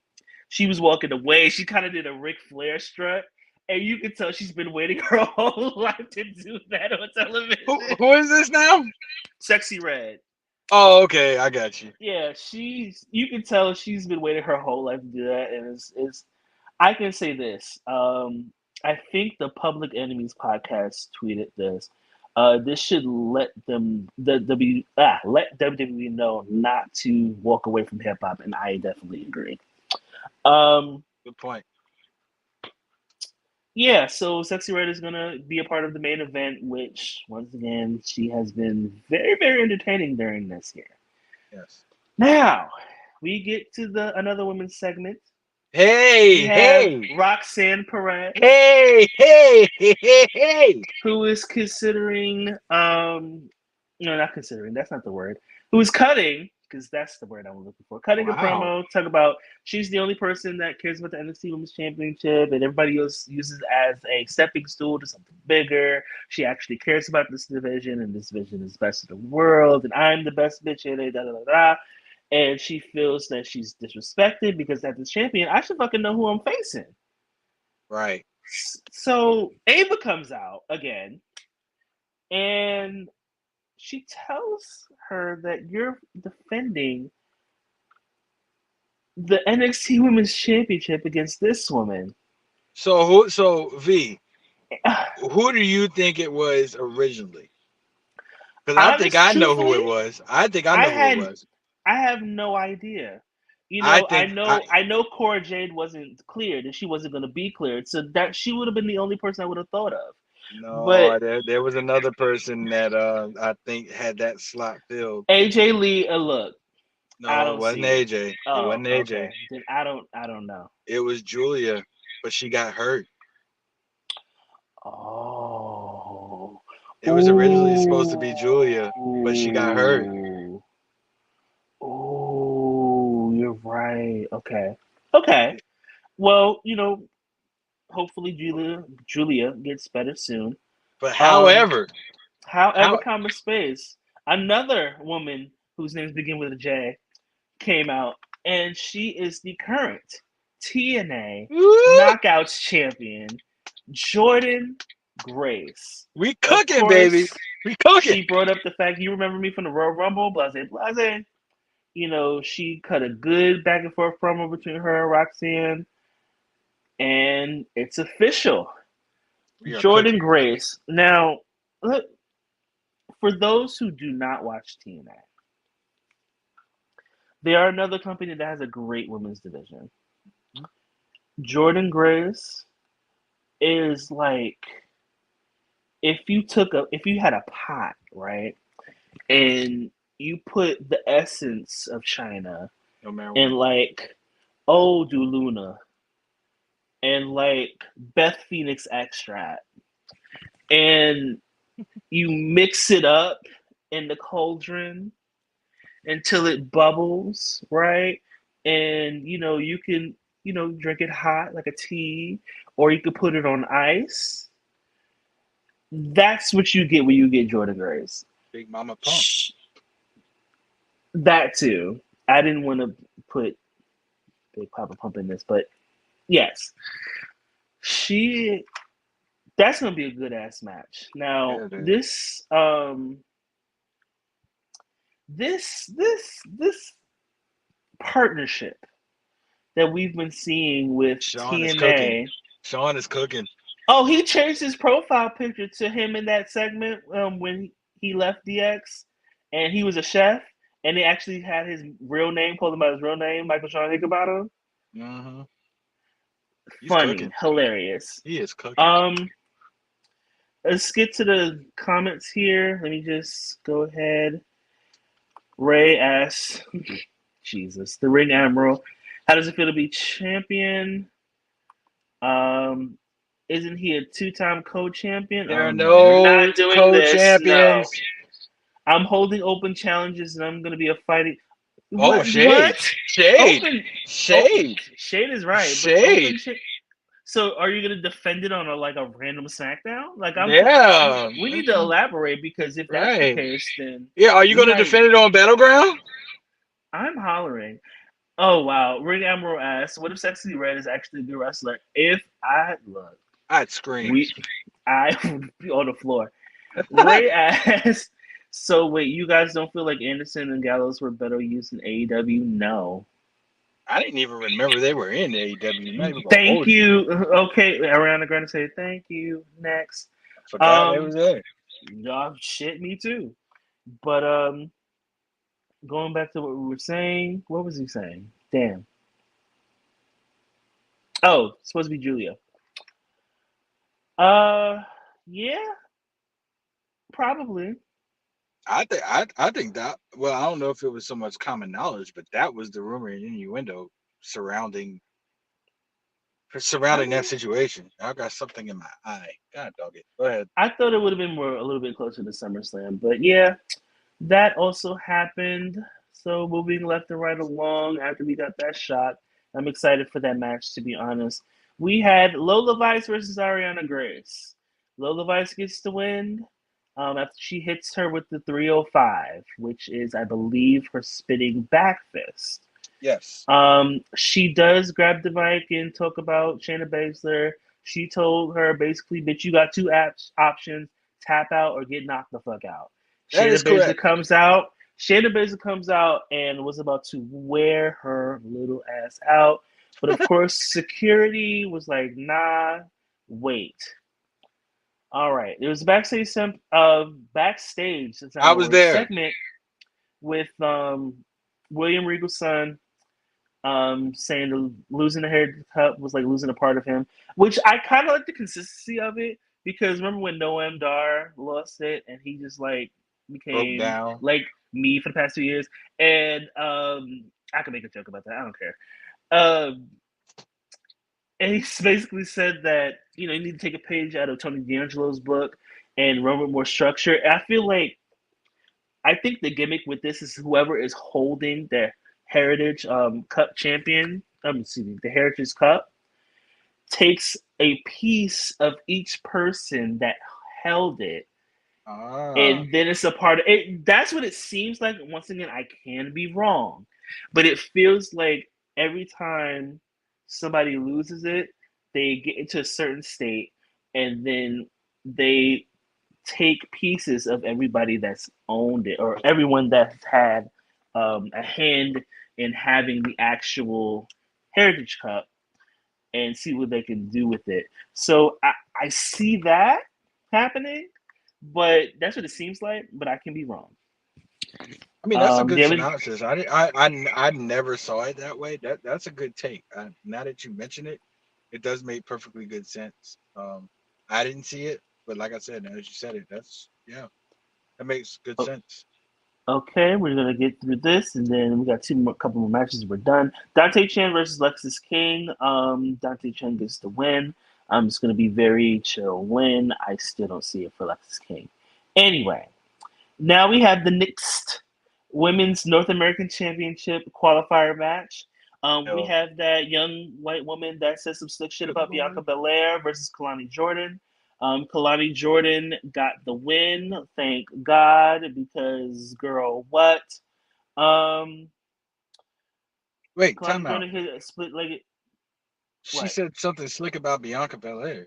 E: she was walking away, she kind of did a Ric Flair strut. And you can tell she's been waiting her whole life to do that on television.
A: Who is this now?
E: Sexy Red.
A: Oh, okay, I got you.
E: Yeah, you can tell she's been waiting her whole life to do that, and it's I can say this. I think the Public Enemies podcast tweeted this. This should let let WWE know not to walk away from hip hop, and I definitely agree. Um,
A: Good point.
E: yeah, so Sexy Red is gonna be a part of the main event, which once again she has been very very entertaining during this year.
A: Yes.
E: Now we get to the another women's segment. We
A: Hey,
E: have
A: hey,
E: Roxanne Perez,
A: hey.
E: who is considering, no, not considering, that's not the word, who is cutting, because that's the word I'm looking for, cutting a
A: Wow.
E: promo, talk about she's the only person that cares about the NXT Women's Championship, and everybody else uses it as a stepping stool to something bigger. She actually cares about this division, and this division is best in the world, and I'm the best bitch in it, da da da da. And she feels that she's disrespected because as the champion, I should fucking know who I'm facing.
A: Right.
E: So Ava comes out again, and she tells her that you're defending the NXT Women's Championship against this woman.
A: So V, who do you think it was originally? Because I think I know who it
E: Truthfully,
A: was. I think I
E: I
A: know who it
E: had
A: was.
E: I have no idea. You
A: I
E: know,
A: think I
E: I know Cora Jade wasn't cleared, and she wasn't going to be cleared, so that she would have been the only person I would have thought of. But
A: no, there was another person that I think had that slot filled.
E: AJ Lee, look, I
A: No, it
E: don't
A: wasn't
E: see it.
A: AJ. It
E: Oh,
A: wasn't
E: okay.
A: AJ.
E: Then I don't know.
A: It was Julia, but she got hurt.
E: Oh.
A: It was originally supposed to be Julia, but she got hurt.
E: Ooh. Oh, you're right. Okay. Okay. Well, hopefully Julia gets better soon.
A: But
E: Um,
A: however,
E: however,
A: how
E: comma space, another woman whose names begin with a J came out, and she is the current TNA
A: Woo,
E: Knockouts champion, Jordan Grace.
A: we
E: Of
A: cooking, baby.
E: course,
A: We cooking.
E: she brought up the fact you remember me from the Royal Rumble, blase blase. She cut a good back and forth promo between her and Roxanne, and it's official.
A: We are
E: Jordan
A: cooking.
E: Grace. Now, look, for those who do not watch TNA, they are another company that has a great women's division. Jordan Grace is like if you had a pot, right, and you put the essence of China
A: No
E: and
A: marijuana.
E: like Eau de Luna and like Beth Phoenix extract, and you mix it up in the cauldron until it bubbles, right? And you can drink it hot like a tea, or you could put it on ice. That's what you get when you get Jordan Grace.
A: Big Mama Pump.
E: That too. I didn't want to put Big Papa Pump in this, but yes, she. That's gonna be a good ass match. Now
A: Yeah, it is.
E: this partnership that we've been seeing with
A: Sean is cooking.
E: TNA.
A: Sean is cooking.
E: Oh, he changed his profile picture to him in that segment when he left DX, and he was a chef, and they actually had his real name, called him by his real name, Michael Sean Hickenbottom.
A: Mm-hmm. He's
E: Funny,
A: cooking.
E: hilarious.
A: He is cooking.
E: Let's get to the comments here. Let me just go ahead. Ray asks, Jesus, the Ring Admiral, how does it feel to be champion? Isn't he a two-time co-champion?
A: There are
E: No, we're
A: no
E: not doing this. No,
A: co-champions.
E: I'm holding open challenges, and I'm gonna be a fighting.
A: Oh,
E: What?
A: shade.
E: What?
A: Shade.
E: Open
A: Shade.
E: Shade is right.
A: Shade.
E: But so, are you gonna defend it on a random SmackDown?
A: Yeah.
E: We need to elaborate, because if that's the
A: Right.
E: case, then
A: Yeah, are you
E: we
A: going to
E: might.
A: defend it on Battleground?
E: I'm hollering. Oh wow, Ring Admiral asks, "What if Sexy Red is actually a good wrestler?" If I look,
A: I'd scream.
E: I would be on the floor. Ray asks, So wait, you guys don't feel like Anderson and Gallows were better used in AEW? No.
A: I didn't even remember they were in AEW. Not even gonna
E: Thank
A: hold you.
E: you. Okay, Ariana Grande said thank you. Next.
A: I forgot they was
E: Um,
A: there.
E: shit, me too. But going back to what we were saying, what was he saying? Damn. Oh, it's supposed to be Julia. Yeah, probably.
A: I think that. Well, I don't know if it was so much common knowledge, but that was the rumor and innuendo surrounding
E: I
A: that
E: mean,
A: situation. I got something in my eye. God dog it. Go ahead.
E: I thought it would have been more a little bit closer to SummerSlam, but yeah, that also happened. So moving left and right along after we got that shot, I'm excited for that match. To be honest, we had Lola Vice versus Ariana Grace. Lola Vice gets the win after she hits her with the 305, which is, I believe, her spinning back fist.
A: Yes.
E: She does grab the mic and talk about Shayna Baszler. She told her basically, bitch, you got two options: tap out or get knocked the fuck out.
A: That
E: Shayna
A: is
E: Baszler
A: correct.
E: comes out. Shayna Baszler comes out and was about to wear her little ass out, but of course, security was like, "Nah, wait." All right, there was a backstage. That's not
A: I
E: even a
A: was
E: word.
A: there.
E: Segment with William Regal's son saying the losing the Heritage Cup was like losing a part of him, which I kind of like the consistency of it because remember when Noam Dar lost it and he just like
A: Broke
E: became
A: down.
E: like me for the past 2 years, and I can make a joke about that. I don't care. Um, and he basically said that you need to take a page out of Tony D'Angelo's book and run with more structure. And I think the gimmick with this is whoever is holding the Heritage Cup champion, excuse me, the Heritage Cup, takes a piece of each person that held it,
A: Ah.
E: and then it's a part of it. That's what it seems like. Once again, I can be wrong, but it feels like every time somebody loses it, they get into a certain state, and then they take pieces of everybody that's owned it or everyone that's had a hand in having the actual Heritage Cup and see what they can do with it. So I see that happening, but that's what it seems like. But I can be wrong.
A: I mean, that's a good
E: David,
A: synopsis. I never saw it that way. That's a good take. Now that you mention it, it does make perfectly good sense. I didn't see it, but like I said, now that you said it, that makes good sense.
E: okay, we're gonna get through this, and then we got couple more matches. We're done. Dante Chen versus Lexis King. Dante Chen gets the win. It's gonna be very chill win. I still don't see it for Lexis King. Anyway, now we have the next Women's North American Championship qualifier match. We
A: Yo,
E: have that young white woman that said some slick shit
A: good
E: about Bianca
A: lord.
E: Belair versus Kalani Jordan. Kalani Jordan got the win, thank God, because girl, what? Um,
A: Wait,
E: Kalani
A: time out.
E: Jordan hit a split legged.
A: She
E: What?
A: said something slick about Bianca Belair.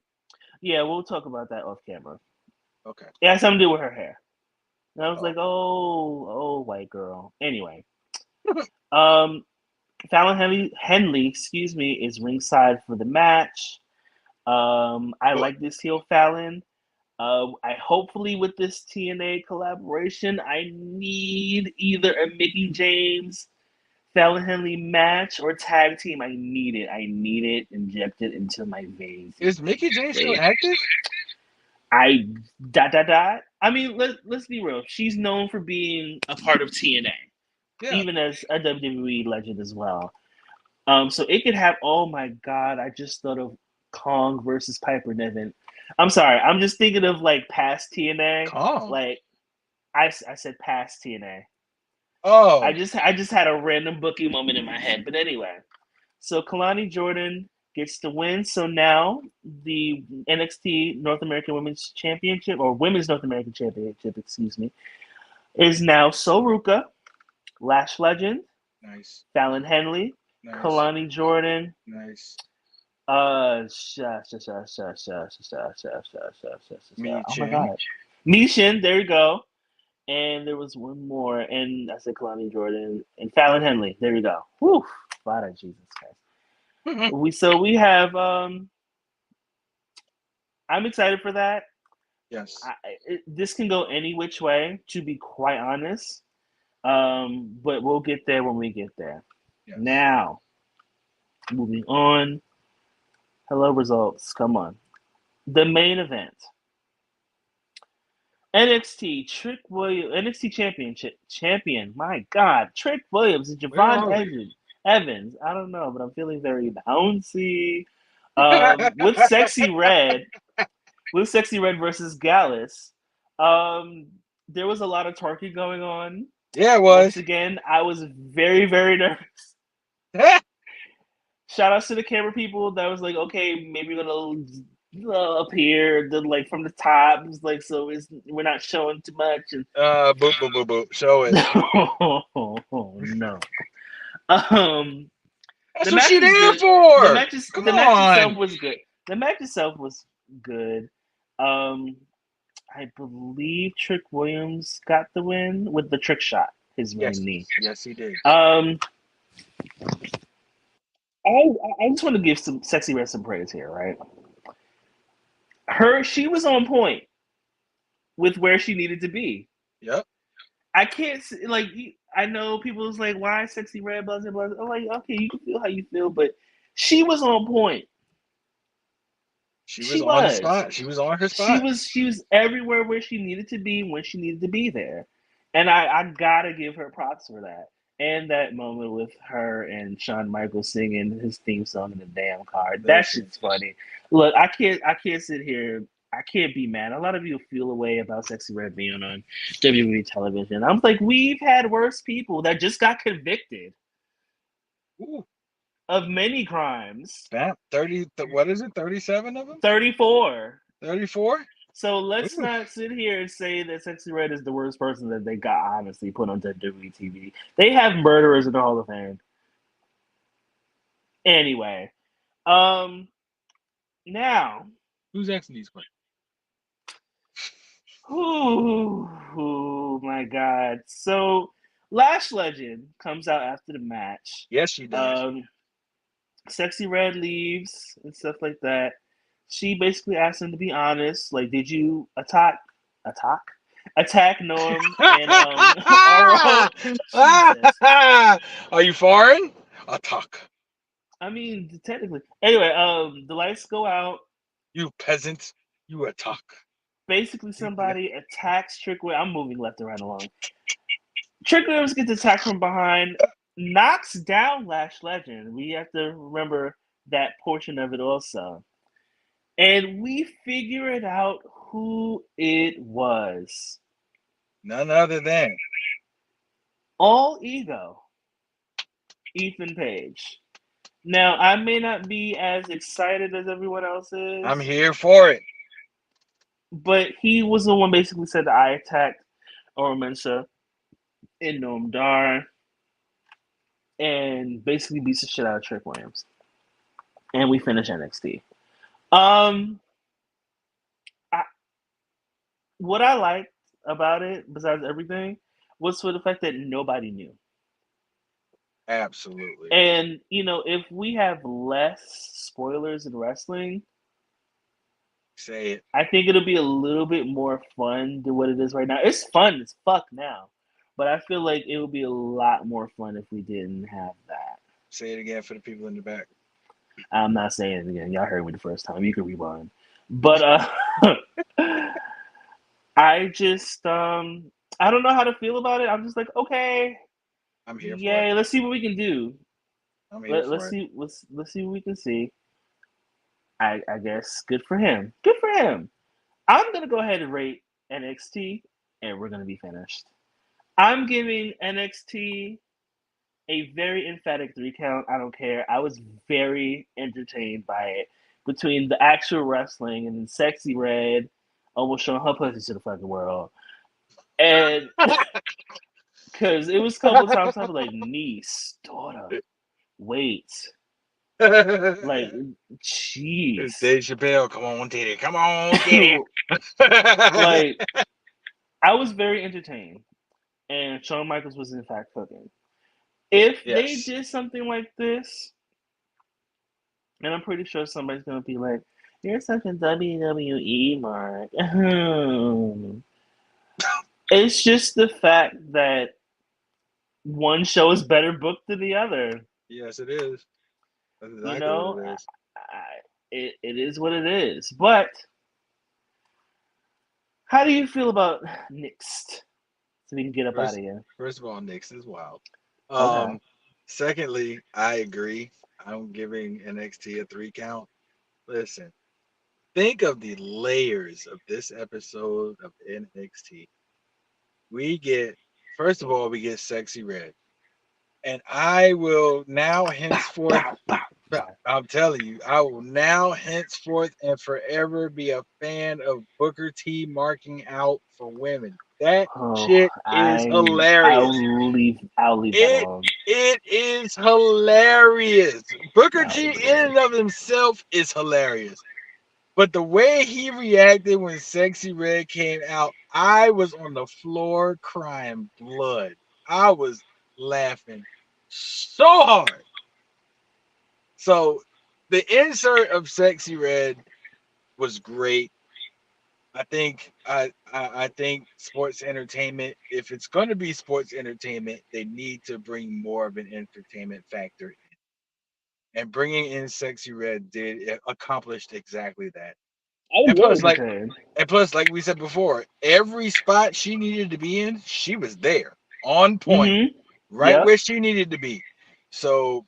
E: Yeah, we'll talk about that off camera.
A: Okay.
E: It has something to do with her hair. And I was
A: Oh,
E: like, oh, white girl. Anyway, um, Fallon Henley, excuse me, is ringside for the match. I
A: good.
E: like this heel Fallon. I hopefully with this TNA collaboration, I need either a Mickey James Fallon Henley match or tag team. I need it. I need it injected into my veins.
A: Is Mickey James still
E: They,
A: active?
E: I dot dot dot. I mean, let's be real. She's known for being a part of TNA,
A: Yeah.
E: even as a WWE legend as well. So it could have. Oh my God! I just thought of Kong versus Piper Niven. I'm sorry. I'm just thinking of like past TNA.
A: Calm.
E: Like I said past TNA. I
A: Oh,
E: just I just had a random booking moment in my head. But anyway, so Kalani Jordan gets the win. So now the NXT North American Women's Championship or Women's North American Championship, excuse me, is now Soruka, Lash Legend,
A: nice,
E: Fallon Henley,
A: nice,
E: Kalani Jordan,
A: nice.
E: oh
A: Me
E: my
A: Chin.
E: God, Mishin, there you go, and there was one more, and I said Kalani Jordan and Fallon Henley. There we go. Whew, Father Jesus Christ. We have. I'm excited for that.
A: Yes.
E: This can go any which way, to be quite honest. But we'll get there when we get there.
A: Yes.
E: Now, moving on. Hello, results. Come on. The main event. NXT champion. My God, Trick Williams and
A: Where
E: Javon
A: are we?
E: Evans. I don't know, but I'm feeling very bouncy. With Sexy Red versus Gallus. There was a lot of twerking going on.
A: Yeah, it
E: Once
A: was.
E: again, I was very, very nervous. Shout outs to the camera people that was like, okay, maybe we're gonna appear like from the top, it's like so we're not showing too much. And
A: Boop, boop, boop, boop. Show it.
E: oh no.
A: That's
E: The
A: what
E: match
A: she
E: was
A: there
E: good.
A: for.
E: The match itself
A: on.
E: was good. The match itself was good. I believe Trick Williams got the win with the trick shot, his running knee.
A: Yes, he did.
E: I just want to give some Sexy Red some praise here, right? She was on point with where she needed to be.
A: Yep.
E: I can't like. I know people was like, "Why Sexy Red?" Blah blah blah. I'm like, okay, you can feel how you feel, but she was on point.
A: She was on her spot. She
E: was everywhere where she needed to be when she needed to be there, and I gotta give her props for that. And that moment with her and Shawn Michaels singing his theme song in the damn car. That shit's funny. Look, I can't sit here. I can't be mad. A lot of you feel a way about Sexy Red being on WWE television. I'm like, we've had worse people that just got convicted of many crimes.
A: 30. What is it? 37 of them.
E: 34.
A: 34.
E: So let's not sit here and say that Sexy Red is the worst person that they got honestly put on WWE TV. They have murderers in the Hall of Fame. Anyway, now
A: who's asking these questions?
E: Oh my God! So Lash Legend comes out after the match.
A: Yes, she does.
E: Sexy Red leaves and stuff like that. She basically asked him to be honest. Like, did you attack Norm and
A: Are you foreign? Attack.
E: I mean, technically. Anyway, the lights go out.
A: You peasant. You attack.
E: Basically, somebody attacks Trick Williams. I'm moving left and right along. Trick Williams gets attacked from behind, knocks down Lash Legend. We have to remember that portion of it also. And we figure it out who it was.
A: None other than
E: All Ego, Ethan Page. Now, I may not be as excited as everyone else is.
A: I'm here for it.
E: But he was the one basically said that I attacked Mensa and Noam Dar and basically beats the shit out of Trick Williams. And we finish NXT. What I liked about it, besides everything, was for the fact that nobody knew.
A: Absolutely.
E: And, if we have less spoilers in wrestling,
A: say it.
E: I think it'll be a little bit more fun than what it is right now. It's fun as fuck now. But I feel like it would be a lot more fun if we didn't have that.
A: Say it again for the people in the back.
E: I'm not saying it again. Y'all heard me the first time. You can rewind. But I just I don't know how to feel about it. I'm just like, okay.
A: I'm here for
E: it. Let's see what we can do.
A: I'm here
E: let's see let's see what we can see. I guess good for him. Good for him. I'm gonna go ahead and rate NXT and we're gonna be finished. I'm giving NXT a very emphatic 3 count. I don't care. I was very entertained by it. Between the actual wrestling and Sexy Red almost showing her pussy to the fucking world. And because it was a couple of times I was like, niece, daughter, wait. Like, jeez.
A: Dave Chappelle, come on, Diddy. Come on, Diddy.
E: Like, I was very entertained, and Shawn Michaels was in fact cooking. If they
A: Yes.
E: did something like this, and I'm pretty sure somebody's gonna be like, "You're such a WWE mark." It's just the fact that one show is better booked than the other.
A: Yes, it is. That's
E: You
A: exactly what
E: know,
A: it is.
E: it is what it is. But how do you feel about next? So we can get up out of
A: First,
E: here.
A: first of all, Knicks is wild.
E: Okay.
A: Um, Secondly, I agree. I'm giving NXT a 3 count. Listen, think of the layers of this episode of NXT. We get, first of all, we get Sexy Red. And I will now
E: Bow,
A: henceforth,
E: bow, bow. Sorry.
A: I'm telling you, I will now henceforth and forever be a fan of Booker T marking out for women. That
E: Oh,
A: shit is hilarious.
E: I'll leave that
A: It
E: alone.
A: it is hilarious. Booker
E: I'll
A: T
E: leave it
A: in
E: alone.
A: and of himself is hilarious. But the way he reacted when Sexy Red came out, I was on the floor crying blood. I was laughing so hard. So the insert of Sexy Red was great. I think sports entertainment, if it's going to be sports entertainment, they need to bring more of an entertainment factor in. And bringing in Sexy Red did accomplished exactly that.
E: I was
A: And
E: very
A: plus, like
E: entertained.
A: and plus, like we said before, every spot she needed to be in, she was there, on point,
E: Mm-hmm.
A: right
E: Yep.
A: where she needed to be. So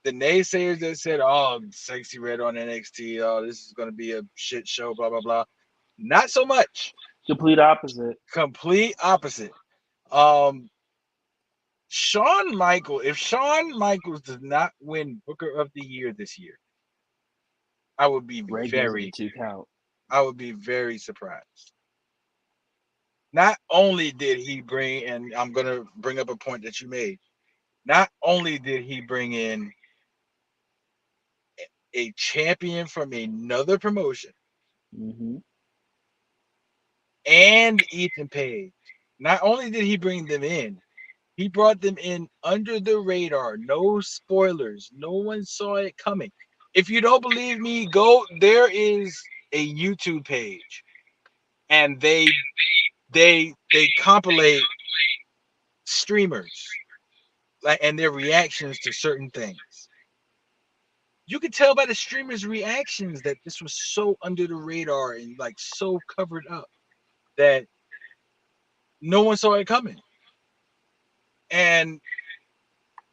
A: the naysayers that said, "Oh, Sexy Red on NXT, oh, this is going to be a shit show," blah blah blah. Not so much.
E: Complete opposite.
A: Complete opposite. If Shawn Michaels does not win Booker of the Year this year, I would be
E: Ray gives it a
A: very,
E: 2 count.
A: I would be very surprised. Not only did he bring, and I'm gonna bring up a point that you made. Not only did he bring in a champion from another promotion
E: Mm-hmm.
A: and Ethan Page, not only did he bring them in, he brought them in under the radar, no spoilers, no one saw it coming. If you don't believe me, go. There is a YouTube page, and they compilate streamers like and their reactions to certain things. You could tell by the streamers' reactions that this was so under the radar and like so covered up that no one saw it coming. And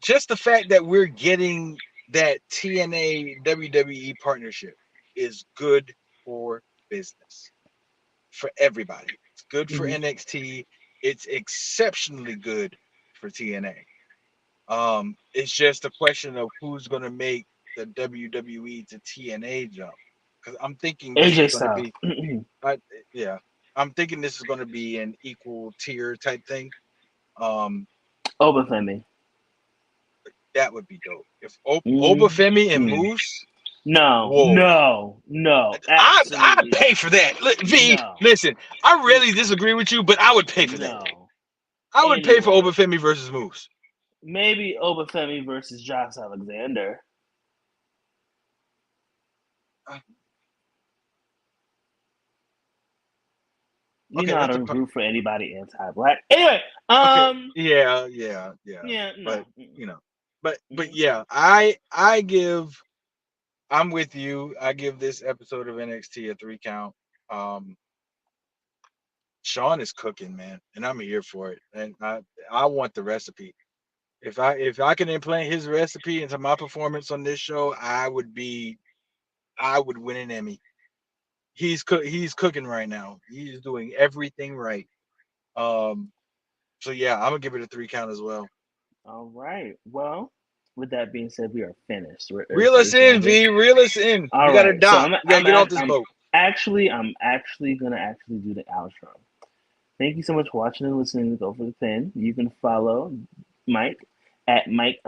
A: just the fact that we're getting that TNA WWE partnership is good for business for everybody. It's good for
E: Mm-hmm.
A: NXT. It's exceptionally good for TNA. It's just a question of who's going to make the WWE to TNA jump. Because I'm thinking this is
E: AJ
A: going to
E: style.
A: be, I, yeah, I'm thinking this is going to be an equal tier type thing. Um,
E: Obafemi.
A: that would be dope. If Obafemi and
E: Mm-hmm.
A: Moose,
E: No,
A: whoa,
E: no, no,
A: I'd
E: absolutely
A: pay
E: not.
A: for that. V,
E: No,
A: listen, I really
E: mm-mm.
A: disagree with you, but I would pay for that.
E: No.
A: I would pay for
E: Anyway,
A: Obafemi versus Moose.
E: maybe Obafemi versus Josh Alexander.
A: Uh,
E: You
A: Okay,
E: know how
A: that's
E: to
A: the
E: root for anybody anti-black. Anyway,
A: okay. Yeah.
E: yeah, no.
A: But you know, but
E: Mm-mm.
A: yeah, I give. I'm with you. I give this episode of NXT a 3 count. Um, Sean is cooking, man, and I'm here for it. And I want the recipe. If I can implant his recipe into my performance on this show, I would win an Emmy. He's cooking right now. He's doing everything right. Um, so yeah, I'm gonna give it a 3 count as well.
E: All right. Well, with that being said, we are finished.
A: Reel us
E: It's
A: in,
E: over.
A: V. Reel us in.
E: All
A: We got to
E: right. So
A: dock. We got to get off this boat.
E: I'm actually gonna do the outro. Thank you so much for watching and listening to Go for the Pin. You can follow Mike at Mike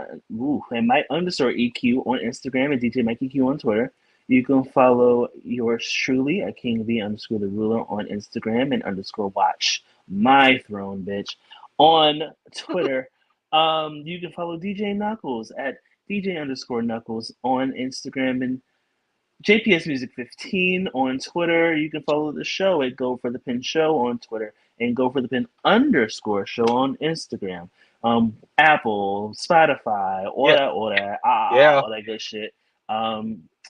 E: underscore EQ on Instagram and DJ Mike EQ on Twitter. You can follow yours truly at King V underscore the ruler on Instagram and underscore watch my throne, bitch. On Twitter, you can follow DJ Knuckles at DJ underscore Knuckles on Instagram and JPS Music 15 on Twitter. You can follow the show at Go for the Pin Show on Twitter and Go for the Pin underscore show on Instagram. Apple, Spotify,
A: Yeah, yeah.
E: all that good shit.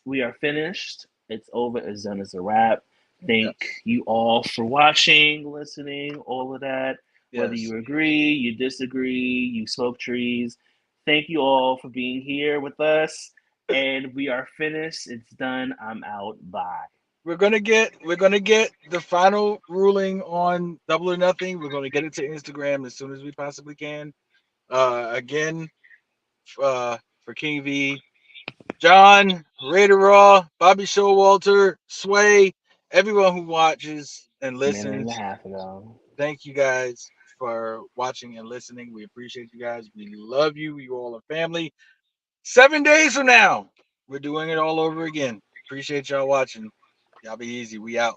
E: We are finished. It's over. It's done. It's a wrap. Thank
A: Yes.
E: you all for watching, listening, all of that. Whether
A: Yes.
E: you agree, you disagree, you smoke trees. Thank you all for being here with us. And we are finished. It's done. I'm out. Bye.
A: We're gonna get the final ruling on Double or Nothing. We're gonna get it to Instagram as soon as we possibly can. Again, for King V, John, Raider Raw, Bobby Showalter, Sway, everyone who watches and
E: Minute and a
A: listens.
E: half ago.
A: Thank you guys for watching and listening. We appreciate you guys. We love you. You all are family. 7 days from now, we're doing it all over again. Appreciate y'all watching. Y'all be easy. We out.